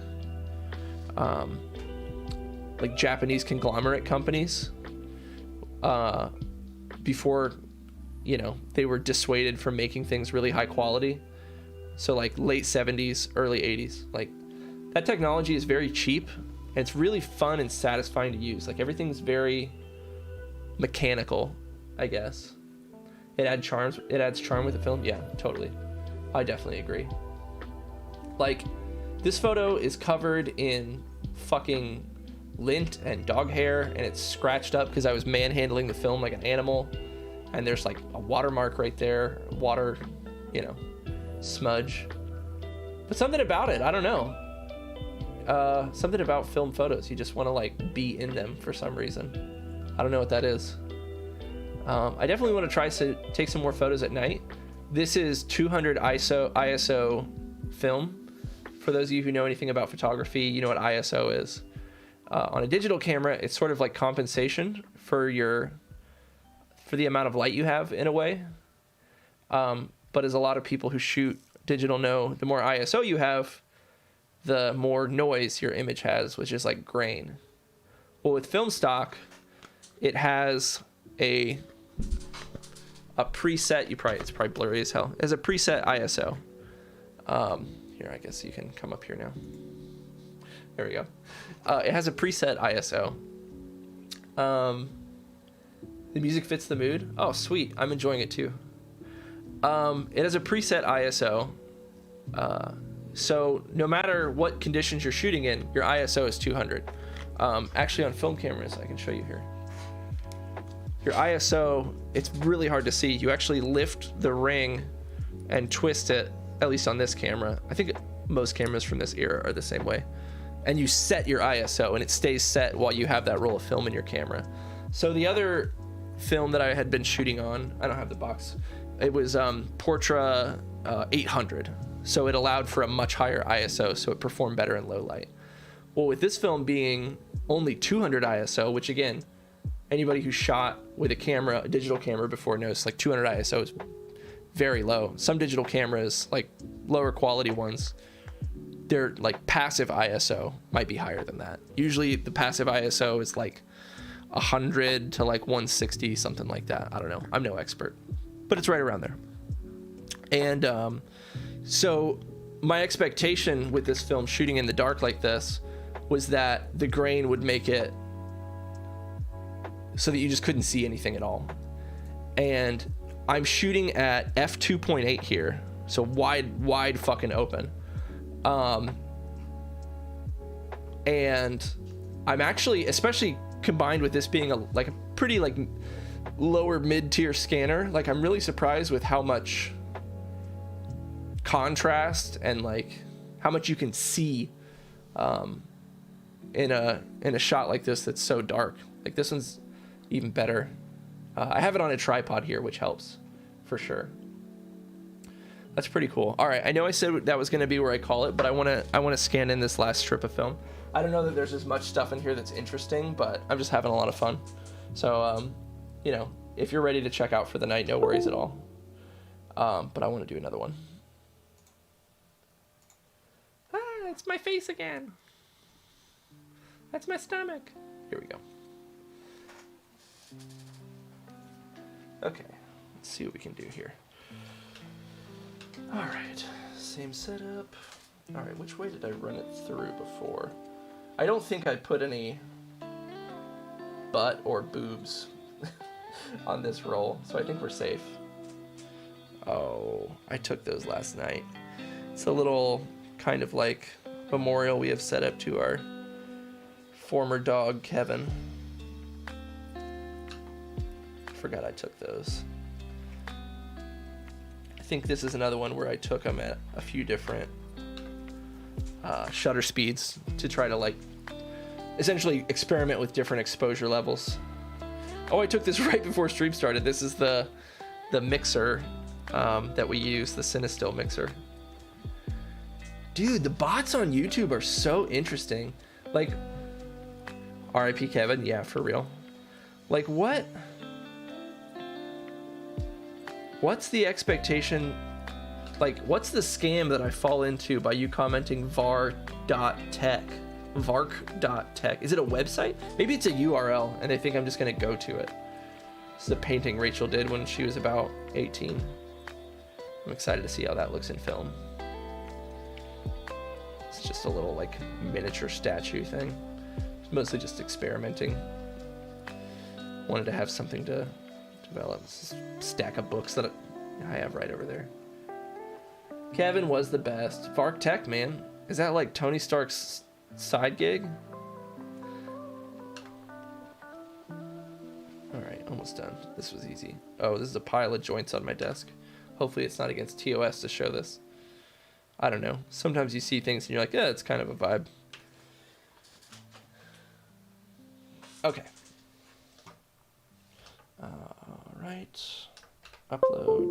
[SPEAKER 1] Japanese conglomerate companies, before, they were dissuaded from making things really high quality. So like late 70s, early 80s, like that technology is very cheap and it's really fun and satisfying to use. Like, everything's very mechanical, I guess. It adds charm with the film. Yeah, totally. I definitely agree. Like, this photo is covered in fucking lint and dog hair, and it's scratched up because I was manhandling the film like an animal, and there's like a watermark right there, water, smudge. But something about it, I don't know, something about film photos, you just want to like be in them for some reason. I don't know what that is. I definitely want to try to take some more photos at night. This is 200 ISO film. For those of you who know anything about photography, you know what ISO is. On a digital camera, it's sort of like compensation for the amount of light you have, in a way. But as a lot of people who shoot digital know, the more ISO you have, the more noise your image has, which is like grain. Well, with film stock, it has a preset. It's probably blurry as hell. It has a preset ISO. Here, I guess you can come up here now. There we go. It has a preset ISO. The music fits the mood. Oh, sweet. I'm enjoying it too. It has a preset ISO. So no matter what conditions you're shooting in, your ISO is 200. Actually, on film cameras, I can show you here. Your ISO, it's really hard to see. You actually lift the ring and twist it, at least on this camera. I think most cameras from this era are the same way. And you set your ISO, and it stays set while you have that roll of film in your camera. So the other film that I had been shooting on, I don't have the box. It was Portra 800. So it allowed for a much higher ISO, so it performed better in low light. Well, with this film being only 200 ISO, which again, anybody who shot with a camera, a digital camera before knows, like 200 ISO is very low. Some digital cameras, like lower quality ones, their like passive ISO might be higher than that. Usually the passive ISO is like 100 to like 160, something like that. I don't know. I'm no expert, but it's right around there. And so my expectation with this film shooting in the dark like this was that the grain would make it so that you just couldn't see anything at all. And I'm shooting at f2.8 here, so wide fucking open. And I'm actually, especially combined with this being a pretty like lower mid-tier scanner, like I'm really surprised with how much contrast and like how much you can see in a shot like this that's so dark. Like this one's even better. I have it on a tripod here, which helps for sure. That's pretty cool. All right, I know I said that was going to be where I call it, but I want to scan in this last strip of film. I don't know that there's as much stuff in here that's interesting, but I'm just having a lot of fun. So, you know, if you're ready to check out for the night, no worries at all. But I want to do another one. Ah, it's my face again. That's my stomach. Here we go. Okay, let's see what we can do here. All right, same setup. All right, which way did I run it through before? I don't think I put any butt or boobs on this roll, so I think we're safe. Oh, I took those last night. It's a little kind of like memorial we have set up to our former dog, Kevin. Forgot I took those. I think this is another one where I took them at a few different shutter speeds to try to like essentially experiment with different exposure levels. Oh, I took this right before stream started. This is the mixer that we use, the Cinestill mixer. Dude, the bots on YouTube are so interesting. Like, RIP Kevin, yeah, for real. Like, what's the expectation? Like, what's the scam that I fall into by you commenting var.tech? Vark.tech. Is it a website? Maybe it's a URL and they think I'm just gonna go to it. This is a painting Rachel did when she was about 18. I'm excited to see how that looks in film. It's just a little like miniature statue thing. It's mostly just experimenting. Wanted to have something to develop. This is a stack of books that I have right over there. Kevin was the best. Vark Tech, man. Is that like Tony Stark's side gig? Alright, almost done. This was easy. Oh, this is a pile of joints on my desk. Hopefully it's not against TOS to show this. I don't know. Sometimes you see things and you're like, yeah, it's kind of a vibe. Okay. Alright. Upload.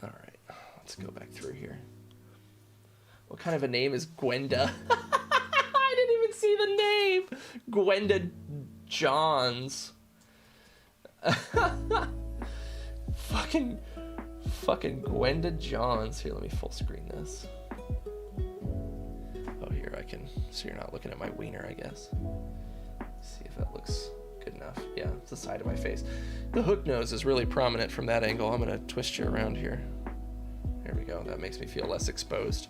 [SPEAKER 1] Alright. Let's go back through here. What kind of a name is Gwenda? I didn't even see the name. Gwenda Johns. Fucking Gwenda Johns. Here, let me full screen this. Oh, here I can. So you're not looking at my wiener, I guess. See if that looks good enough. Yeah, it's the side of my face. The hook nose is really prominent from that angle. I'm gonna twist you around here. There we go. That makes me feel less exposed.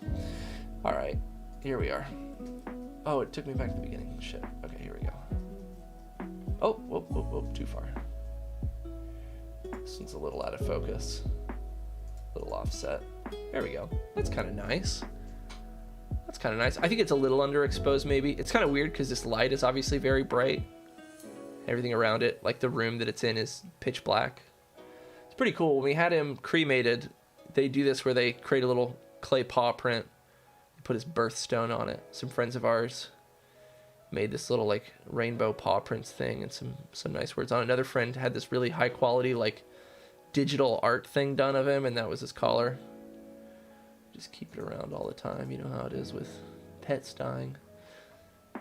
[SPEAKER 1] All right, here we are. Oh, it took me back to the beginning. Shit. Okay, here we go. Oh, whoop, too far. This one's a little out of focus. A little offset. There we go. That's kind of nice. That's kind of nice. I think it's a little underexposed maybe. It's kind of weird because this light is obviously very bright. Everything around it, like the room that it's in, is pitch black. It's pretty cool. When we had him cremated, they do this where they create a little clay paw print, put his birthstone on it. Some friends of ours made this little like rainbow paw prints thing and some nice words on it. Another friend had this really high quality like digital art thing done of him, and that was his collar. Just keep it around all the time. You know how it is with pets dying.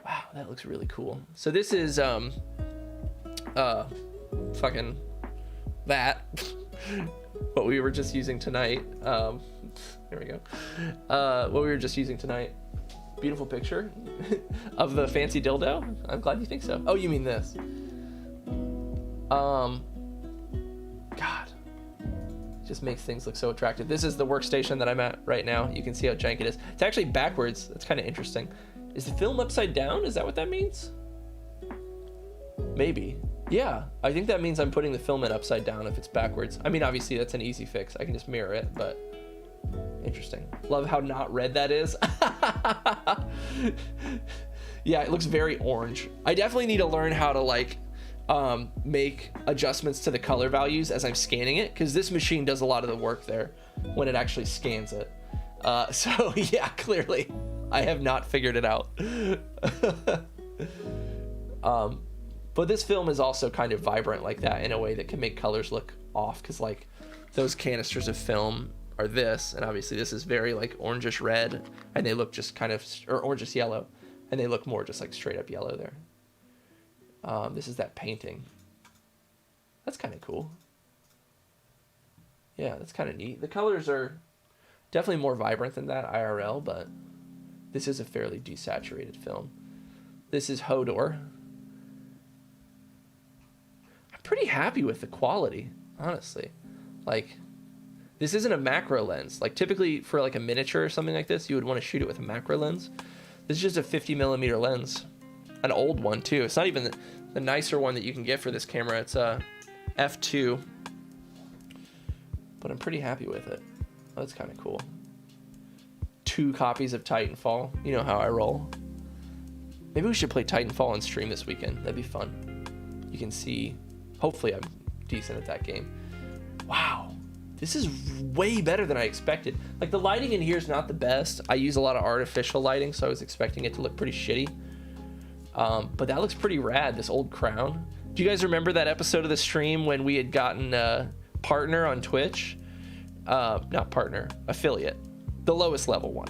[SPEAKER 1] Wow, that looks really cool. So this is fucking that what we were just using tonight. There we go. What we were just using tonight. Beautiful picture of the fancy dildo. I'm glad you think so. Oh, you mean this? God, it just makes things look so attractive. This is the workstation that I'm at right now. You can see how jank it is. It's actually backwards. That's kind of interesting. Is the film upside down? Is that what that means? Maybe. Yeah, I think that means I'm putting the filament upside down if it's backwards. I mean, obviously that's an easy fix. I can just mirror it, but interesting. Love how not red that is. Yeah, it looks very orange. I definitely need to learn how to like make adjustments to the color values as I'm scanning it, because this machine does a lot of the work there when it actually scans it. So yeah, clearly I have not figured it out. But this film is also kind of vibrant like that in a way that can make colors look off, because like those canisters of film are this, and obviously this is very like orangish red, and they look just kind of, or orangish yellow, and they look more just like straight up yellow there. This is that painting. That's kind of cool. Yeah, that's kind of neat. The colors are definitely more vibrant than that IRL, but this is a fairly desaturated film. This is Hodor. Pretty happy with the quality, honestly. Like, this isn't a macro lens. Like, typically for like a miniature or something like this, you would want to shoot it with a macro lens. This is just a 50mm lens, an old one too. It's not even the nicer one that you can get for this camera. It's a f2, but I'm pretty happy with it. Oh, that's kind of cool. 2 copies of Titanfall. You know how I roll. Maybe we should play Titanfall on stream this weekend. That'd be fun. You can see. Hopefully I'm decent at that game. Wow, this is way better than I expected. Like, the lighting in here is not the best. I use a lot of artificial lighting, so I was expecting it to look pretty shitty. But that looks pretty rad, this old crown. Do you guys remember that episode of the stream when we had gotten a partner on Twitch? Not partner, affiliate. The lowest level one.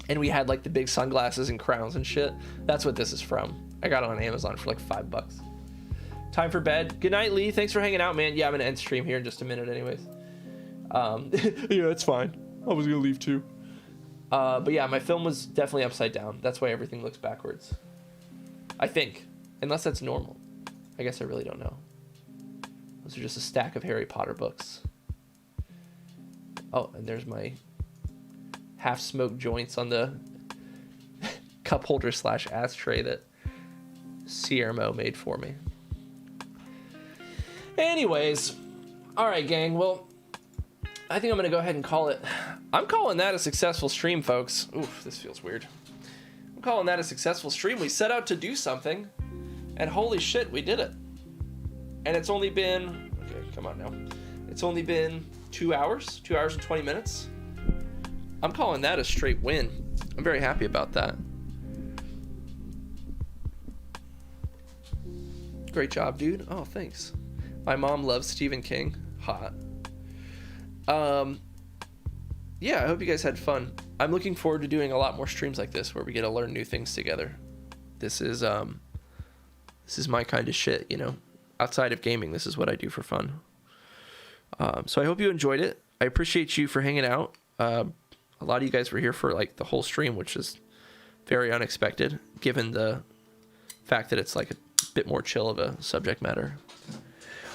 [SPEAKER 1] And we had like the big sunglasses and crowns and shit. That's what this is from. I got it on Amazon for like $5. Time for bed. Good night, Lee. Thanks for hanging out, man. Yeah, I'm gonna end stream here in just a minute anyways. Yeah, it's fine. I was gonna leave too. But yeah, my film was definitely upside down. That's why everything looks backwards. I think. Unless that's normal. I guess I really don't know. Those are just a stack of Harry Potter books. Oh, and there's my half-smoked joints on the cup holder / ashtray that Siermo made for me. Anyways, all right, gang. Well, I think I'm gonna go ahead and call it. I'm calling that a successful stream, folks. Oof, this feels weird. I'm calling that a successful stream. We set out to do something, and holy shit, we did it. And it's only been, okay, come on now. It's only been 2 hours, 2 hours and 20 minutes. I'm calling that a straight win. I'm very happy about that. Great job, dude. Oh, thanks. My mom loves Stephen King. Hot. Yeah, I hope you guys had fun. I'm looking forward to doing a lot more streams like this where we get to learn new things together. This is my kind of shit, you know. Outside of gaming, this is what I do for fun. So I hope you enjoyed it. I appreciate you for hanging out. A lot of you guys were here for like the whole stream, which is very unexpected given the fact that it's like a bit more chill of a subject matter.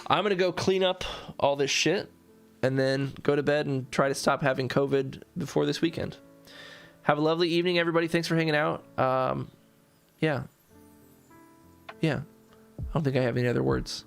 [SPEAKER 1] I'm gonna go clean up all this shit and then go to bed and try to stop having COVID before this weekend. Have a lovely evening, everybody. Thanks for hanging out. Yeah. I don't think I have any other words.